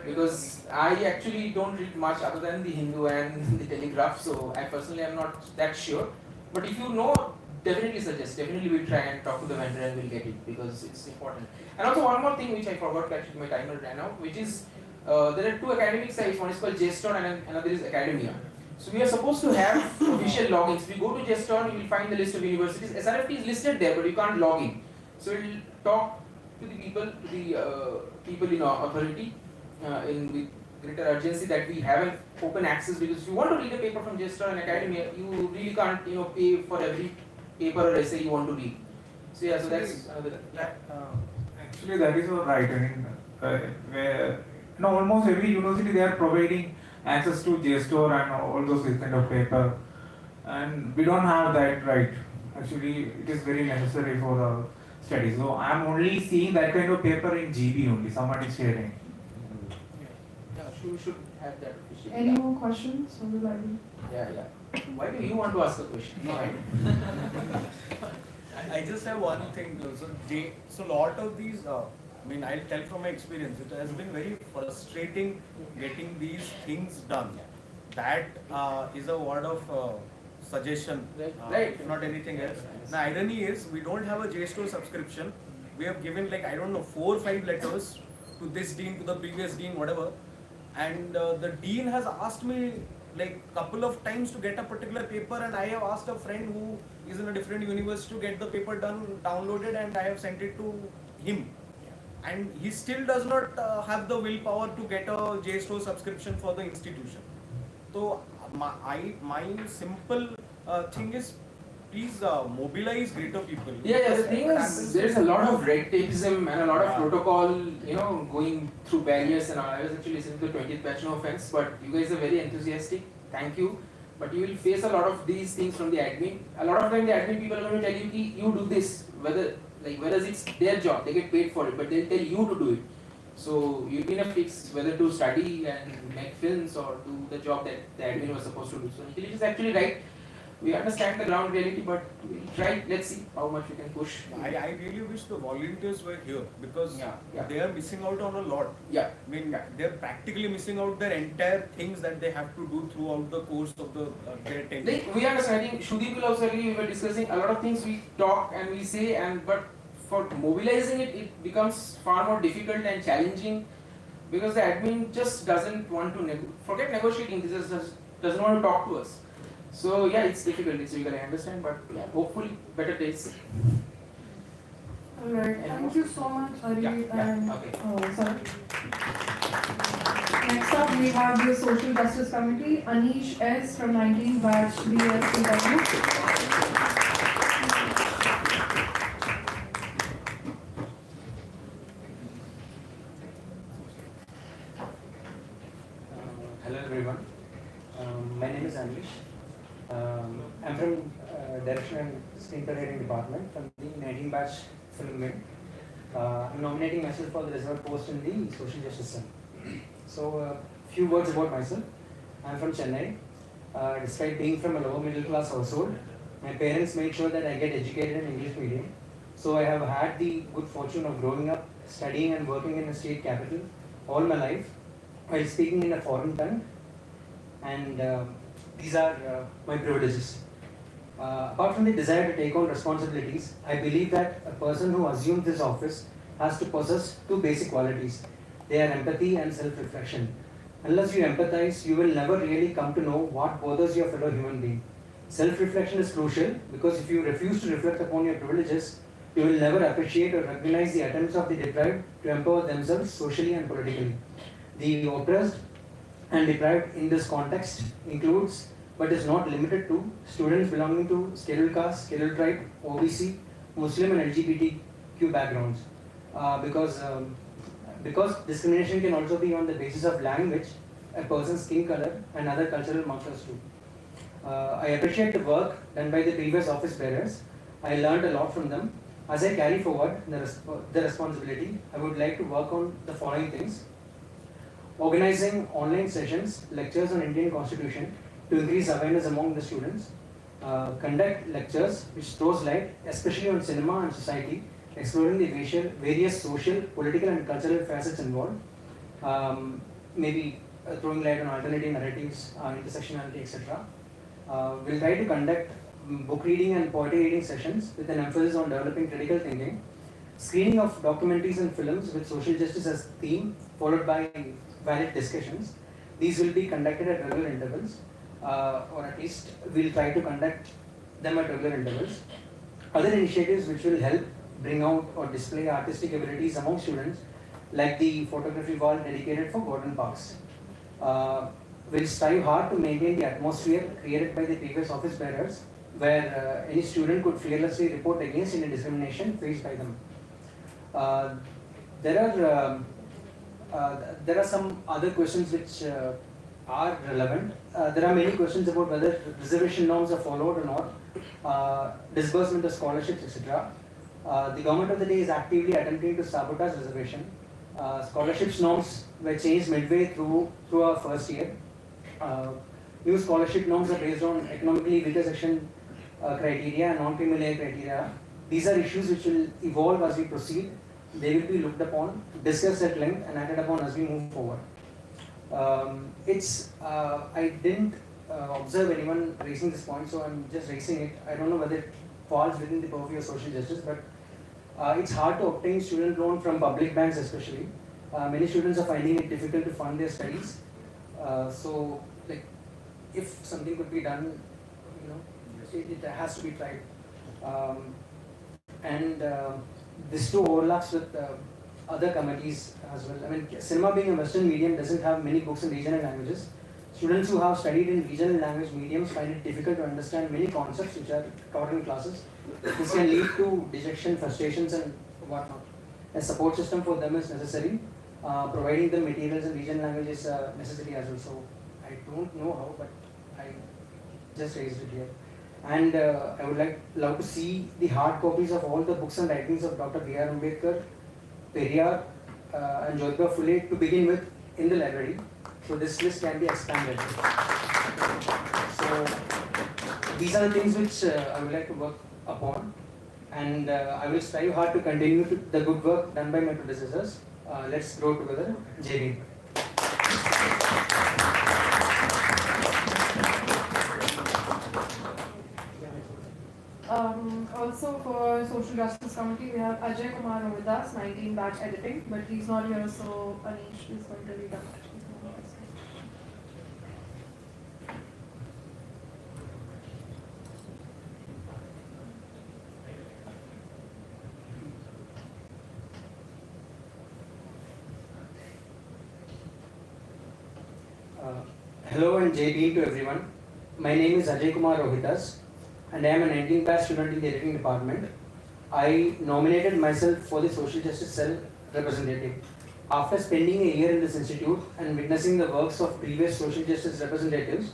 Because I actually don't read much other than the Hindu and the Telegraph, so I personally am not that sure. But if you know, definitely suggest, definitely we'll try and talk to the vendor and we'll get it because it's important. And also one more thing which I forgot, actually my timer ran out, which is there are two academic sites, one is called JSTOR and another is Academia. So we are supposed to have official logins. If you go to JSTOR, you will find the list of universities. SRFT is listed there, but you can't log in. So we'll talk to the people in our authority with greater urgency that we have an open access, because if you want to read a paper from JSTOR and Academia, you really can't pay for every paper or essay you want to read. So yeah, so that's another. Actually, that is all right. I mean, where almost every university they are providing access to JSTOR and all those kind of paper, and we don't have that right. Actually, it is very necessary for our studies. So I am only seeing that kind of paper in GB only. Someone is sharing. Yeah, you should have that officially. Any more questions from the library? Yeah. Why do you want to ask a question? No, I just have one thing. So lot of these, I'll tell from my experience, it has been very frustrating getting these things done. That is a word of suggestion, right. If not anything else. The irony is, we don't have a JSTOR subscription. We have given 4 or 5 letters to this dean, to the previous dean, whatever. And the dean has asked me couple of times to get a particular paper, and I have asked a friend who is in a different university to get the paper downloaded, and I have sent it to him. And he still does not have the willpower to get a JSTOR subscription for the institution. So my simple thing is, please mobilize greater people. Yeah. The thing is, there is a lot of red tapeism and a lot of protocol, going through barriers and all. I was actually listening to the 20th batch, no offense, but you guys are very enthusiastic. Thank you. But you will face a lot of these things from the admin. A lot of time the admin people are going to tell you, you do this, whereas it's their job, they get paid for it, but they'll tell you to do it. So you'll be in a fix whether to study and make films or do the job that the admin was supposed to do. So Nikhil is actually right. We understand the ground reality, but we'll try. Let's see how much we can push. I really wish the volunteers were here, because they are missing out on a lot. They're practically missing out their entire things that they have to do throughout the course of their tenure. We understand. I think Shudip will also agree. We were discussing a lot of things we talk and we say, but for mobilizing it, it becomes far more difficult and challenging, because the admin just doesn't want to forget negotiating. This just doesn't want to talk to us. So yeah, it's difficult. It's difficult. I understand, but hopefully better days. Alright, thank you so much, Hari. Okay. Sorry. Next up, we have the Social Justice Committee, Anish S. from 19 batch BS. Hello everyone. My name is Anish. I'm from Direction and Screenwriting Department from the 19 batch film wing. I'm nominating myself for the reserved post in the Social Justice Cell. So a few words about myself. I'm from Chennai. Despite being from a lower middle class household, my parents made sure that I get educated in English medium. So I have had the good fortune of growing up, studying and working in a state capital all my life, while speaking in a foreign tongue, and these are my privileges. Apart from the desire to take on responsibilities, I believe that a person who assumes this office has to possess two basic qualities. They are empathy and self-reflection. Unless you empathize, you will never really come to know what bothers your fellow human being. Self-reflection is crucial, because if you refuse to reflect upon your privileges, you will never appreciate or recognize the attempts of the deprived to empower themselves socially and politically. The oppressed and deprived in this context includes, but is not limited to, students belonging to scheduled caste, scheduled tribe, OBC, Muslim and LGBTQ backgrounds. Because discrimination can also be on the basis of language, a person's skin color, and other cultural markers too. I appreciate the work done by the previous office bearers. I learned a lot from them. As I carry forward the responsibility, I would like to work on the following things: organizing online sessions, lectures on Indian Constitution to increase awareness among the students, conduct lectures which throws light especially on cinema and society, exploring the various social, political and cultural facets involved, maybe throwing light on alternative narratives, intersectionality, etc. We'll try to conduct book reading and poetry reading sessions with an emphasis on developing critical thinking, screening of documentaries and films with social justice as theme, followed by valid discussions. These will be conducted at regular intervals, or at least we'll try to conduct them at regular intervals. Other initiatives which will help bring out or display artistic abilities among students, like the photography wall dedicated for garden parks. We'll strive hard to maintain the atmosphere created by the previous office bearers, where any student could fearlessly report against any discrimination faced by them. There are some other questions which are relevant. There are many questions about whether reservation norms are followed or not, disbursement of scholarships, etc. The government of the day is actively attempting to sabotage reservation. Scholarships norms were changed midway through our first year. New scholarship norms are based on economically weaker section criteria and non-creamy layer criteria. These are issues which will evolve as we proceed. They will be looked upon, discussed at length and acted upon as we move forward. I didn't observe anyone raising this point, so I'm just raising it. I don't know whether it falls within the purview of social justice, but it's hard to obtain student loan from public banks especially. Many students are finding it difficult to fund their studies. So, like, if something could be done, it has to be tried. This too overlaps with other committees as well. I mean, cinema being a Western medium doesn't have many books in regional languages. Students who have studied in regional language mediums find it difficult to understand many concepts which are taught in classes. This can lead to dejection, frustrations and whatnot. A support system for them is necessary. Providing them materials in regional language is a necessity as well. So I don't know how, but I just raised it here. And I would love to see the hard copies of all the books and writings of Dr. B.R. Ambedkar, Periyar, and Jyotirao Phule to begin with in the library. So this list can be expanded. So these are the things which I would like to work upon, and I will strive hard to continue the good work done by my predecessors. Let's grow together. Jai Hind. Also for Social Justice Committee, we have Ajay Kumar Rohidas, 19 batch editing, but he's not here, so Anish is going to read out. Hello and Jai Hind to everyone. My name is Ajay Kumar Rohidas, and I am a 19th batch student in the editing department. I nominated myself for the Social Justice Cell representative. After spending a year in this institute and witnessing the works of previous social justice representatives,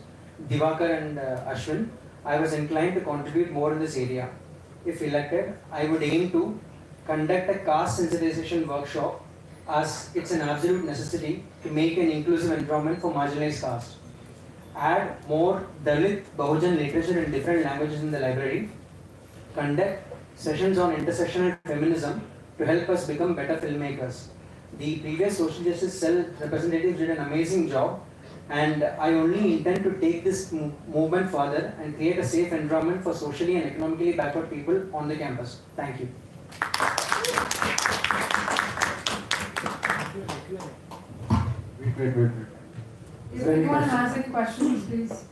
Divakar and Ashwin, I was inclined to contribute more in this area. If elected, I would aim to conduct a caste sensitization workshop, as it's an absolute necessity to make an inclusive environment for marginalized castes. Add more Dalit Bahujan literature in different languages in the library. Conduct sessions on intersectional feminism to help us become better filmmakers. The previous Social Justice Cell representatives did an amazing job, and I only intend to take this movement further and create a safe environment for socially and economically backward people on the campus. Thank you. Wait. If anyone has any questions, please.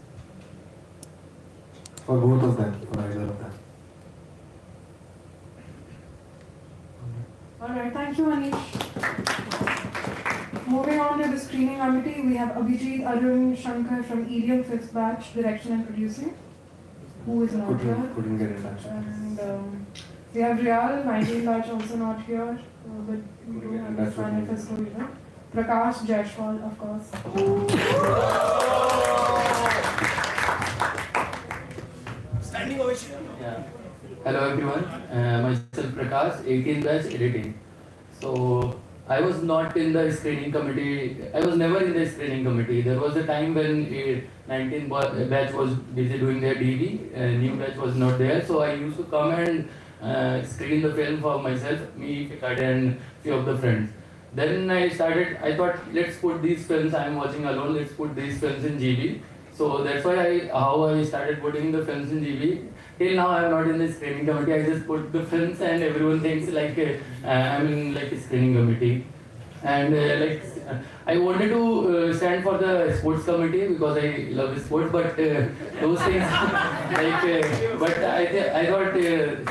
For both of them, for either of them. Thank you, Anish. Moving on to the screening committee, we have Abhijit Arun Shankar from EDM 5th batch, direction and producing, who is not here. Couldn't get in touch. And we have Riyal, 19 batch, also not here, but we don't have his manifesto either. Prakash Jaishwal, of course. Standing ovation. Yeah. Hello everyone, myself Prakash, 18 batch editing. So I was not in the screening committee. I was never in the screening committee. There was a time when 19 batch was busy doing their DV, new batch was not there. So I used to come and screen the film for myself, me, Fikad and few of the friends. Then I thought let's put these films I am watching alone, let's put these films in GB. So that's why how I started putting the films in GB. Till now I am not in the screening committee. I just put the films and everyone thinks like I'm in like a screening committee. And I wanted to stand for the sports committee because I love sports, but those things but I thought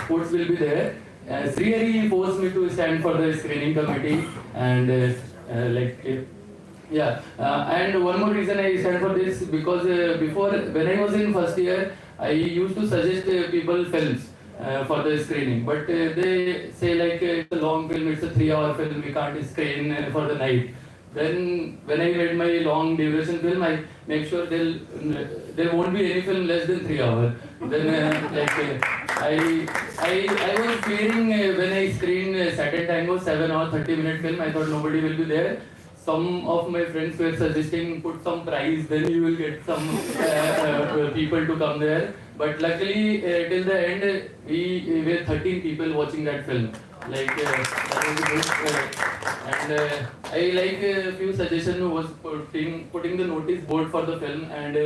sports will be there. Srihari forced me to stand for the screening committee and and one more reason I stand for this because before when I was in first year I used to suggest people films for the screening, but they say like it's a long film, it's a 3-hour film, we can't screen for the night. Then when I made my long duration film, I make sure there won't be any film less than 3 hours. Then I was fearing when I screened Saturn Tango 7 or 30-minute film, I thought nobody will be there. Some of my friends were suggesting put some prize, then you will get some people to come there. But luckily, till the end, we were 13 people watching that film. That was good. And I like a few suggestions was putting the notice board for the film, and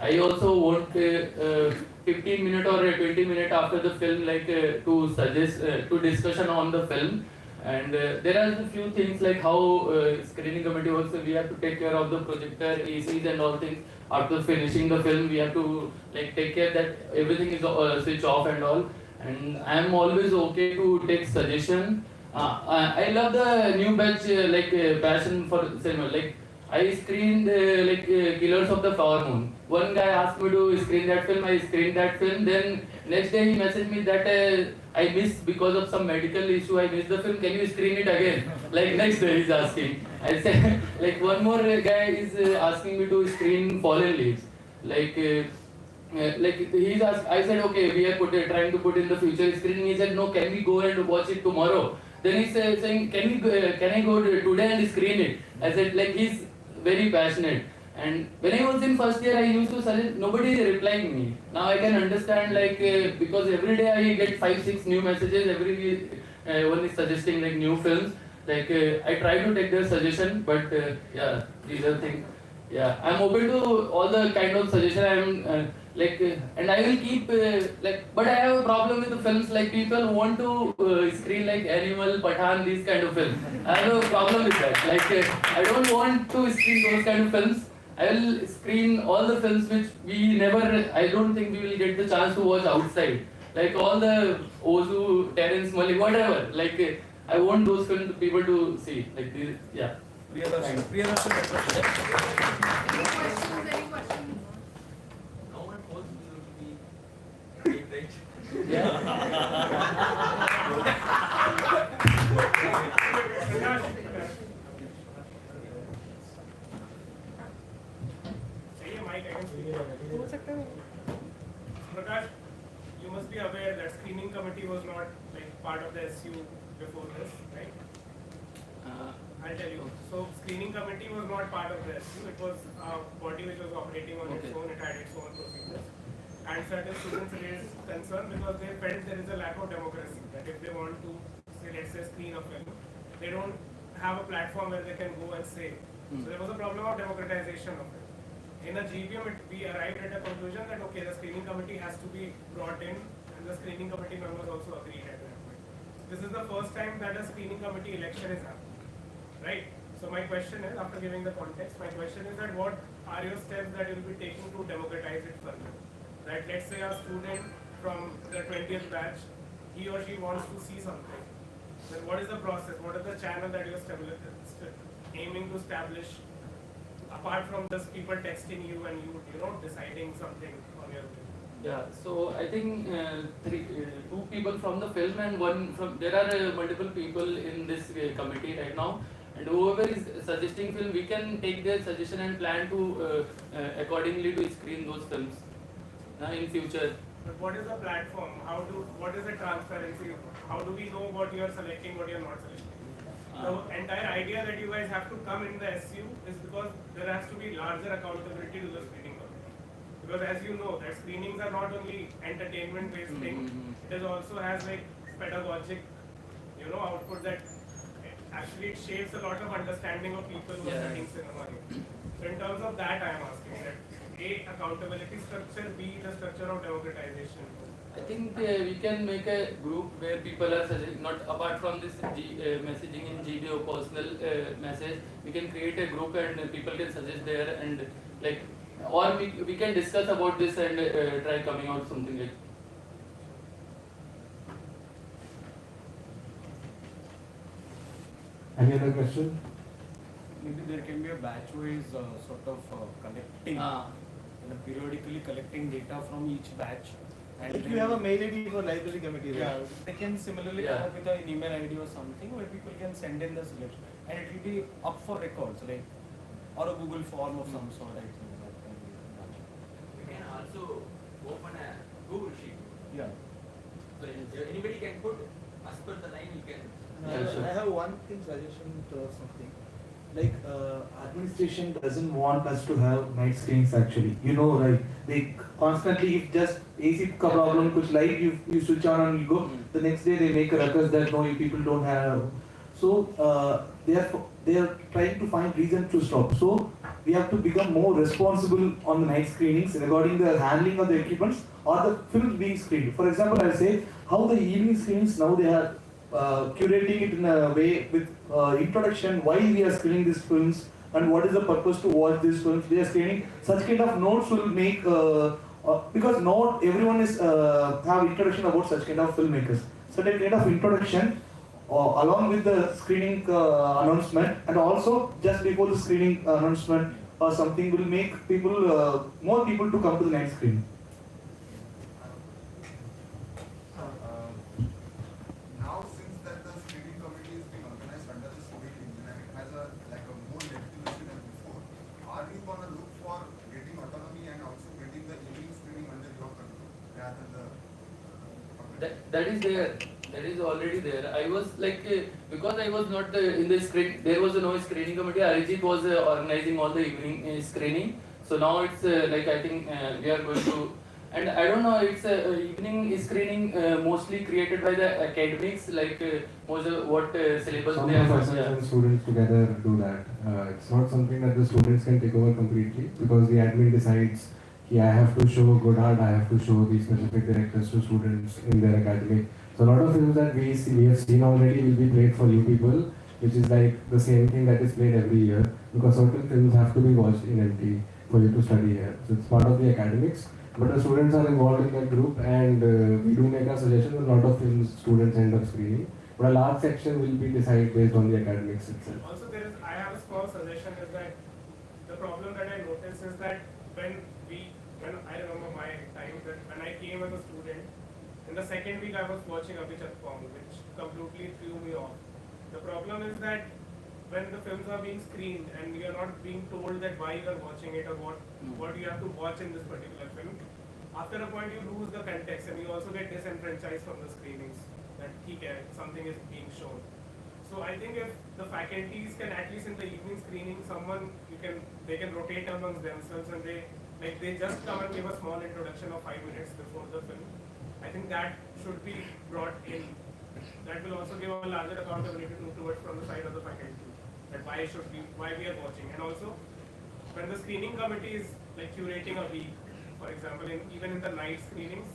I also want 15 minutes or 20 minutes after the film to suggest to discussion on the film. And there are a few things like how screening committee works. We have to take care of the projector, ACs and all things. After finishing the film, we have to take care that everything is switch off and all. And I am always okay to take suggestion. I love the new batch passion for cinema. I screened Killers of the Flower Moon. One guy asked me to screen that film. I screened that film. Then next day he messaged me that I missed because of some medical issue. I missed the film. Can you screen it again? Next day he's asking. I said one more guy is asking me to screen Fallen Leaves. He's asked. I said okay. We are trying to put in the future screening. He said no. Can we go and watch it tomorrow? Then he's saying can I go today and screen it? I said he's very passionate. And when I was in first year, I used to suggest, nobody is replying me. Now I can understand because every day I get 5-6 new messages, every one is suggesting new films. I try to take their suggestion, but these are things. Yeah, I'm open to all the kind of suggestion. And I will keep but I have a problem with the films people want to screen Animal, Pathan, these kind of films. I have a problem with that. I don't want to screen those kind of films. I will screen all the films which I don't think we will get the chance to watch outside. All the Ozu, Terrence Malick, whatever. I want those films people to see. Yeah. Any questions? No one forced you to be right? Yeah. Prakash, you must be aware that screening committee was not part of the SU before this, right? I'll tell you. So screening committee was not part of the SU. It was a body which was operating on its own. It had its own procedures. And certain students raised concern because they felt there is a lack of democracy. That if they want to, let's say, screen a film, they don't have a platform where they can go and say. So there was a problem of democratization of it. In a GBM, we arrived at a conclusion that okay, the screening committee has to be brought in, and the screening committee members also agreed at that point. This is the first time that a screening committee election is happening, right? So my question is, after giving the context, my question is that what are your steps that you will be taking to democratize it further? Right? Let's say a student from the 20th batch, he or she wants to see something. then what is the process? What is the channel that you're aiming to establish? Apart from just people texting you and you deciding something on your own. Yeah, so I think two people from the film and one from, there are multiple people in this committee right now, and whoever is suggesting film, we can take their suggestion and plan to accordingly to screen those films in future. But what is the platform? What is the transparency? How do we know what you are selecting, what you are not selecting? The entire idea that you guys have to come in the SU is because there has to be larger accountability to the screening committee. Because as you know, that screenings are not only entertainment-based thing, it also has like pedagogic, output that actually it shapes a lot of understanding of people who are studying cinema. So in terms of that, I am asking that A, accountability structure, B, the structure of democratization. I think we can make a group where people are suggesting, not apart from this messaging in GB or personal message, we can create a group and people can suggest there and like, or we can discuss about this and try coming out something like. Any other question? Maybe there can be a batch-wise sort of collecting, periodically collecting data from each batch. And if you have a mail ID for library committee, yeah, they can similarly come up with an email ID or something where people can send in the selection, and it will be up for records, like or a Google form of some sort. I think that can be done. We can also open a Google sheet. Yeah. So anybody can put as per the line you can. I have one thing suggestion to something. Like administration doesn't want us to have night screenings actually. You know, right? They constantly, if just AC ka problem kuch light you switch on and you go, the next day they make a ruckus that no, you people don't have. So they are trying to find reason to stop. So we have to become more responsible on the night screenings regarding the handling of the equipments or the films being screened. For example, I'll say how the evening screenings now they are curating it in a way with introduction, why we are screening these films and what is the purpose to watch these films. We are screening such kind of notes will make because not everyone is have introduction about such kind of filmmakers. Certain kind of introduction along with the screening announcement and also just before the screening announcement or something will make people more people to come to the night screen. That is there. That is already there. I was like, because I was not in the screen, there was no screening committee. Arijit was organizing all the evening screening. So now it's like I think we are going to, and I don't know, it's evening screening mostly created by the academics, like what syllabus Some they are. professors and students together do that. It's not something that the students can take over completely because the admin decides, yeah, I have to show good art, I have to show these specific directors to students in their academy. So a lot of films that we have seen already will be played for you people, which is like the same thing that is played every year because certain films have to be watched in MT for you to study here. So it's part of the academics, but the students are involved in that group and we do make our suggestions. A lot of films students end up screening, but a large section will be decided based on the academics itself. Also, I have a small suggestion is that the problem that I noticed is that when I remember my time that when I came as a student, in the second week I was watching Abhichatpong, which completely threw me off. The problem is that when the films are being screened and you are not being told that why you are watching it or what you have to watch in this particular film, after a point you lose the context and you also get disenfranchised from the screenings that something is being shown. So I think if the faculties can at least in the evening screening, they can rotate amongst themselves and they just come and give a small introduction of 5 minutes before the film. I think that should be brought in. That will also give a larger accountability towards from the side of the faculty. That why we are watching. And also, when the screening committee is like curating a week, for example, even in the night screenings,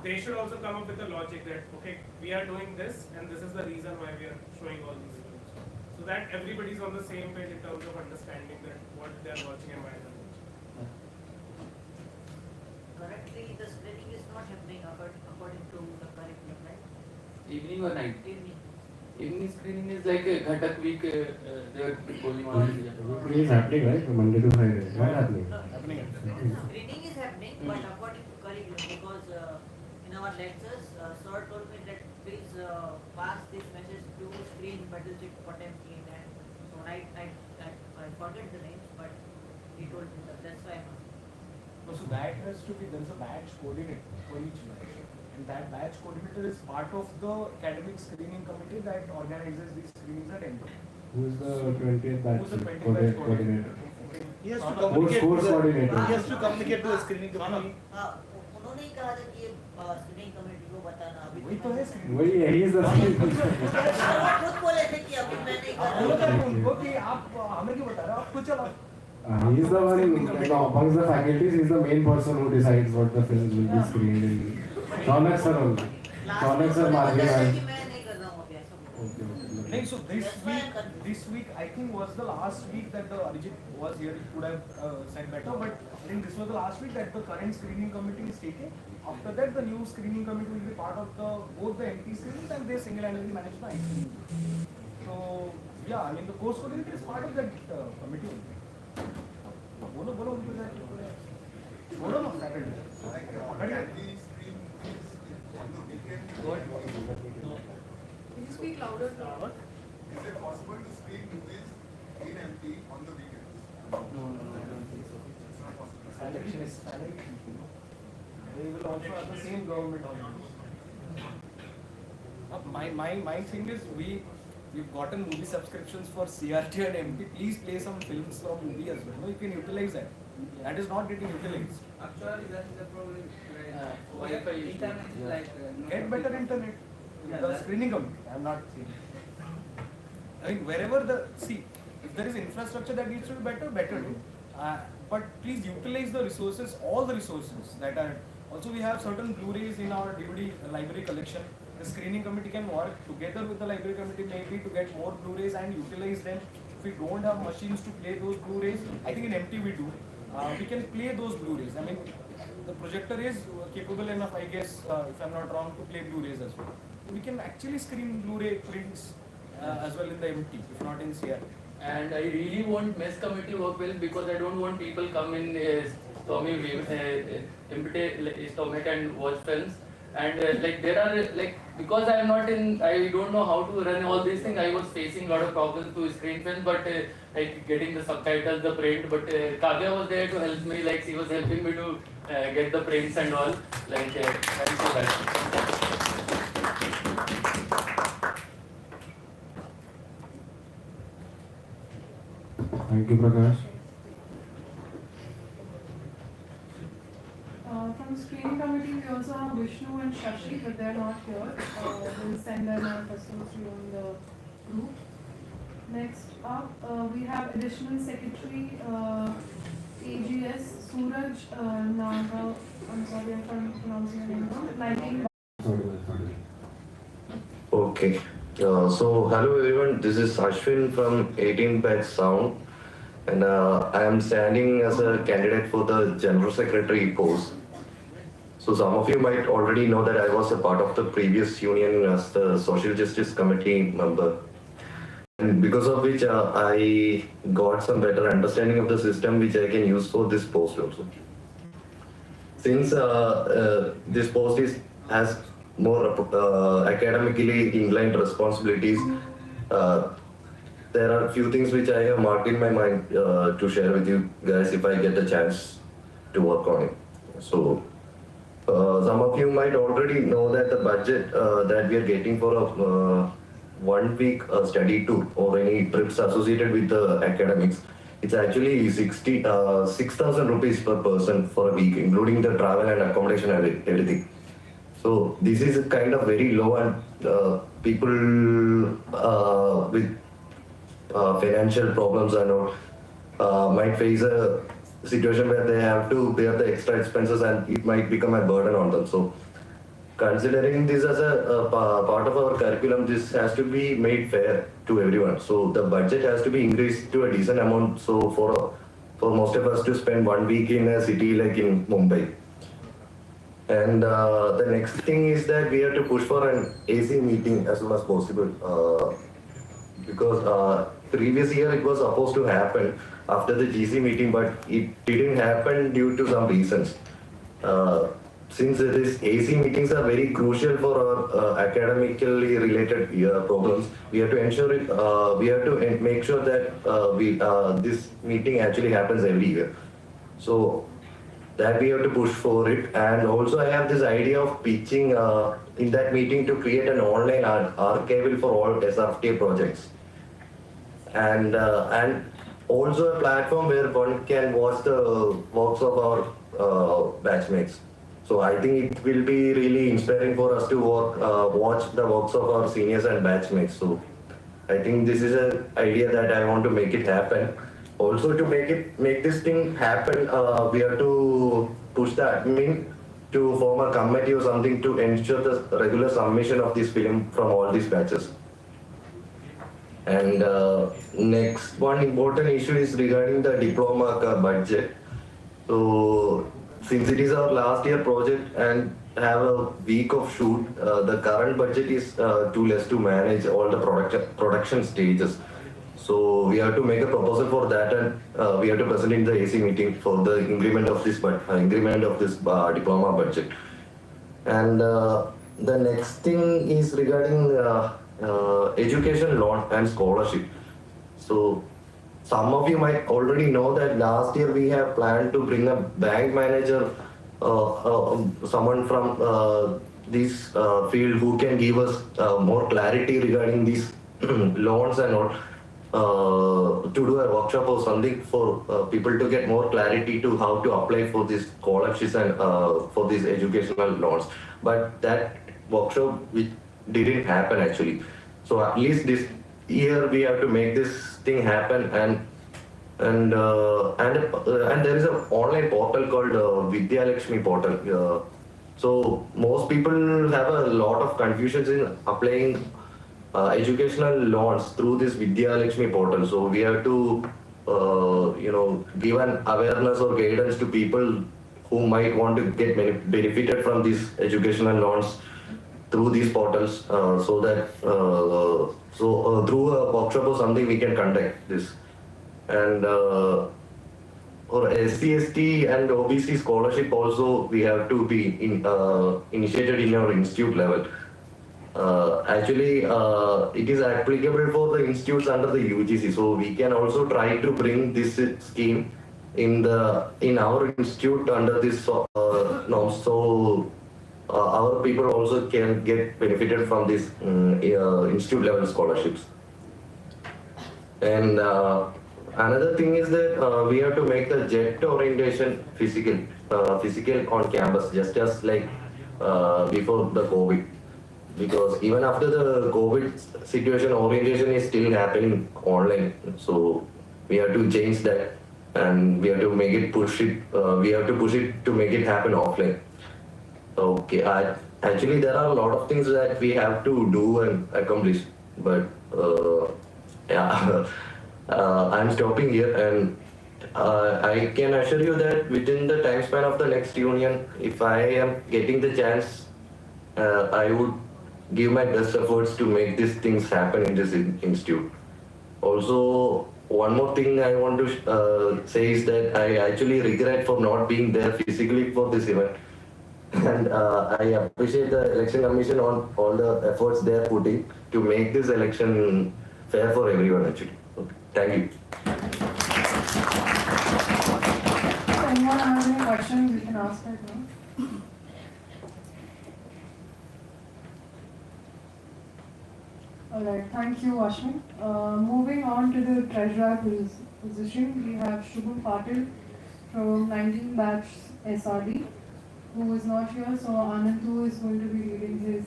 they should also come up with the logic that, okay, we are doing this and this is the reason why we are showing all these films. So that everybody's on the same page in terms of understanding that what they are watching and why they are watching. Currently, the screening is not happening according to the curriculum, right? Evening or night? Evening. evening screening is like a Ghatak week. They're going on. It is happening, right? Monday to Friday. Not happening. Screening is happening, but according to curriculum, because in our lectures, sir told me that please pass this message to screen Battleship Potemkin, and so I forget the names, but he told me that. That's why I'm asking. So that has to be, there is a batch coordinator for each batch. And that batch coordinator is part of the academic screening committee that organizes these screenings at MP. Who is the 20th batch Who's the 20th batch coordinator? He has to Course communicate to the coordinator. he has to communicate to the screening committee. उन्होंने ही कहा था कि ये screening committee को बताना अभी वही तो है screening. वही है, he is the वो खुद बोले थे कि अभी मैं नहीं कर बोलो रहा क्या उनको कि आप हमें क्यों बता रहे हो, आप खुद चलाओ. he is the one, amongst the faculties, he is the main person who decides what the films will be screened in. Shaunak sir only. Shaunak sir, Madhuri ma'am. No, so this week I think was the last week that the Arijit was here. He could have said better, but I think this was the last week that the current screening committee is taking. After that, the new screening committee will be part of both the MP screenings, and they single-handedly manage the IT. So yeah, I mean the course coordinator is part of that committee only. बोलो बोलो उनको जाके बोलो ना Saturday. Can you speak louder? Is it possible to screen movies in MP on the weekends? No, I don't think so. It's not possible. Selection is salary. They will also have the same government holidays. My thing is we've gotten movie subscriptions for CRT and MP. Please play some films from movie as well. No, you can utilize that. That is not getting utilized. Actually, that's the problem. Wi-Fi Internet is like Get better internet. The screening committee. I am not saying. I mean, wherever if there is infrastructure that needs to be better, do. But please utilize the resources, all the resources that are. Also, we have certain Blu-rays in our DVD library collection. The screening committee can work together with the library committee maybe to get more Blu-rays and utilize them. If we don't have machines to play those Blu-rays, I think in MT we do. We can play those Blu-rays. I mean, the projector is capable enough, I guess, if I'm not wrong, to play Blu-rays as well. We can actually screen Blu-ray prints as well in the MT, if not in CR. And I really want mess committee work well because I don't want people come in empty stomach and watch films. And like there are because I am not in, I don't know how to run all these things. I was facing a lot of problems to screen films, but like getting the subtitles, the print. But Kavya was there to help me. Like she was helping me to get the prints and all. Like that is so bad. Thank you, Prakash. From screening committee, we also have Vishnu and Shashi, but they're not here. We'll send them manifestos to you in the group. Next up, we have additional secretary, AGS, Suraj Naga. I'm sorry, I'm pronouncing your name wrong. 19. Okay. So hello everyone, this is Ashwin from 18 Batch Sound, and I am standing as a candidate for the General Secretary post. So some of you might already know that I was a part of the previous union as the Social Justice Committee member, and because of which I got some better understanding of the system which I can use for this post also. Since this post has more academically inclined responsibilities, there are a few things which I have marked in my mind to share with you guys if I get the chance to work on it. So some of you might already know that the budget that we are getting for a 1 week study tour or any trips associated with the academics, it's actually 6,000 rupees per person for a week, including the travel and accommodation and everything. So this is kind of very low, and people with financial problems and all might face a situation where they have to bear the extra expenses and it might become a burden on them. So considering this as a part of our curriculum, this has to be made fair to everyone. So the budget has to be increased to a decent amount. So for most of us to spend 1 week in a city like in Mumbai. And the next thing is that we have to push for an AC meeting as soon as possible. Because previous year it was supposed to happen after the GC meeting, but it didn't happen due to some reasons. Since these AC meetings are very crucial for our academically related problems, we have to ensure it. We have to make sure that this meeting actually happens every year. So that we have to push for it. And also I have this idea of pitching in that meeting to create an online archival for all SRFTA projects. And also a platform where one can watch the works of our batchmates. So I think it will be really inspiring for us to watch the works of our seniors and batchmates. So I think this is an idea that I want to make it happen. Also to make this thing happen, we have to push the admin to form a committee or something to ensure the regular submission of this film from all these batches. And next one important issue is regarding the diploma budget. So since it is our last year project and have a week of shoot, the current budget is too less to manage all the production stages. So we have to make a proposal for that, and we have to present in the AC meeting for the increment of this diploma budget. And the next thing is regarding education loan and scholarship. So some of you might already know that last year we have planned to bring a bank manager, someone from this field who can give us more clarity regarding these loans and all. To do a workshop or something for people to get more clarity to how to apply for these scholarships and for these educational loans. But that workshop which didn't happen actually. So at least this year we have to make this thing happen, and there is an online portal called Vidya Lakshmi portal. So most people have a lot of confusions in applying educational loans through this Vidya Lakshmi portal. So we have to, give an awareness or guidance to people who might want to get benefited from these educational loans through these portals, so that through a workshop or something we can conduct this. And for SC, ST and OBC scholarship also we have to be initiated in our institute level. Actually, it is applicable for the institutes under the UGC, so we can also try to bring this scheme in our institute under this norms. So our people also can get benefited from this institute level scholarships. And another thing is that we have to make the JET orientation physical on campus, just as like before the COVID. Because even after the COVID situation, orientation is still happening online. So we have to change that, and we have to make it push it. We have to push it to make it happen offline. Okay. Actually, there are a lot of things that we have to do and accomplish, but yeah, I'm stopping here, and I can assure you that within the time span of the next union, if I am getting the chance, I would give my best efforts to make these things happen in this institute. Also, one more thing I want to say is that I actually regret for not being there physically for this event. And I appreciate the election commission on all the efforts they are putting to make this election fair for everyone actually. Okay. Thank you. If anyone has any questions, you can ask right now. Alright, thank you, Ashwin. Moving on to the treasurer position, we have Shubham Patil from 19 batch SRD, who is not here, so Anandu is going to be reading his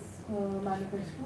manifesto.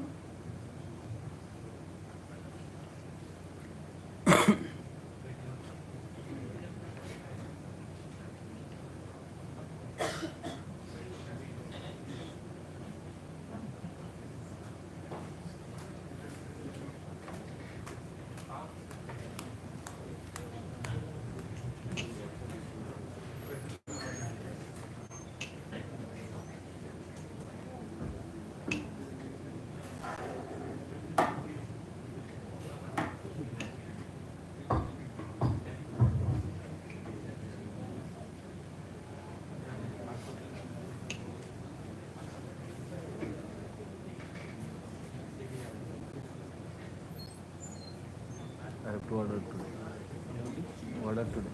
order today? Order today.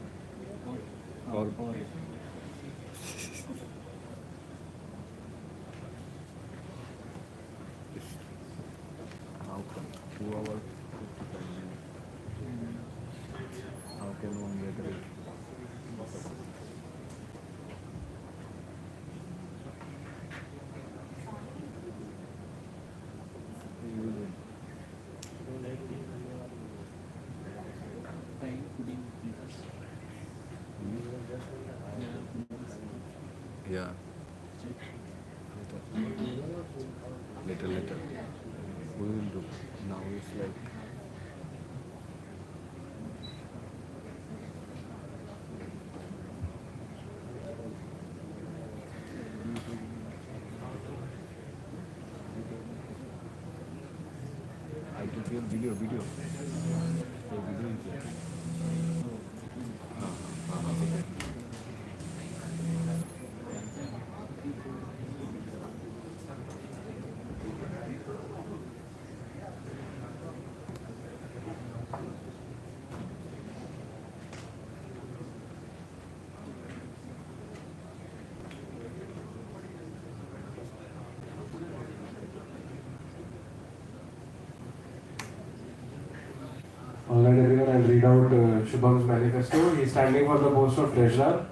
Or how come 2 hours 55 minutes? How can one get ready? Yeah. Little. We will do. Now it's like I can feel video. The video is there. Alright everyone, I'll read out Shubham's manifesto. He's standing for the post of treasurer.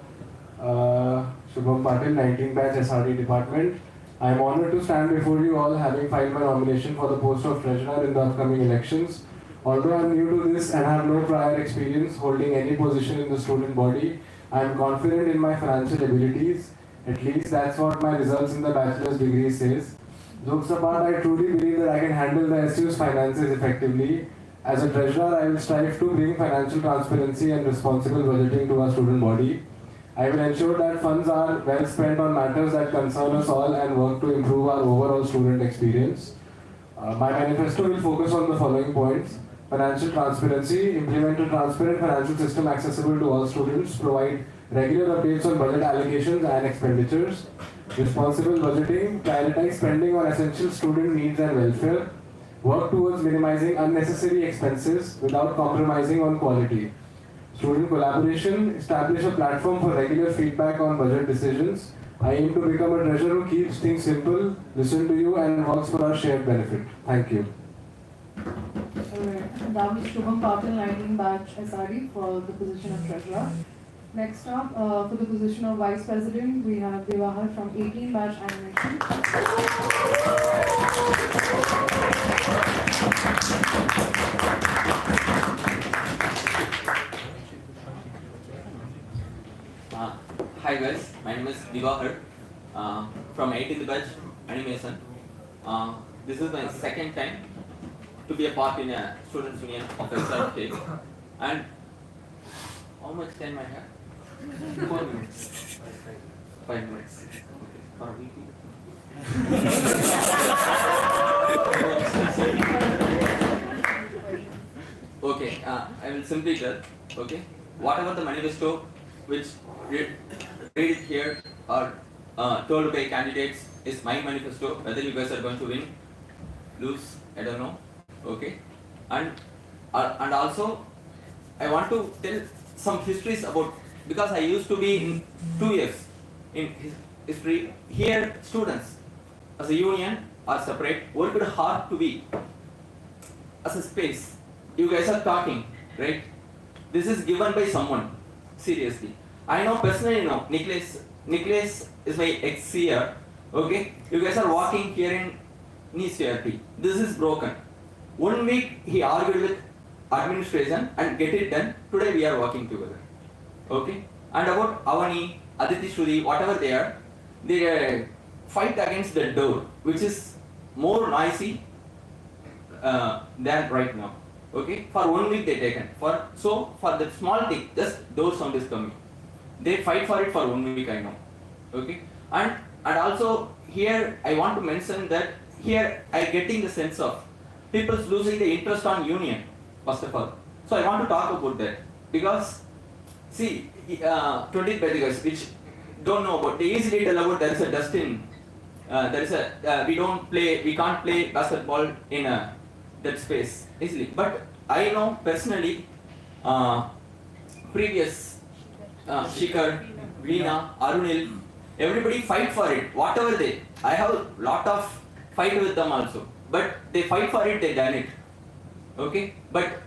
Shubham Patil, 19th batch SRD department. I am honored to stand before you all having filed my nomination for the post of treasurer in the upcoming elections. Although I am new to this and have no prior experience holding any position in the student body, I am confident in my financial abilities. At least that's what my results in the bachelor's degree says. Jokes apart, I truly believe that I can handle the SU's finances effectively. As a treasurer, I will strive to bring financial transparency and responsible budgeting to our student body. I will ensure that funds are well spent on matters that concern us all and work to improve our overall student experience. My manifesto will focus on the following points: financial transparency, implement a transparent financial system accessible to all students, provide regular updates on budget allocations and expenditures, responsible budgeting, prioritize spending on essential student needs and welfare, work towards minimizing unnecessary expenses without compromising on quality. Student collaboration, establish a platform for regular feedback on budget decisions. I aim to become a treasurer who keeps things simple, listen to you and works for our shared benefit. Thank you. Alright, that was Shubham Patil, 19 batch SRD for the position of treasurer. Next up, for the position of vice president, we have Devahar from 18 batch animation. Hi guys, my name is Devahar from 18th batch animation. This is my second time to be a part in a students union of SRK. And how much time I have? 4 minutes. 5 minutes. Okay. For a meeting. Okay, I will simply tell. Okay, whatever the manifesto which read it here or told by candidates is my manifesto. Whether you guys are going to win, lose, I don't know. Okay, and also I want to tell some histories about, because I used to be in 2 years in history. Here students as a union are separate, worked hard to be as a space. You guys are talking, right? This is given by someone. Seriously, I know personally. Know Nicholas is my ex-seer. Okay, you guys are walking here in NCRT. This is broken. 1 week he argued with administration and get it done. Today we are working together. Okay, and about Avani, Aditi Shuri, whatever they fight against the door, which is more noisy than right now. Okay, for 1 week they taken for the small thing, just door sound is coming. They fight for it for 1 week, I know. Okay, and also here I want to mention that here I getting the sense of people losing the interest on union first of all. So I want to talk about that because see 20th guys which don't know about, they easily tell about there is a dust in we can't play basketball in that space easily. But I know personally previous Shikhar, Veena, Arunil, everybody fight for it. Whatever they, I have a lot of fight with them also. But they fight for it, they done it. Okay? But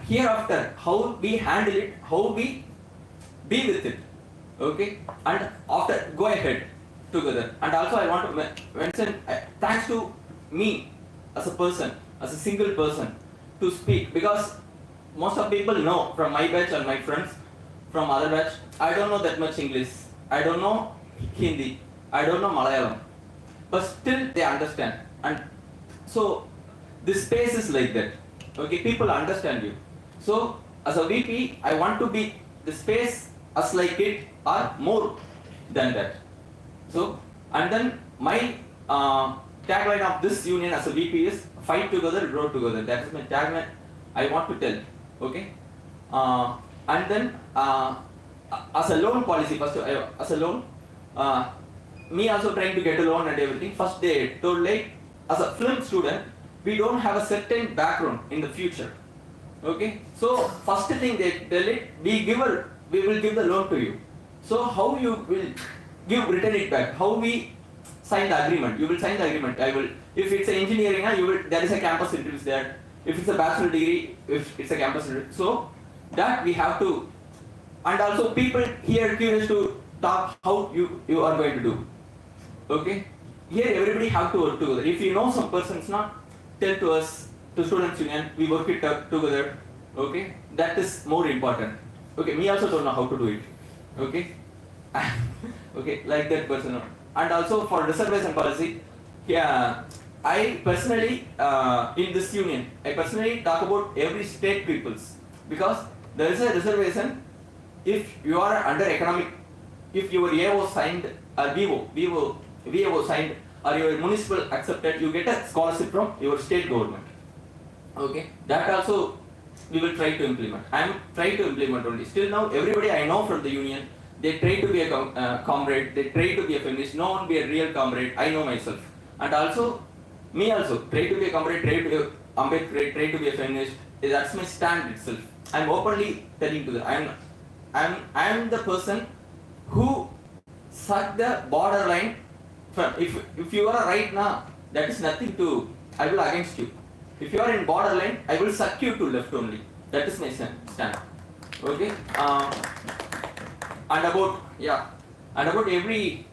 hereafter, how we handle it, how we be with it. Okay? And after, go ahead together. And also I want to mention, thanks to me as a person, as a single person, to speak, because most of people know from my batch and my friends from other batch, I don't know that much English, I don't know Hindi, I don't know Malayalam, but still they understand. And so this space is like that. Okay, people understand you. So as a VP, I want to be the space as like it or more than that. So, and then my tagline of this union as a VP is fight together, grow together. That is my tagline I want to tell. Okay? And then as a loan policy, first as a loan, me also trying to get a loan and everything. First they told like, as a film student, we don't have a certain background in the future. Okay? So first thing they tell it, we will give the loan to you. So how you will return it back? How we sign the agreement? You will sign the agreement. I will. If it's engineering, there is a campus interview there. If it's a bachelor degree, if it's a campus interview. So that we have to. And also people here curious to talk how you are going to do. Okay? Here everybody have to work together. If you know some persons not, tell to us, to students union, we work it together. Okay? That is more important. Okay, me also don't know how to do it. Okay? Okay, like that person. And also for reservation policy, yeah, I personally, in this union, I personally talk about every state peoples. Because there is a reservation, if you are under economic, if your AO signed, or VO signed, or your municipal accepted, you get a scholarship from your state government. Okay, that also we will try to implement. I am trying to implement only. Still now, everybody I know from the union, they try to be a comrade, they try to be a feminist, no one be a real comrade, I know myself. And also, me also, try to be a comrade, try to be a Ambedkar, try to be a feminist, that's my stand itself. I am openly telling to them, I am the person who suck the borderline from, if you are right now, that is nothing to, I will against you. If you are in borderline, I will suck you to left only. That is my stand. Okay? And about every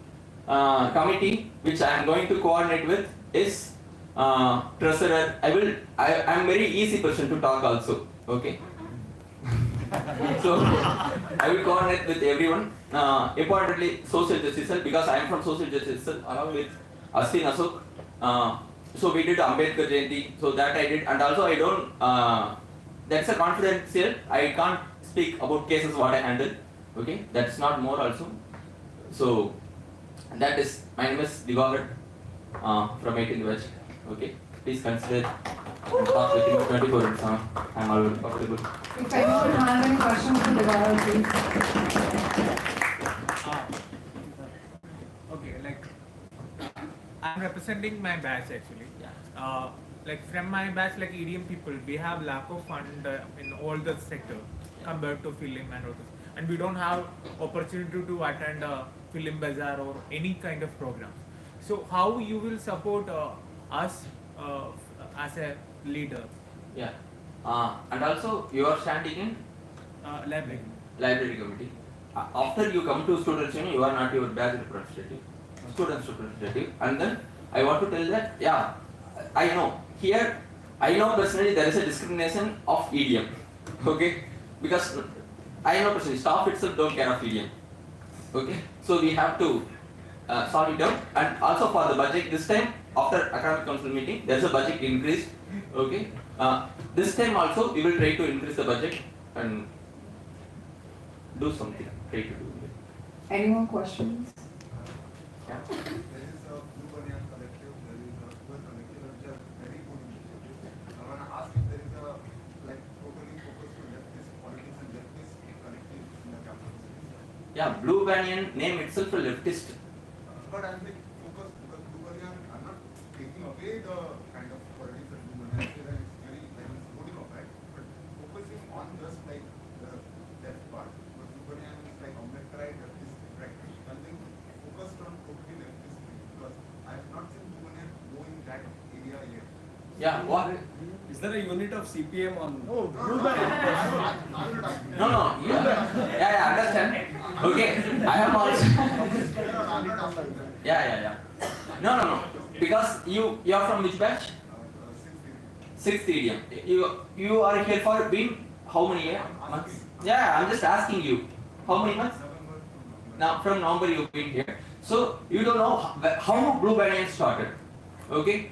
committee which I am going to coordinate with is treasurer. I am very easy person to talk also. Okay? So I will coordinate with everyone. Importantly, social justice cell, because I am from social justice cell along with Astin Asok. So we did Ambedkar Jayanti, so that I did, and also I don't, that's a confidential, I can't speak about cases what I handled, okay, that's not more also. So that is, my name is Divagar from 18th batch, okay, please consider and talk with me 24 minutes, I'm already comfortable. If anyone has any questions to Divagar, please. Okay, like I'm representing my batch actually. Like from my batch, like EDM people, we have lack of fund in all the sector compared to film and others, and we don't have opportunity to attend a film bazaar or any kind of program. So how you will support us as a leader? Yeah, and also you are standing in library committee. After you come to students union, you are not your batch representative, students representative, and then I want to tell that, yeah, I know, here, I know personally there is a discrimination of EDM, okay, because I know personally, staff itself don't care of EDM, okay, so we have to sort it out, and also for the budget, this time, after academic council meeting, there is a budget increase, okay, this time also, we will try to increase the budget and do something, try to do it. Any more questions? Yeah. There is a Blue Banyan collective, there is a Blue collective, which are very good initiatives. I want to ask if there is a like totally focused to leftist politics and leftist collective in the campus. Yeah, Blue Banyan name itself a leftist. But I'm like focused because Blue Banyan, I'm not taking away the kind of politics that Blue Banyan is, and it's very like it's good enough, right? But focusing on just like Yeah, what? Is there a unit of CPM on? No, yeah, understand. Okay, I am also. Yeah. No. Because you are from which batch? Sixth idiom. You are here for being how many months? Yeah, I'm just asking you. How many months? Now from November you've been here. So you don't know how Blue Banyan started. Okay?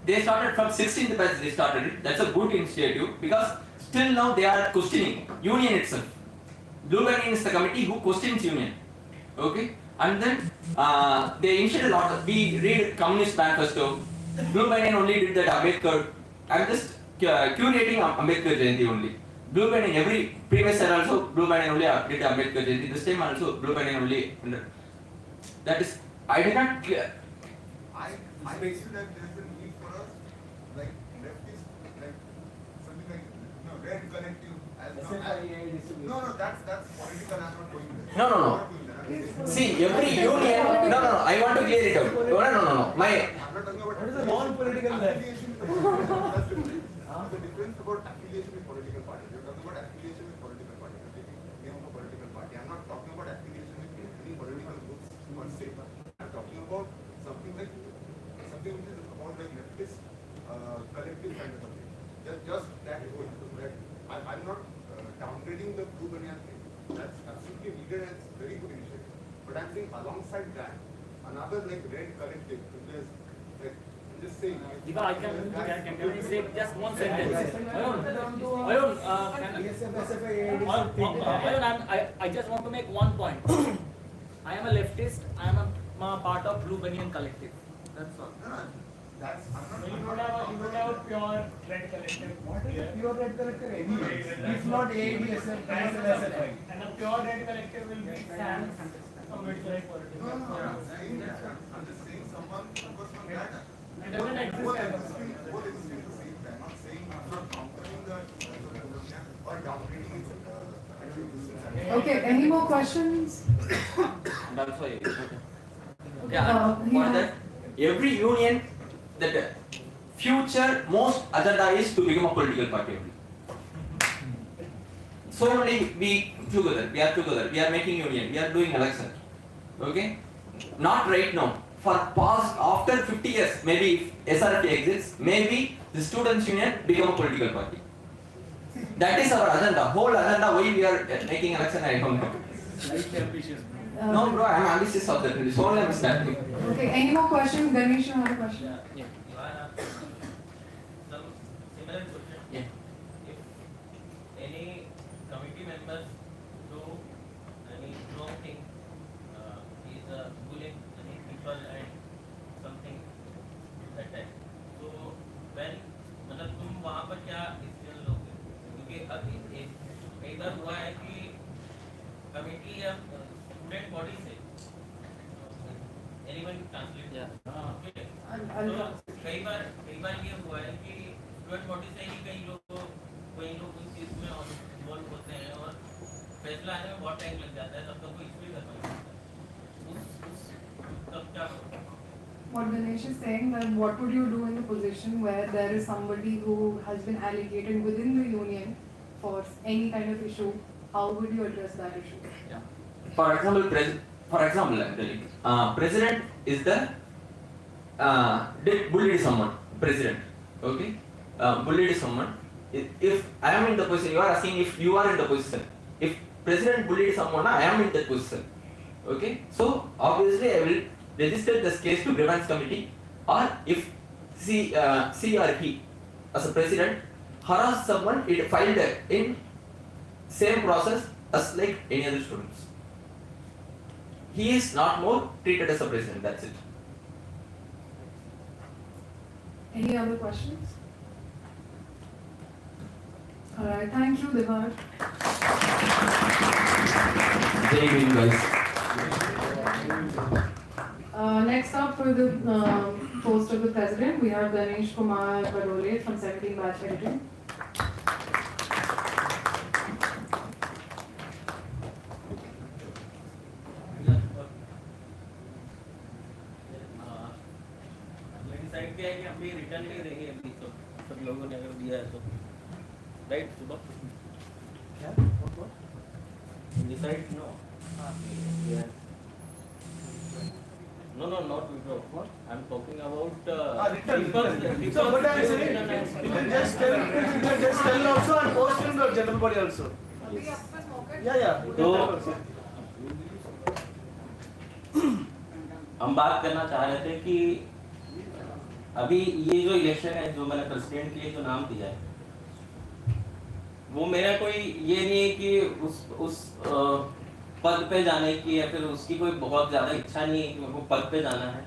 They started from 16th batch they started it. That's a good initiative because still now they are questioning union itself. Blue Banyan is the committee who questions union. Okay? And then they initiated a lot of, we read Communist Manifesto. Blue Banyan only did that Ambedkar. I'm just curating Ambedkar Jayanti only. Blue Banyan every previous year also Blue Banyan only did Ambedkar Jayanti. This time also Blue Banyan only. That is, I did not. I feel that there is a need for us, like leftist, like something like red collective. No, that's political. I'm not going there. No. See, every union. No. I want to clear it out. No. I'm not talking about. What is the non-political then? The difference about affiliation with political parties. You're talking about affiliation with political parties. You're taking the name of a political party. I'm not talking about affiliation with any political groups per se. I'm talking about something which is about like leftist collective kind of something. Just that whole. I'm not downgrading the Blue Banyan thing. That's absolutely needed and it's very good initiative. But I'm saying alongside that, another like red collective. There's like just saying. Diva, can I say just one sentence? I just want to make one point. I am a leftist. I am a part of Blue Banyan Collective. That's all. That's You don't have a pure red collective. What is a pure red collective anyway? If not AADSF, SFI. And a pure red collective will be stands from which like politics. I'm just saying someone focus on that. It doesn't exist. Both existing at the same time. I'm saying I'm not countering the or downgrading its existence. Okay, any more questions? And also, yeah, for that, every union, that future most agenda is to become a political party only. So only we are together, we are making union, we are doing election. Okay? Not right now. For past, after 50 years, maybe if SRP exists, maybe the students union become a political party. That is our agenda, whole agenda why we are making election, I don't know. Slightly ambitious. No bro, I am ambitious of that, it's all I am standing. Okay, any more questions? Ganesh, you have a question? Yeah. Some similar question. Yeah. If any committee members do any wrong thing, is bullying any people and something that type. So when मतलब तुम वहाँ पर क्या decision लोगे? क्योंकि अभी कई बार हुआ है कि कमेटी या स्टूडेंट बॉडी से एनीवन ट्रांसलेट कई बार ये हुआ है कि स्टूडेंट बॉडी से ही कई लोग उस चीज में इन्वॉल्व होते हैं और फैसला आने में बहुत टाइम लग जाता है, तब तक कोई इश्यू खत्म नहीं होता। तब क्या What Ganesh is saying, that what would you do in the position where there is somebody who has been allocated within the union for any kind of issue? How would you address that issue? Yeah. For example, I'm telling you, president is the did bullied someone. President, okay, bullied someone. If I am in the position, you are asking if you are in the position. If president bullied someone, I am in that position. Okay, so obviously I will register this case to grievance committee, or if she or he as a president harassed someone, it filed in same process as like any other students. He is not more treated as a president, that's it. Any other questions? Alright, thank you, Devar. Jai Hind, guys. Next up for the post of the president, we have Ganesh Kumar Badole from 17 Batch Editing. inside फिर क्या है कि अभी return नहीं देंगे अभी सब लोगों ने अगर दिया है तो राइट सुबह क्या decide no No, not withdraw. What? I'm talking about return. So what I'm saying, you can just tell also and post in the general body also. Yeah. तो हम बात करना चाह रहे थे कि अभी ये जो इलेक्शन है जो मैंने प्रेसिडेंट के लिए जो नाम दिया है वो मेरा कोई ये नहीं है कि उस पद पे जाने की या फिर उसकी कोई बहुत ज़्यादा इच्छा नहीं है कि मेरे को पद पे जाना है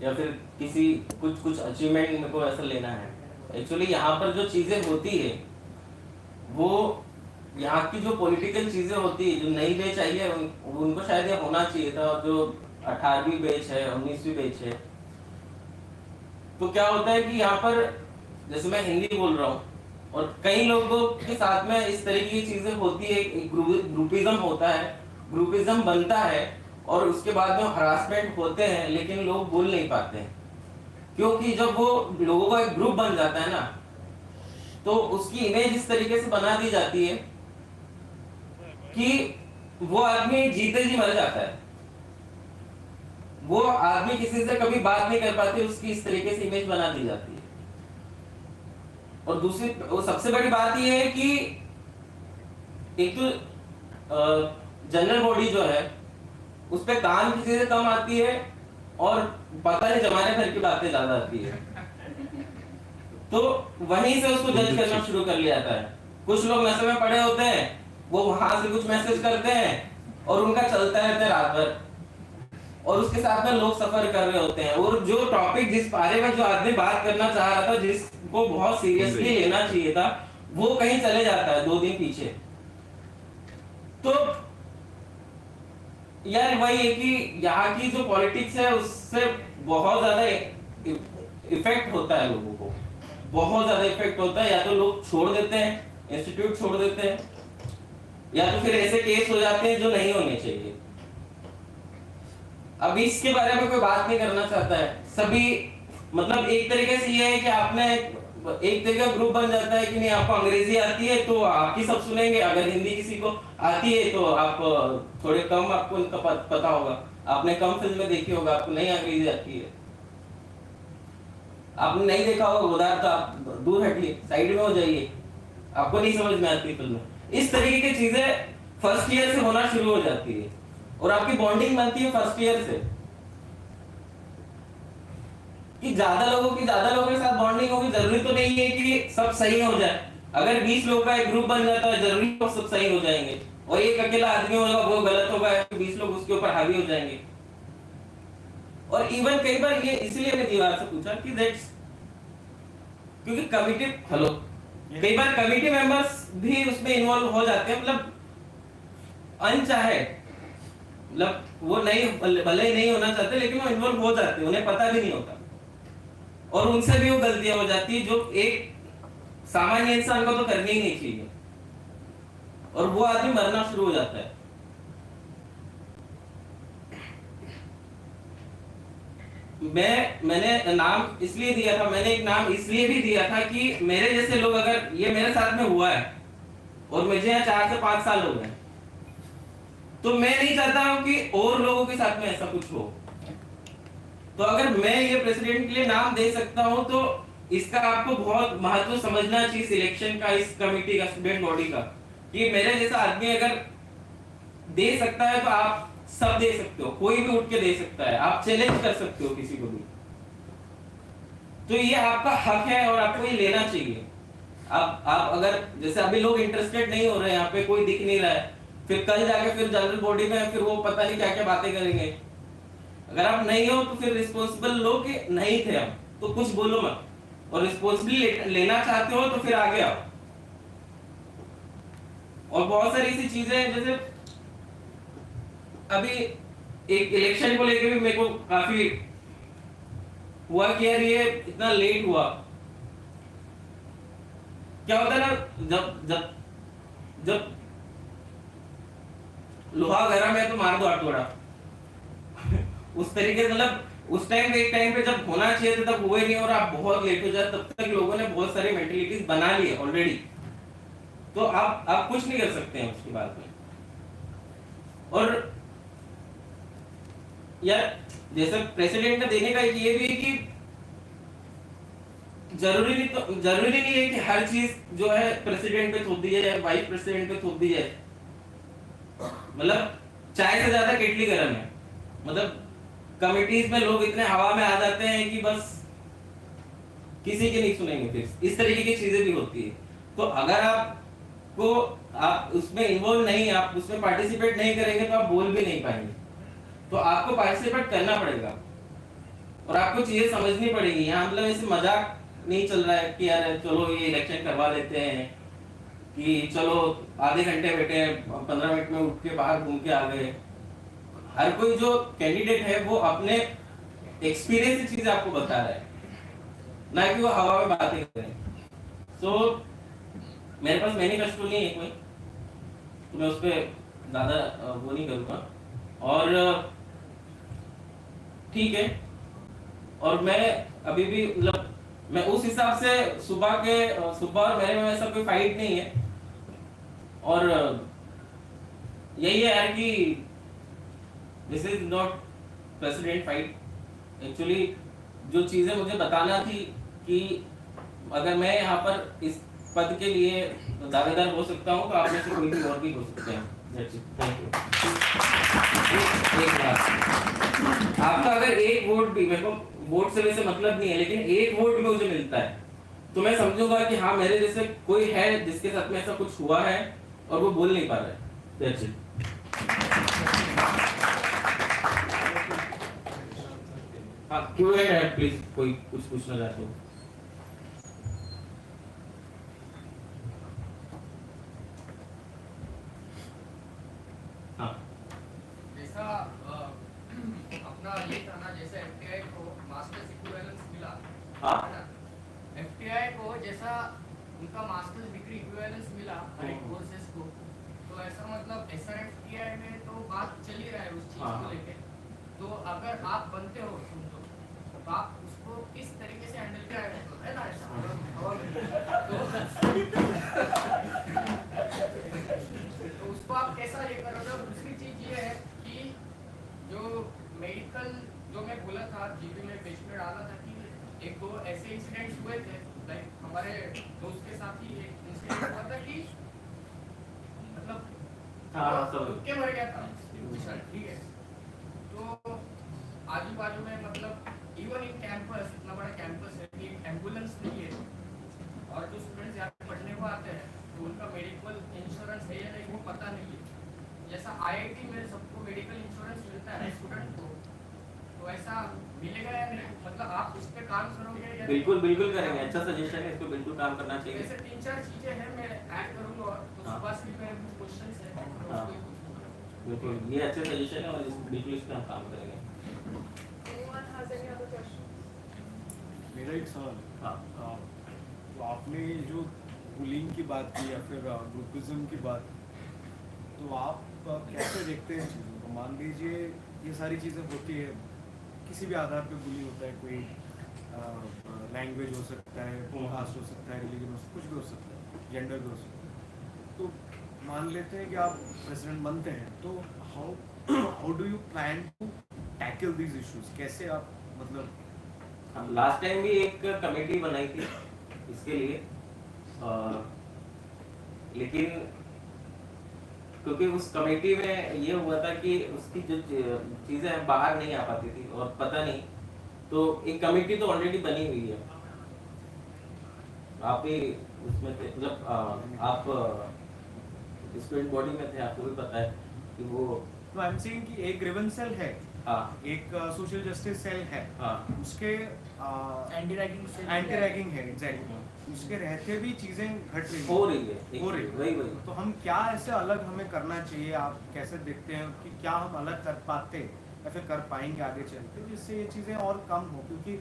या फिर किसी कुछ अचीवमेंट मेरे को ऐसा लेना है। एक्चुअली यहाँ पर जो चीज़ें होती है वो यहाँ की जो पॉलिटिकल चीज़ें होती है जो नई बैच आई है उनको शायद ये होना चाहिए था। और जो 18वीं बैच है 19वीं बैच है तो क्या होता है कि यहाँ पर जैसे मैं हिंदी बोल रहा हूँ और कई लोगों के साथ में इस तरीके की चीज़ें होती है, ग्रुपिज्म होता है, ग्रुपिज्म बनता है और उसके बाद में हरासमेंट होते हैं लेकिन लोग बोल नहीं पाते हैं क्योंकि जब वो लोगों का एक ग्रुप बन जाता है ना तो उसकी इमेज इस तरीके से बना दी जाती है कि वो आदमी जीते जी मर जाता है। वो आदमी किसी से कभी बात नहीं कर पाती, उसकी इस तरीके से इमेज बना दी जाती है। और दूसरी वो सबसे बड़ी बात ये है कि एक तो जनरल बॉडी जो है उस पे काम की चीजें कम आती है और पता नहीं जमाने भर की बातें ज्यादा आती है तो वहीं से उसको जज करना शुरू कर लिया जाता है। कुछ लोग नशे में पड़े होते हैं वो वहां से कुछ मैसेज करते हैं और उनका चलता रहता है रात भर और उसके साथ में लोग सफर कर रहे होते हैं और जो टॉपिक जिस बारे में जो आदमी बात करना चाह रहा था जिसको बहुत सीरियसली लेना चाहिए था वो कहीं चले जाता है 2 दिन पीछे। तो यार वही है कि यहाँ की जो पॉलिटिक्स है उससे बहुत ज्यादा इफेक्ट होता है, लोगों को बहुत ज्यादा इफेक्ट होता है। या तो लोग छोड़ देते हैं, इंस्टीट्यूट छोड़ देते हैं या तो फिर ऐसे केस हो जाते हैं जो नहीं होने चाहिए। अब इसके बारे में कोई बात नहीं करना चाहता है सभी, मतलब एक तरीके से ये है कि आपने एक तरीके का ग्रुप बन जाता है कि नहीं आपको अंग्रेजी आती है तो आपकी सब सुनेंगे, अगर हिंदी किसी को आती है तो आप थोड़े कम आपको इनका पता होगा, आपने कम फिल्म में देखी होगा, आपको नहीं अंग्रेजी आती है, आपने नहीं देखा होगा उधर तो आप दूर हटिए, साइड में हो जाइए, आपको नहीं समझ में आती फिल्म। इस तरीके की चीजें फर्स्ट ईयर से होना शुरू हो जाती है और आपकी बॉन्डिंग बनती है फर्स्ट ईयर से कि ज्यादा लोगों के साथ बॉन्डिंग होगी। जरूरी तो नहीं है कि सब सही हो जाए, अगर 20 लोगों का एक ग्रुप बन जाता है जरूरी तो सब सही हो जाएंगे और एक अकेला आदमी होगा वो गलत होगा 20 लोग उसके ऊपर हावी हो जाएंगे। और इवन कई बार ये इसलिए मैंने दीवार से पूछा कि दैट्स क्योंकि कमिटी कई बार कमिटी मेंबर्स भी उसमें इन्वॉल्व हो जाते हैं, मतलब अनचाहे, मतलब वो नहीं भले ही नहीं होना चाहते लेकिन वो इन्वॉल्व हो जाते हैं, उन्हें पता भी नहीं होता और उनसे भी वो गलतियां हो जाती है जो एक सामान्य इंसान को तो करनी ही नहीं चाहिए और वो आदमी मरना शुरू हो जाता है। मैंने नाम इसलिए दिया था, मैंने एक नाम इसलिए भी दिया था कि मेरे जैसे लोग, अगर ये मेरे साथ में हुआ है और मुझे यहाँ 4 से 5 साल हो गए तो मैं नहीं चाहता हूं कि और लोगों के साथ में ऐसा कुछ हो। तो अगर मैं ये प्रेसिडेंट के लिए नाम दे सकता हूं तो इसका आपको बहुत महत्व समझना चाहिए सिलेक्शन का, इस कमेटी का, स्टूडेंट बॉडी का, कि मेरे जैसा आदमी अगर दे सकता है तो आप सब दे सकते हो, कोई भी उठ के दे सकता है, आप चैलेंज कर सकते हो किसी को भी। तो ये आपका हक है और आपको ये लेना चाहिए। आप अगर जैसे अभी लोग इंटरेस्टेड नहीं हो रहे, यहाँ पे कोई दिख नहीं रहा है, फिर कल जाके फिर जनरल बॉडी में फिर वो पता नहीं क्या क्या बातें करेंगे। अगर आप नहीं हो तो फिर रिस्पॉन्सिबल लो कि नहीं थे हम, तो कुछ बोलो मत, और रिस्पॉन्सिबिलिटी लेना चाहते हो तो फिर आगे आओ। और बहुत सारी ऐसी चीजें हैं, जैसे अभी एक इलेक्शन को लेकर भी मेरे को काफी हुआ कि यार ये इतना लेट हुआ। क्या होता है ना, जब लोहा गरम है तो मार दो हथौड़ा उस तरीके से, मतलब उस टाइम एक टाइम पे जब होना चाहिए था तब हुए नहीं और आप बहुत लेट हो जाए, तब तक लोगों ने बहुत सारी मेंटेलिटीज बना ली है ऑलरेडी, तो आप कुछ नहीं कर सकते हैं उसकी बात में। और यार जैसे प्रेसिडेंट का देने का ये भी है कि जरूरी नहीं है कि हर चीज जो है प्रेसिडेंट पे थोप दी जाए या वाइस प्रेसिडेंट पे थोप दी जाए। मतलब चाय से ज्यादा केटली गर्म है। मतलब कमिटीज में लोग इतने हवा में आ जाते हैं कि बस किसी की नहीं सुनेंगे, फिर इस तरीके की चीजें भी होती है। तो अगर आप उसमें इन्वॉल्व नहीं, आप उसमें पार्टिसिपेट नहीं करेंगे तो आप बोल भी नहीं पाएंगे। तो आपको पार्टिसिपेट करना पड़ेगा और आपको चीजें समझनी पड़ेगी। यहाँ मतलब ऐसे मजाक नहीं चल रहा है कि यार चलो ये इलेक्शन करवा लेते हैं, कि चलो आधे घंटे बैठे 15 मिनट में उठ के बाहर घूम के आ गए। हर कोई जो कैंडिडेट है वो अपने एक्सपीरियंस की चीजें आपको बता रहा है, ना कि वो हवा में बातें करें। तो मेरे पास मैनिफेस्टो नहीं है कोई, तो मैं उस पर ज्यादा वो नहीं करूँगा। और ठीक है, और मैं अभी भी मतलब मैं उस हिसाब से सुबह और मेरे में ऐसा कोई फाइट नहीं है। और यही है यार कि this is not president fight. Actually जो चीजें मुझे बताना थी कि अगर मैं यहाँ पर इस पद के लिए दावेदार हो सकता हूँ तो आप में से कोई भी और भी हो सकते हैं। Thank you. आपका अगर एक वोट भी, मेरे को वोट से वैसे मतलब नहीं है, लेकिन एक वोट भी मुझे मिलता है तो मैं समझूंगा कि हाँ मेरे जैसे कोई है जिसके साथ में ऐसा कुछ हुआ है और वो बोल नहीं पा रहा है। That's it. हाँ क्यों है प्लीज, कोई कुछ पूछना चाहते हो? हाँ जैसा अपना ये था ना, जैसे एफटीआई को मास्टर्स इक्विवेलेंस मिला, हाँ एफटीआई को जैसा उनका मास्टर्स डिग्री इक्विवेलेंस मिला हर एक कोर्सेज को, तो ऐसा मतलब एसआरएफटीआई में तो बात चल ही रहा है उस चीज को लेके। तो अगर आप बनते हो समझो, तो आप उसको किस तरीके से हैंडल करेंगे, है ना ऐसा? तो उसको आप कैसा ये करोगे? दूसरी चीज ये है कि जो मेडिकल जो मैं बोला था, जीबी में पेज में डाला था कि एक दो ऐसे इंसिडेंट्स हुए थे, लाइक हमारे दोस्त के साथ ही एक इंसिडेंट हुआ था कि मतलब के मर गया था, ठीक है। तो आजू बाजू में मतलब इवन इन कैंपस, इतना बड़ा कैंपस है कि एम्बुलेंस नहीं है, और जो स्टूडेंट्स यहाँ पे पढ़ने को आते हैं तो उनका मेडिकल इंश्योरेंस है या नहीं वो पता नहीं है। जैसा आईआईटी में सबको मेडिकल इंश्योरेंस मिलता है स्टूडेंट को, तो ऐसा मिलेगा या नहीं? मतलब आप उस पे काम करोगे या? बिल्कुल करेंगे, अच्छा सजेशन है, इस पे बिल्कुल काम करना चाहिए। ऐसे 3-4 चीजें हैं, मैं ऐड करूंगा, तो सुबह से मैं क्वेश्चंस है। हाँ बिल्कुल, ये अच्छे सजेशन है और बिल्कुल इस पे हम काम करेंगे। मेरा एक सवाल, तो आपने जो बुलिंग की बात की या फिर ग्रुपिज्म की बात, तो आप कैसे देखते हैं चीज़ों को? मान लीजिए ये सारी चीज़ें होती है, किसी भी आधार पे बुली होता है, कोई लैंग्वेज हो सकता है, कास्ट हो सकता है, रिलीजन हो सकता है, कुछ भी हो सकता है, जेंडर भी हो सकता है। तो मान लेते हैं कि आप प्रेसिडेंट बनते हैं, तो how do you plan to tackle these issues? कैसे आप मतलब लास्ट टाइम भी एक कमेटी बनाई थी इसके लिए, लेकिन क्योंकि उस कमेटी में ये हुआ था कि उसकी जो चीजें बाहर नहीं आ पाती थी और पता नहीं, तो एक कमेटी तो ऑलरेडी बनी हुई है। आप भी उसमें थे, मतलब आप स्टूडेंट बॉडी में थे, आपको भी पता है कि वो आई एम सेइंग कि एक ग्रीवेंस सेल है, एक सोशल जस्टिस सेल है, उसके एंटी रैगिंग है, एग्जैक्टली। उसके रहते भी चीजें घट रही हो रही है, वही तो हम क्या ऐसे अलग हमें करना चाहिए? आप कैसे देखते हैं कि क्या हम अलग कर पाते या फिर कर पाएंगे आगे चलते, जिससे ये चीजें और कम हो? क्योंकि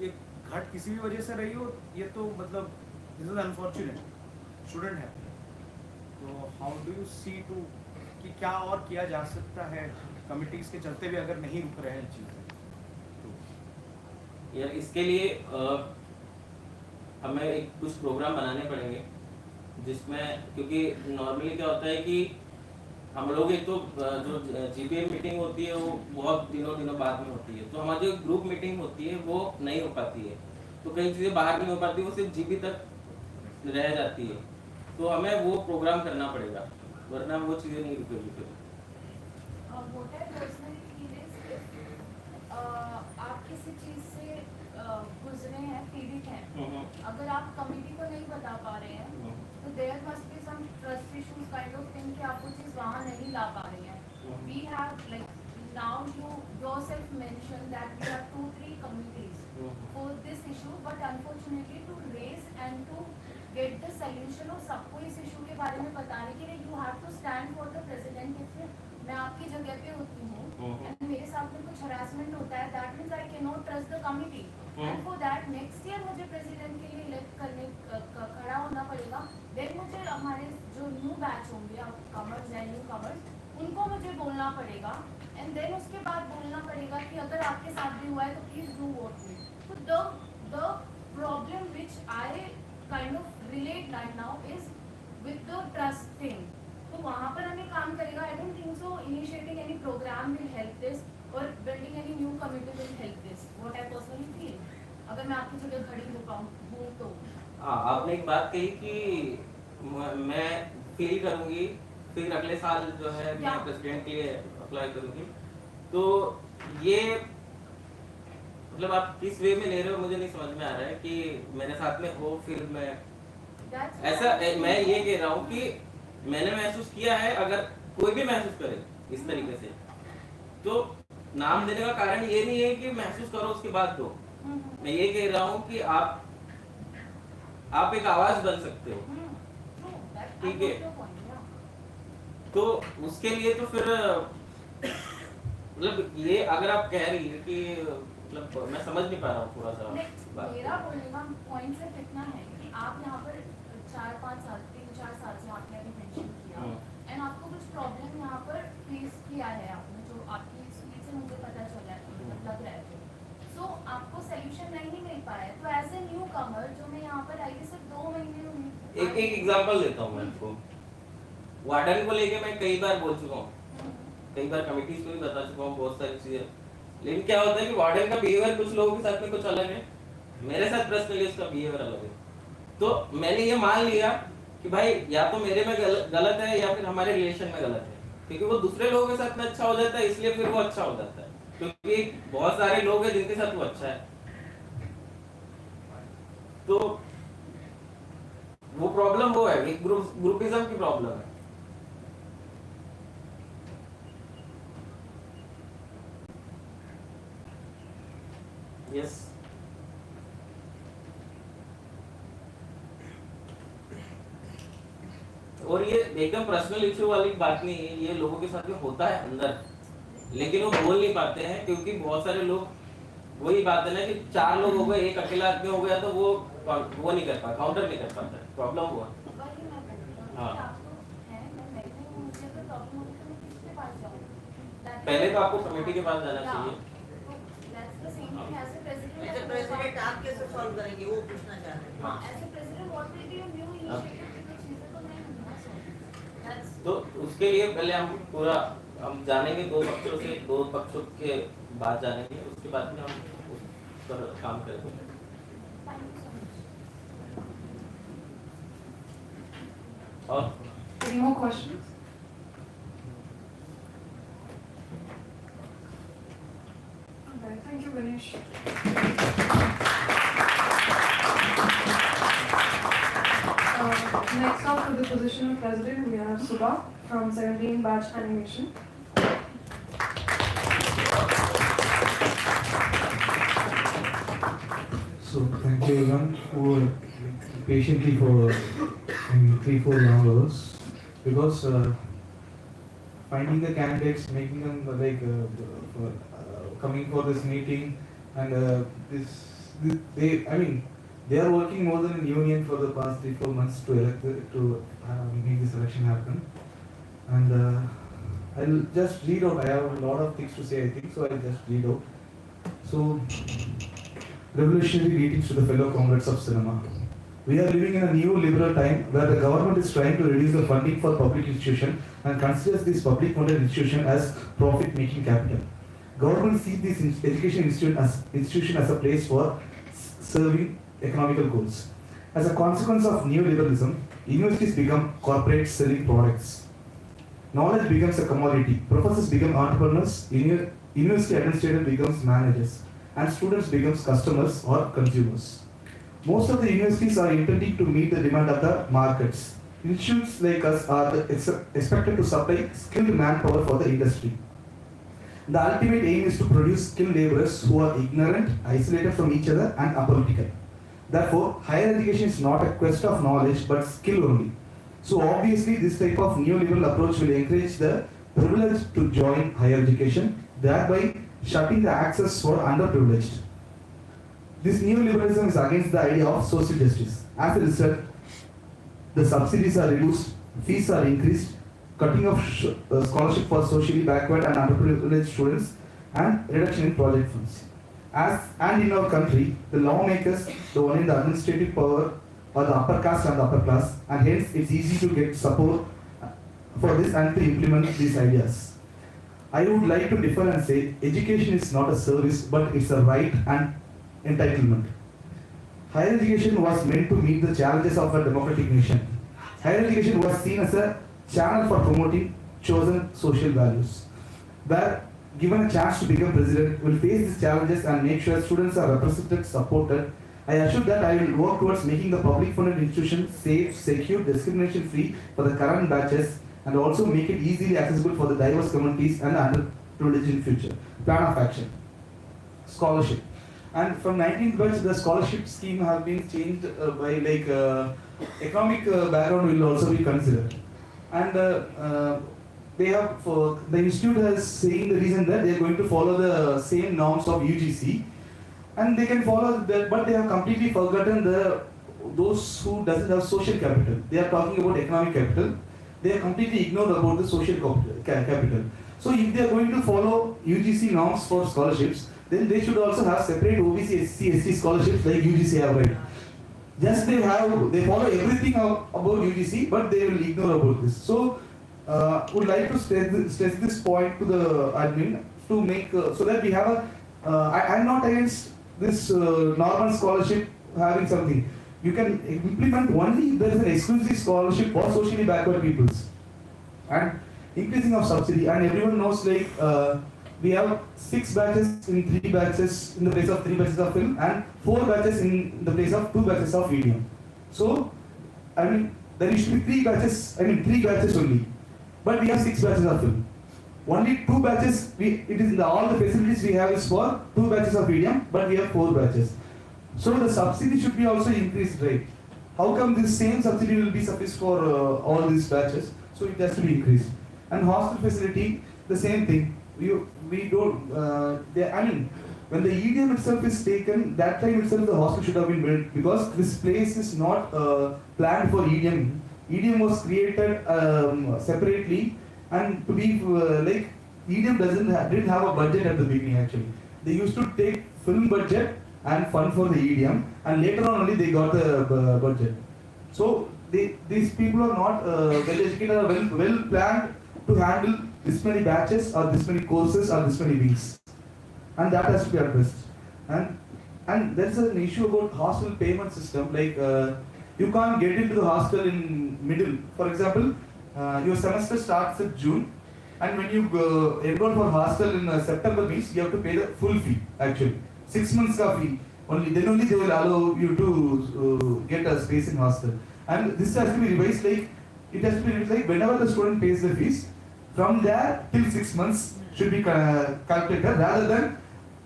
ये घट किसी भी वजह से रही हो, ये तो मतलब दिस इज अनफॉर्चुनेट, स्टूडेंट है। तो how do you see to कि क्या और किया जा सकता है कमिटीज के चलते भी, अगर नहीं रुक रहे हैं चीजें? यार इसके लिए हमें एक कुछ प्रोग्राम बनाने पड़ेंगे जिसमें, क्योंकि नॉर्मली क्या होता है कि हम लोग एक तो जो GPM मीटिंग होती है वो बहुत दिनों बाद में होती है, तो हमारी जो ग्रुप मीटिंग होती है वो नहीं हो पाती है, तो कई चीज़ें बाहर नहीं हो पाती, वो सिर्फ GP तक रह जाती है, तो हमें वो प्रोग्राम करना पड़ेगा, वरना वो चीज़ें नहीं रुकेगी फिर। what I personally feel is if आप किसी चीज से गुजरे हैं, पीड़ित हैं, अगर आप कमेटी को नहीं बता पा रहे हैं तो there must be some trust issues kind of thing कि आप वो चीज वहाँ नहीं ला पा रहे हैं। We have like now you yourself mention that we have 2-3 committees for this issue, but unfortunately to raise and to get the solution और सबको इस इशू के बारे में बताने के लिए you have to stand for the president। if मैं आपकी जगह पे होती हूँ एंड मेरे साथ में कुछ हरासमेंट होता है, that means I can not trust the committee, and for that next year मुझे प्रेसिडेंट के लिए इलेक्ट करने खड़ा होना पड़ेगा। देन मुझे हमारे जो न्यू बैच होंगे, कमर्स एंड न्यू कमर्स, उनको मुझे बोलना पड़ेगा, एंड देन उसके बाद बोलना पड़ेगा कि अगर आपके साथ भी हुआ है तो प्लीज डू वॉट मी। तो the problem which I kind of relate right now is with the trust thing. तो वहाँ पर हमें काम करेगा। I don't think so initiating any program will help this और building any new committee will help this, what I personally feel, अगर मैं आपकी जगह खड़ी हो पाऊँ तो। आपने एक बात कही कि मैं फील करूंगी, फिर अगले साल जो है मैं प्रेसिडेंट के लिए अप्लाई करूंगी, तो ये मतलब आप किस वे में ले रहे हो मुझे नहीं समझ में आ रहा है कि मेरे साथ में हो फिर मैं ऐसा, मैं ये कह रहा हूँ कि मैंने महसूस किया है, अगर कोई भी महसूस करे इस तरीके से तो नाम देने का कारण ये नहीं है कि महसूस करो उसके बाद दो, मैं ये कह रहा हूँ कि आप एक आवाज बन सकते हो, ठीक है, तो उसके लिए तो फिर मतलब ये अगर आप कह रही है कि मतलब मैं समझ नहीं पा रहा हूँ थोड़ा सा। मेरा बोलने का पॉइंट सिर्फ इतना है कि आप यहाँ पर 3-4 साल से आपने अभी मेंशन किया एंड आपको कुछ प्रॉब्लम यहाँ पर फेस किया है आपने, जो आपकी स्पीच से मुझे पता चला है, मतलब लग रहा है, सो आपको सोल्यूशन नहीं मिल पाया है। तो एज ए न्यू कमर जो मैं यहाँ पर आई सिर्फ 2 महीने हुए, एक एग्जांपल देता हूँ मैं आपको। वार्डन को लेके मैं कई बार बोल चुका हूँ, कई बार कमिटीज को भी बता चुका हूँ बहुत सारी चीजें, लेकिन क्या होता है कि वार्डन का बिहेवियर कुछ लोगों के साथ में कुछ अलग है, मेरे साथ पर्सनली उसका बिहेवियर अलग है। तो मैंने ये मान लिया कि भाई या तो मेरे में गलत है या फिर हमारे रिलेशन में गलत है, क्योंकि वो दूसरे लोगों के साथ में अच्छा हो जाता है इसलिए फिर वो अच्छा हो जाता है, क्योंकि बहुत सारे लोग हैं जिनके साथ वो अच्छा है, तो वो प्रॉब्लम वो है, एक ग्रुपिज्म की प्रॉब्लम है। यस और ये एकदम पर्सनल इश्यू वाली बात नहीं है, ये लोगों के साथ में होता है अंदर, लेकिन वो बोल नहीं पाते हैं क्योंकि बहुत सारे लोग, वही बात है ना कि 4 लोग हो गए, एक अकेला आदमी हो गया तो वो नहीं कर पाता, काउंटर नहीं कर पाता, प्रॉब्लम हुआ। हाँ पहले तो आपको कमेटी के पास जाना चाहिए। प्रेसिडेंट आप कैसे सॉल्व करेंगे वो पूछना चाह रहे हैं। तो उसके लिए पहले हम जानेंगे 2 पक्षों से, 2 पक्षों के बाद जानेंगे, उसके बाद में हम उस पर काम करेंगे। और Any more questions? Okay, thank you, Ganesh. Next up for the position of president, we have Subha from 17 Batch Animation. So thank you everyone for patiently for 3-4 long hours, because finding the candidates, making them coming for this meeting, and they are working more than a union for the past 3-4 months to make this election happen. And I'll just read out. I have a lot of things to say, I think, so I'll just read out. So revolutionary greetings to the fellow comrades of cinema. We are living in a new liberal time where the government is trying to reduce the funding for public institutions and considers this public funded institution as profit-making capital. Government sees this education institution as a place for serving economical goals. As a consequence of neoliberalism, universities become corporates selling products. Knowledge becomes a commodity. Professors become entrepreneurs, university administrators becomes managers, and students becomes customers or consumers. Most of the universities are intending to meet the demand of the markets. Institutes like us are expected to supply skilled manpower for the industry. The ultimate aim is to produce skilled laborers who are ignorant, isolated from each other, and apolitical. Therefore, higher education is not a quest of knowledge but skill only. So obviously, this type of neoliberal approach will encourage the privileged to join higher education, thereby shutting the access for underprivileged. This neoliberalism is against the idea of social justice. As a result, the subsidies are reduced, fees are increased, cutting of scholarship for socially backward and underprivileged students, and reduction in project funds. And in our country, the lawmakers, the one in the administrative power, or the upper caste and the upper class, and hence it's easy to get support for this and to implement these ideas. I would like to differ and say education is not a service but it's a right and entitlement. Higher education was meant to meet the challenges of a democratic nation. Higher education was seen as a channel for promoting chosen social values. Where given a chance to become president, will face these challenges and make sure students are represented, supported. I assure that I will work towards making the public funded institution safe, secure, discrimination free for the current batches, and also make it easily accessible for the diverse communities and underprivileged in future. Plan of action. Scholarship. And from 19th batch, the scholarship scheme have been changed by economic background will also be considered. And they have the institute has saying the reason that they are going to follow the same norms of UGC, and they can follow that, but they have completely forgotten those who doesn't have social capital. They are talking about economic capital. They are completely ignored about the social capital. So if they are going to follow UGC norms for scholarships, then they should also have separate OBC, SC, ST scholarships like UGC have, right? Just they follow everything about UGC, but they will ignore about this. So would like to stress this point to the admin to make so that we have a. I'm not against this normal scholarship having something. You can implement only if there is an exclusive scholarship for socially backward peoples, and increasing of subsidy. And everyone knows we have 6 batches in 3 batches in the place of 3 batches of film, and 4 batches in the place of 2 batches of video. So, I mean, there used to be 3 batches. I mean, 3 batches only, but we have 6 batches of film. Only 2 batches. All the facilities we have is for 2 batches of medium, but we have 4 batches. So the subsidy should be also increased, right? How come this same subsidy will be sufficient for all these batches? So it has to be increased. And hostel facility, the same thing. We don't. I mean, when the EDM itself is taken, that time itself the hostel should have been built, because this place is not planned for EDM. EDM was created separately, and to be EDM didn't have a budget at the beginning actually. They used to take film budget and fund for the EDM, and later on only they got the budget. So these people are not well educated or well planned to handle this many batches or this many courses or this many weeks, and that has to be addressed. And there is an issue about hostel payment system. You can't get into the hostel in middle. For example, your semester starts in June, and when you enroll for hostel in September means you have to pay the full fee actually. 6 months ka fee. Then only they will allow you to get a space in hostel. And this has to be revised it has to be revised whenever the student pays the fees, from there till 6 months should be calculated, rather than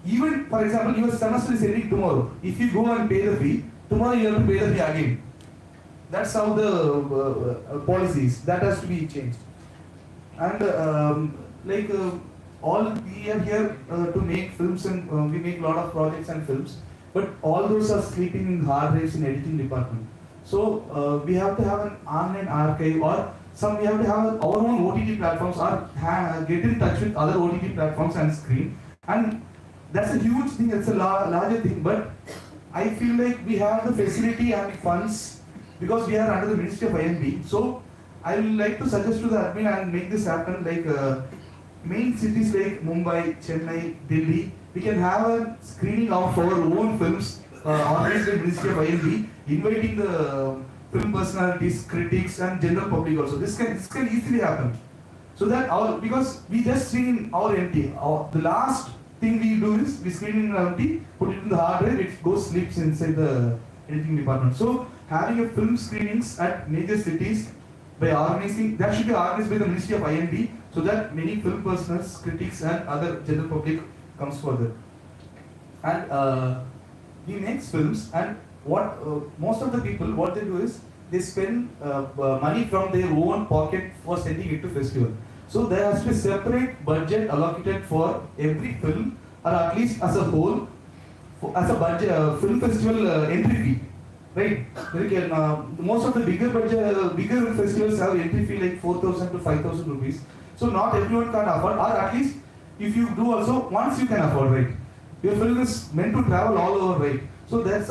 even, for example, your semester is ending tomorrow. If you go and pay the fee, tomorrow you have to pay the fee again. That's how the policy is. That has to be changed. And all we are here to make films, and we make a lot of projects and films, but all those are sleeping in hard drives in editing department. So we have to have an online archive, or we have to have our own OTT platforms, or get in touch with other OTT platforms and screen. And that's a huge thing, it's a larger thing, but I feel like we have the facility and funds because we are under the Ministry of INB. So I would like to suggest to the admin and make this happen, like main cities like Mumbai, Chennai, Delhi, we can have a screening of our own films organized by the Ministry of INB, inviting the film personalities, critics and general public also. This can easily happen. So that because we just screen in our empty. The last thing we do is we screen in empty, put it in the hard drive, it goes sleeps inside the editing department. So having a film screenings at major cities by organizing, that should be organized by the Ministry of IND, so that many film personals, critics and other general public comes further. And he makes films, and what most of the people, what they do is they spend money from their own pocket for sending it to festival. So there has to be separate budget allocated for every film, or at least as a whole, as a budget film festival entry fee, right? Most of the bigger bigger festivals have entry fee like 4,000 to 5,000 rupees. So not everyone can afford, or at least if you do also, once you can afford, right? Your film is meant to travel all over, right? So that's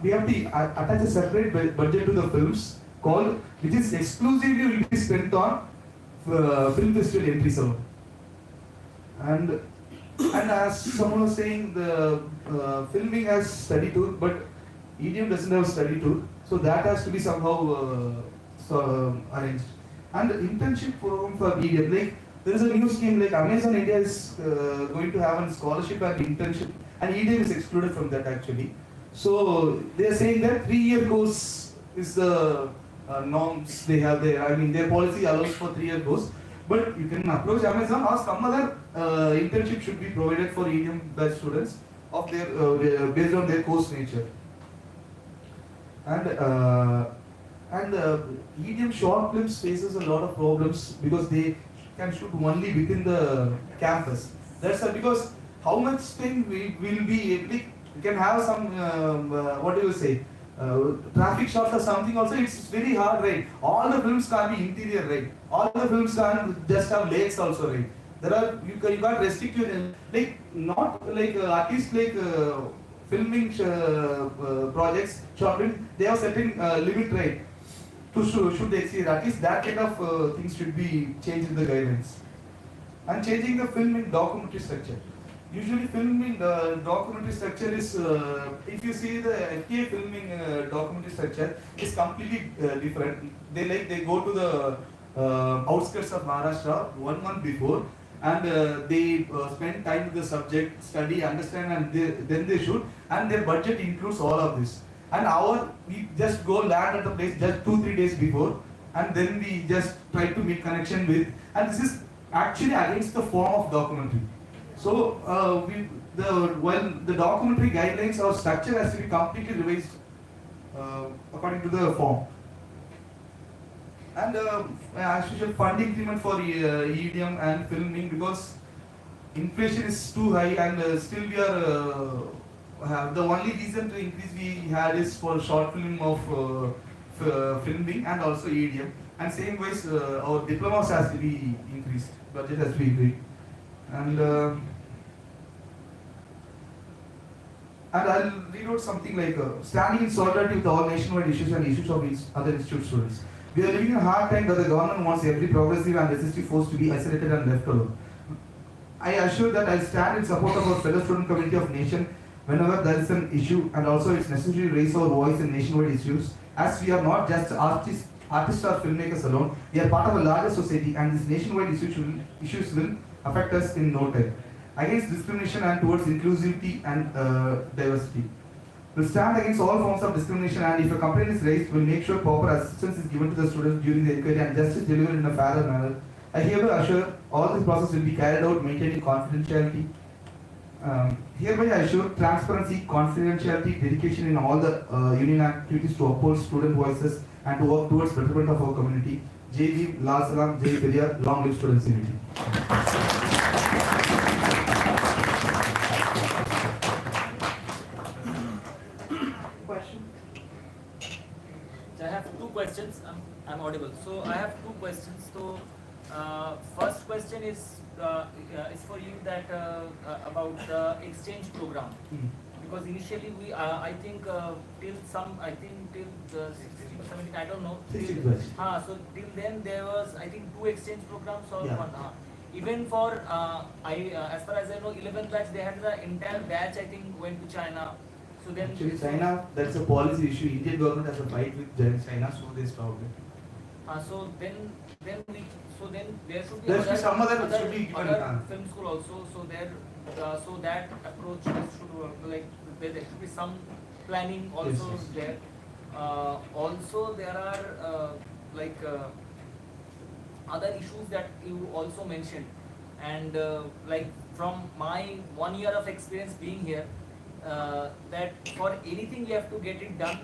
we have to attach a separate budget to the films called, which is exclusively will be spent on film festival entries alone. And as someone was saying, the filming has study tour, but EDM doesn't have study tour, so that has to be somehow arranged. And the internship program for EDM, like there is a new scheme like Amazon India is going to have a scholarship and internship, and EDM is excluded from that actually. So they are saying that 3-year course is the norms they have there. I mean, their policy allows for 3-year course, but you can approach Amazon or some other internship should be provided for EDM batch students of their based on their course nature. And EDM short films faces a lot of problems because they can shoot only within the campus. That's because how much thing we will be able. You can have some, what do you say, traffic shots or something also, it's very hard, right? All the films can't be interior, right? All the films can't just have lakes also, right? There are, you can't restrict your, like, not like, at least like filming projects, short films, they have certain limit, right? To should exceed, at least that kind of things should be changed in the guidelines. And changing the film in documentary structure. Usually filming the documentary structure is, if you see the FTA filming documentary structure is completely different. They go to the outskirts of Maharashtra 1 month before, and they spend time with the subject, study, understand, and then they shoot, and their budget includes all of this. And we just go land at the place just 2-3 days before, and then we just try to make connection with, and this is actually against the form of documentary. So the documentary guidelines or structure has to be completely revised according to the form. And as usual, fund increment for EDM and filming, because inflation is too high, and still we are the only reason to increase we had is for short film of filming and also EDM. And same ways, our diplomas has to be increased, budget has to be increased. And I'll read out something like standing in solidarity with all nationwide issues and issues of other institute students. We are living in a hard time that the government wants every progressive and resistive force to be isolated and left alone. I assure that I stand in support of our fellow student community of nation whenever there is an issue, and also it's necessary to raise our voice in nationwide issues, as we are not just artists or filmmakers alone. We are part of a larger society, and these nationwide issues will affect us in no time. Against discrimination and towards inclusivity and diversity. We'll stand against all forms of discrimination, and if a complaint is raised, we'll make sure proper assistance is given to the students during the inquiry and justice delivered in a fairer manner. I hereby assure all this process will be carried out maintaining confidentiality. Hereby I assure transparency, confidentiality, dedication in all the union activities to uphold student voices and to work towards betterment of our community. Jai Bhim, Lal Salam, Jai Periyar, long live students unity. So I have two questions. I'm audible. So I have two questions. So First question is for you that about the exchange program. Because initially we, I think till the 16 or 17, I don't know. 16 batch. So till then there was, I think, 2 exchange programs or Yeah. one. Even for, as far as I know, 11th batch, they had the entire batch, I think, went to China. So then. Actually, China, that's a policy issue. Indian government has a fight with China, so they stopped it. So then there should be There should be some other should be given. other film school also. So there, so that approach should work. Like there should be some planning also Yes, yes. there. Also there are other issues that you also mentioned, and like from my 1 year of experience being here, that for anything you have to get it done,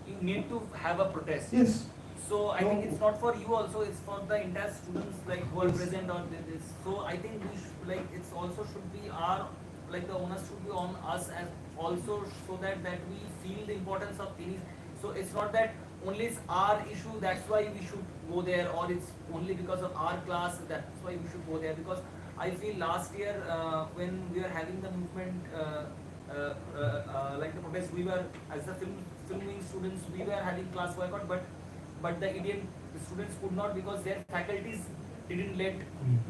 you need to have a protest. Yes. So I think it's not for you also, it's for the entire students like who are present on this. So I think we should, like, it's also should be our, like, the onus should be on us as also, so that we feel the importance of things. So it's not that only it's our issue, that's why we should go there, or it's only because of our class, that's why we should go there. Because I feel last year when we were having the movement, like the protest, we were, as the filming students, we were having class boycott, but the Indian students could not, because their faculties didn't let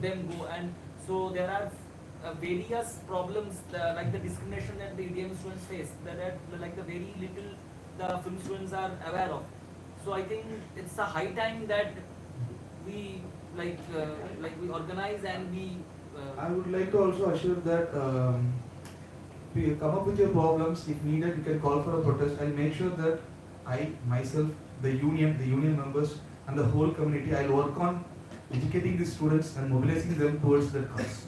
them go. And so there are various problems, like the discrimination that the Indian students face, that like the very little the film students are aware of. So I think it's a high time that we like we organize and we. I would like to also assure that you come up with your problems. If needed, you can call for a protest. I'll make sure that I myself, the union members, and the whole community, I'll work on educating the students and mobilizing them towards that cause.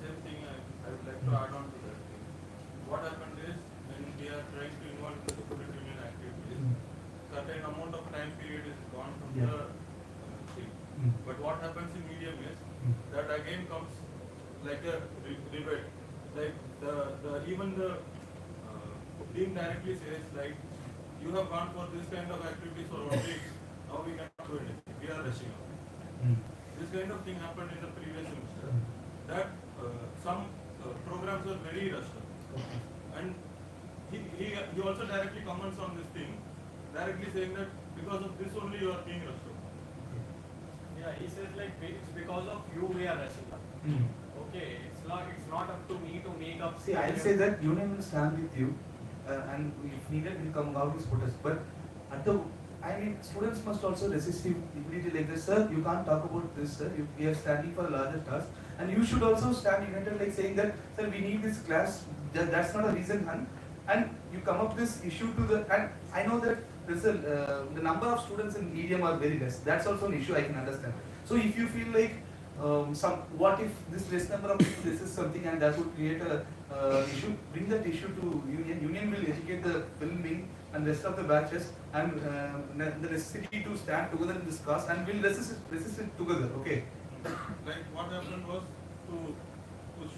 Same thing I would like to add on to that. What happened is, when we are trying to involve in the student union activities, certain amount of time period is gone from the thing. But what happens in medium is that again comes like a debate. Like even the dean directly says, like, you have gone for this kind of activities for 1 week, now we cannot do anything, we are rushing out. This kind of thing happened in the previous semester, that some programs were very rushed out. And he also directly comments on this thing, directly saying that because of this only you are being rushed out. Yeah, he says like it's because of you we are rushing up. Okay, it's not up to me to make up. See, I'll say that union will stand with you, and if needed, we'll come out with protest. But students must also resist you immediately, like this, sir. You can't talk about this, sir. We are standing for a larger task, and you should also stand united, like saying that, sir, we need this class. That's not a reason, and you come up this issue to the. And I know that the number of students in medium are very less. That's also an issue I can understand. So if you feel like what if this less number of people, this is something and that would create a issue, bring that issue to union. Union will educate the film wing and rest of the batches, and the necessity to stand together in this cause, and we'll resist it together. Okay. Like what happened was to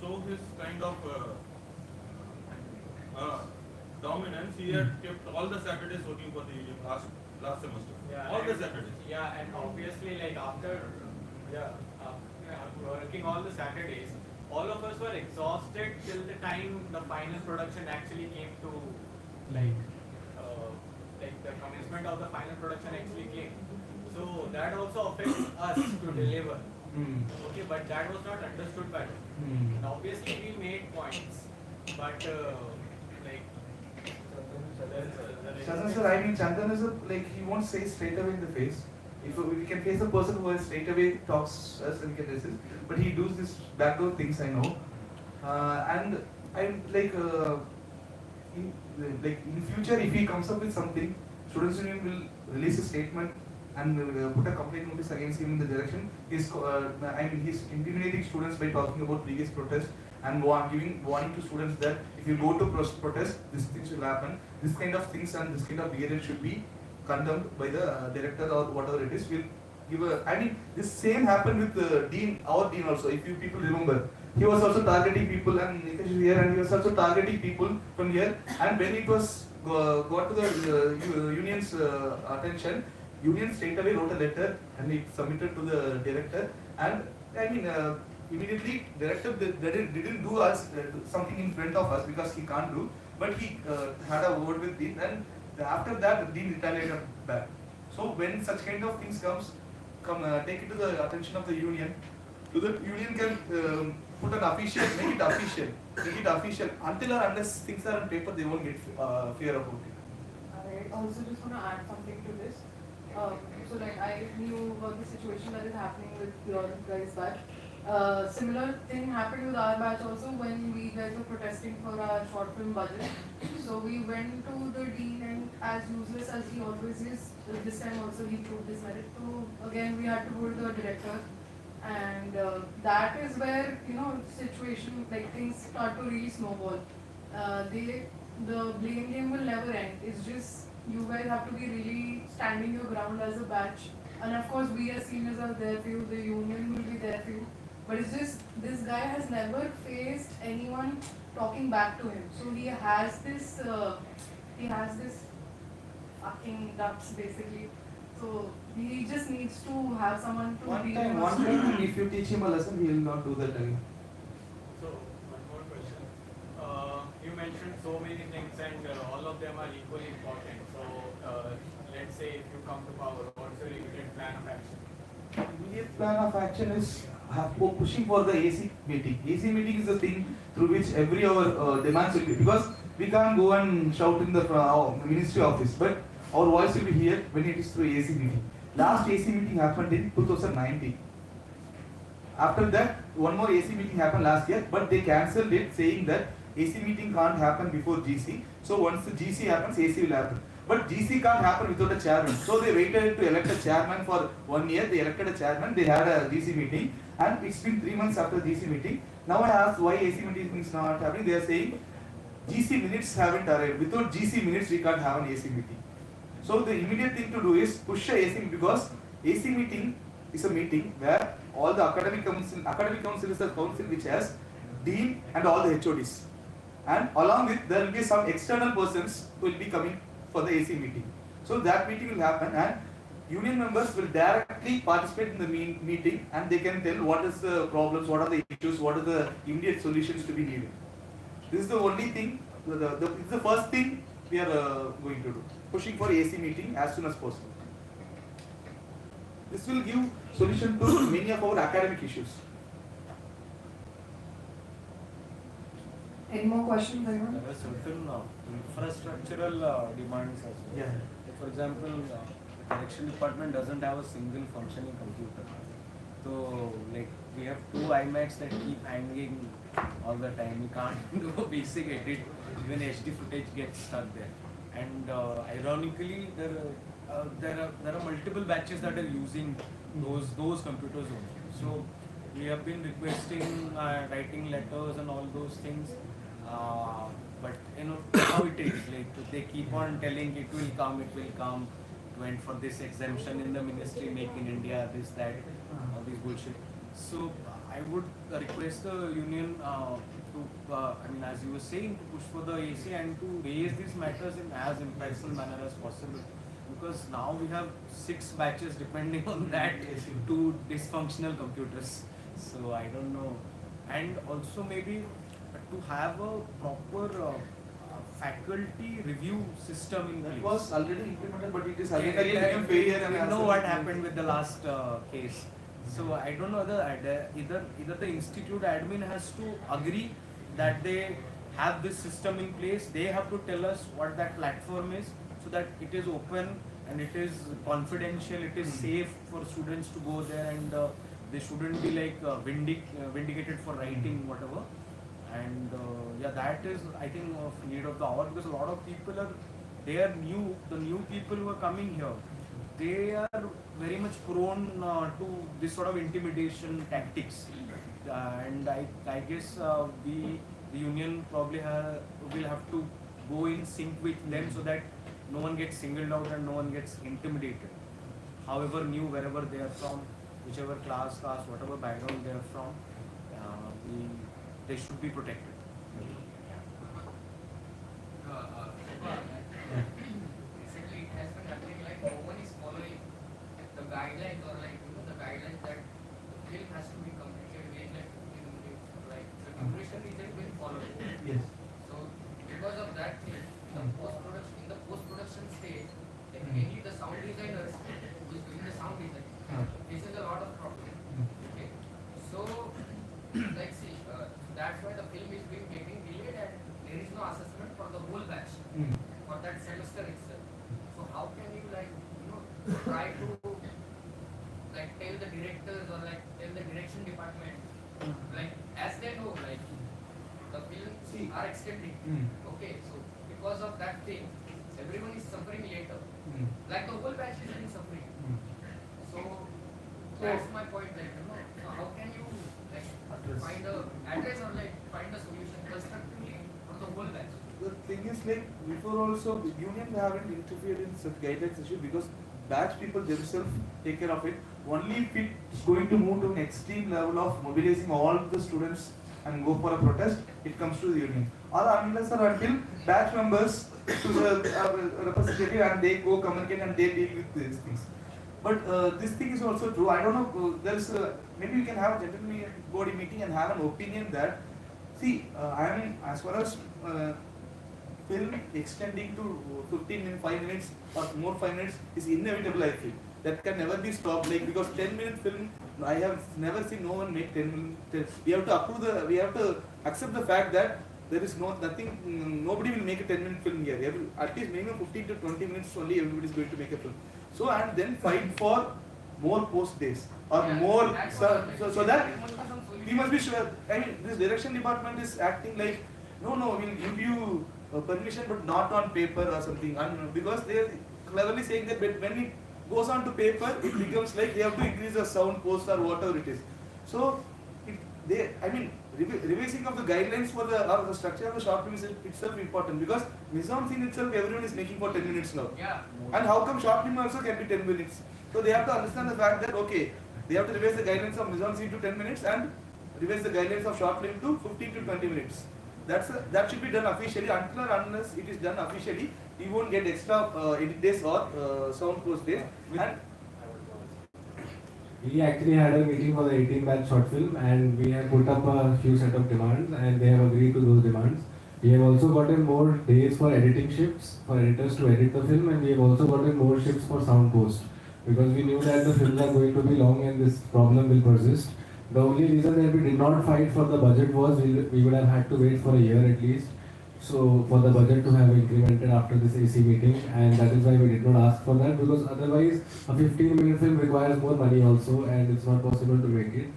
show his kind of dominance, he had kept all the Saturdays working for the union last semester. Yeah, all the Saturdays. Yeah, and obviously, like after working all the Saturdays, all of us were exhausted till the time the final production actually came to, like the commencement of the final production actually came. So that also affects us to deliver. Okay, but that was not understood by them. And obviously we made points, but Chandan sir, I mean, Chandan is he won't say straight away in the face. If we can face a person who has straight away talks us and we can resist, but he does this backdoor things, I know. And I'm in future, if he comes up with something, Students' Union will release a statement and put a complaint notice against him in the direction. He's intimidating students by talking about previous protests and giving warning to students that if you go to protest, this things will happen. This kind of things and this kind of behavior should be condemned by the director or whatever it is. We'll give this same happened with the dean, our dean also. If you people remember, he was also targeting people, and Nikesh is here, and he was also targeting people from here. And when it was got to the union's attention, union straight away wrote a letter and it submitted to the director, and I mean immediately director didn't do us something in front of us because he can't do, but he had a word with Dean, and after that the Dean retaliated back. So when such kind of things take it to the attention of the union, so the union can put an official, make it official. Until or unless things are on paper, they won't get fear about it. I also just want to add something to this. So like I knew about the situation that is happening with your guys' batch. Similar thing happened with our batch also when we guys were protesting for our short film budget. So we went to the dean, and as useless as he always is, this time also he proved his merit. So again we had to go to the director, and that is where situation like things start to really snowball. The blame game will never end. It's just you guys have to be really standing your ground as a batch, and of course we as seniors are there for you. The union will be there for you. But it's just this guy has never faced anyone talking back to him. So he has this fucking ducks basically. So he just needs to have someone to One be time, if you teach him a lesson, he will not do that again. So, one more question. You mentioned so many things, and all of them are equally important. So, let's say if you come to power, what's your immediate plan of action? Immediate plan of action is pushing for the AC meeting. AC meeting is the thing through which every our demands will be, because we can't go and shout in the ministry office, but our voice will be heard when it is through AC meeting. Last AC meeting happened in 2019. After that, one more AC meeting happened last year, but they cancelled it, saying that AC meeting can't happen before GC. So once the GC happens, AC will happen. But GC can't happen without a chairman. So they waited to elect a chairman for 1 year. They elected a chairman. They had a GC meeting, and it's been 3 months after GC meeting. Now I asked why AC meeting is not happening. They are saying GC minutes haven't arrived. Without GC minutes, we can't have an AC meeting. So the immediate thing to do is push a AC, because AC meeting is a meeting where all the academic council is the council which has dean and all the HODs, and along with there will be some external persons who will be coming for the AC meeting. So that meeting will happen, and union members will directly participate in the meeting, and they can tell what is the problems, what are the issues, what are the immediate solutions to be needed. This is the only thing, this is the first thing we are going to do, pushing for AC meeting as soon as possible. This will give solution to many of our academic issues. Any more questions, anyone? There are certain infrastructural demands as well. Yeah. For example, the correction department doesn't have a single functioning computer. So, like, we have 2 iMacs that keep hanging all the time. We can't do a basic edit. Even HD footage gets stuck there. And ironically, there are multiple batches that are using those computers only. So we have been requesting, writing letters and all those things. But how it is, like they keep on telling it will come, went for this exemption in the ministry, make in India, this, that, all this bullshit. So I would request the union to, as you were saying, to push for the AC and to raise these matters in as impartial manner as possible. Because now we have 6 batches depending on that, 2 dysfunctional computers. So I don't know. And also maybe to have a proper faculty review system in place. It was already implemented, but it is again failure. And we know what happened with the last case. So I don't know whether either the institute admin has to agree that they have this system in place. They have to tell us what that platform is, so that it is open and it is confidential. It is safe for students to go there, and they shouldn't be like vindicated for writing whatever. And that is, I think, of need of the hour, because a lot of people are new. The new people who are coming here, they are very much prone to this sort of intimidation tactics, and I guess the union probably will have to go in sync with them, so that no one gets singled out and no one gets intimidated. However new, wherever they are from, whichever class, whatever background they are from, they should be protected. Basically, it has been happening like no one is following the whole batch, Mm. for that semester itself. So how can you try to tell the directors or tell the direction department, as they know, the films are extending. Mm. Okay, so because of that thing, everyone is suffering later. Mm. Like the whole batch is suffering. Mm. So that's my point. So how can you find a address or find a solution constructively for the whole batch? The thing is, before also the union haven't interfered in such guidelines issue because batch people themselves take care of it. Only if it's going to move to an extreme level of mobilizing all the students and go for a protest, it comes to the union. Or unless or until batch members to the representative and they go communicate and they deal with these things. But this thing is also true. I don't know. There's maybe we can have a general body meeting and have an opinion that I mean, as far as film extending to 15 minutes, 5 minutes or more 5 minutes is inevitable. I feel that can never be stopped. Because 10-minute film, I have never seen no one make 10-minute. We have to approve we have to accept the fact that there is nothing. Nobody will make a 10-minute film here. At least minimum 15 to 20 minutes only everybody is going to make a film. So and then fight for more post days or more. So that we must be sure. I mean, this direction department is acting like no, we'll give you permission, but not on paper or something. And because they are cleverly saying that when it goes on to paper, it becomes like they have to increase the sound post or whatever it is. So, revising of the guidelines for the structure of the short film is itself important because Mise-en scene itself everyone is making for 10 minutes now. Yeah. And how come short film also can be 10 minutes? So they have to understand the fact that they have to revise the guidelines of Mise-en scene to 10 minutes and revise the guidelines of short film to 15 to 20 minutes. That should be done officially. Until or unless it is done officially, you won't get extra edit days or sound post days. And we actually had a meeting for the 18-batch short film and we have put up a few set of demands and they have agreed to those demands. We have also gotten more days for editing shifts for editors to edit the film, and we have also gotten more shifts for sound post because we knew that the films are going to be long and this problem will persist. The only reason that we did not fight for the budget was we would have had to wait for a year at least. So for the budget to have incremented after this AC meeting, and that is why we did not ask for that because otherwise a 15-minute film requires more money also and it's not possible to make it.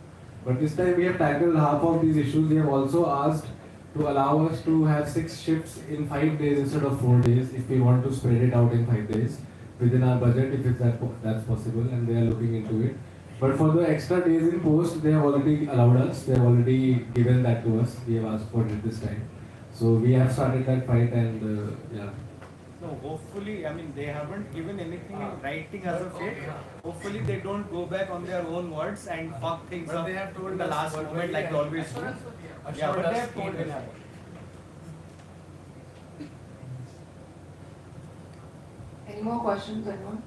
But this time we have tackled half of these issues. We have also asked to allow us to have 6 shifts in 5 days instead of 4 days if we want to spread it out in 5 days within our budget if that's possible, and they are looking into it. But for the extra days in post, they have already allowed us, they have already given that to us, we have asked for it this time. So we have started that fight and yeah. No, hopefully, I mean, they haven't given anything in writing as of yet. Hopefully they don't go back on their own words and fuck things up in the last moment like they always do. Yeah, but they have told us. Any more questions, anyone?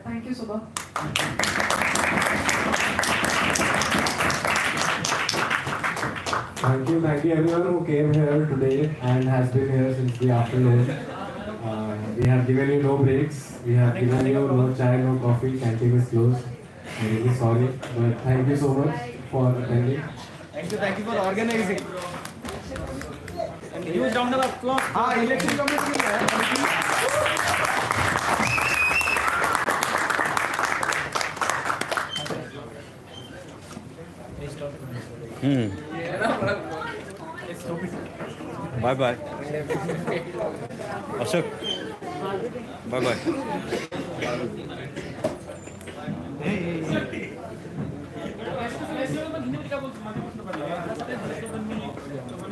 Thank you, Subha. Thank you everyone who came here today and has been here since the afternoon. We have given you no breaks, we have given you no chai, no coffee, canteen is closed. I'm really sorry, but thank you so much for attending. Thank you for organizing. And huge round of applause. Election committee. Bye bye. Ashok. Bye bye.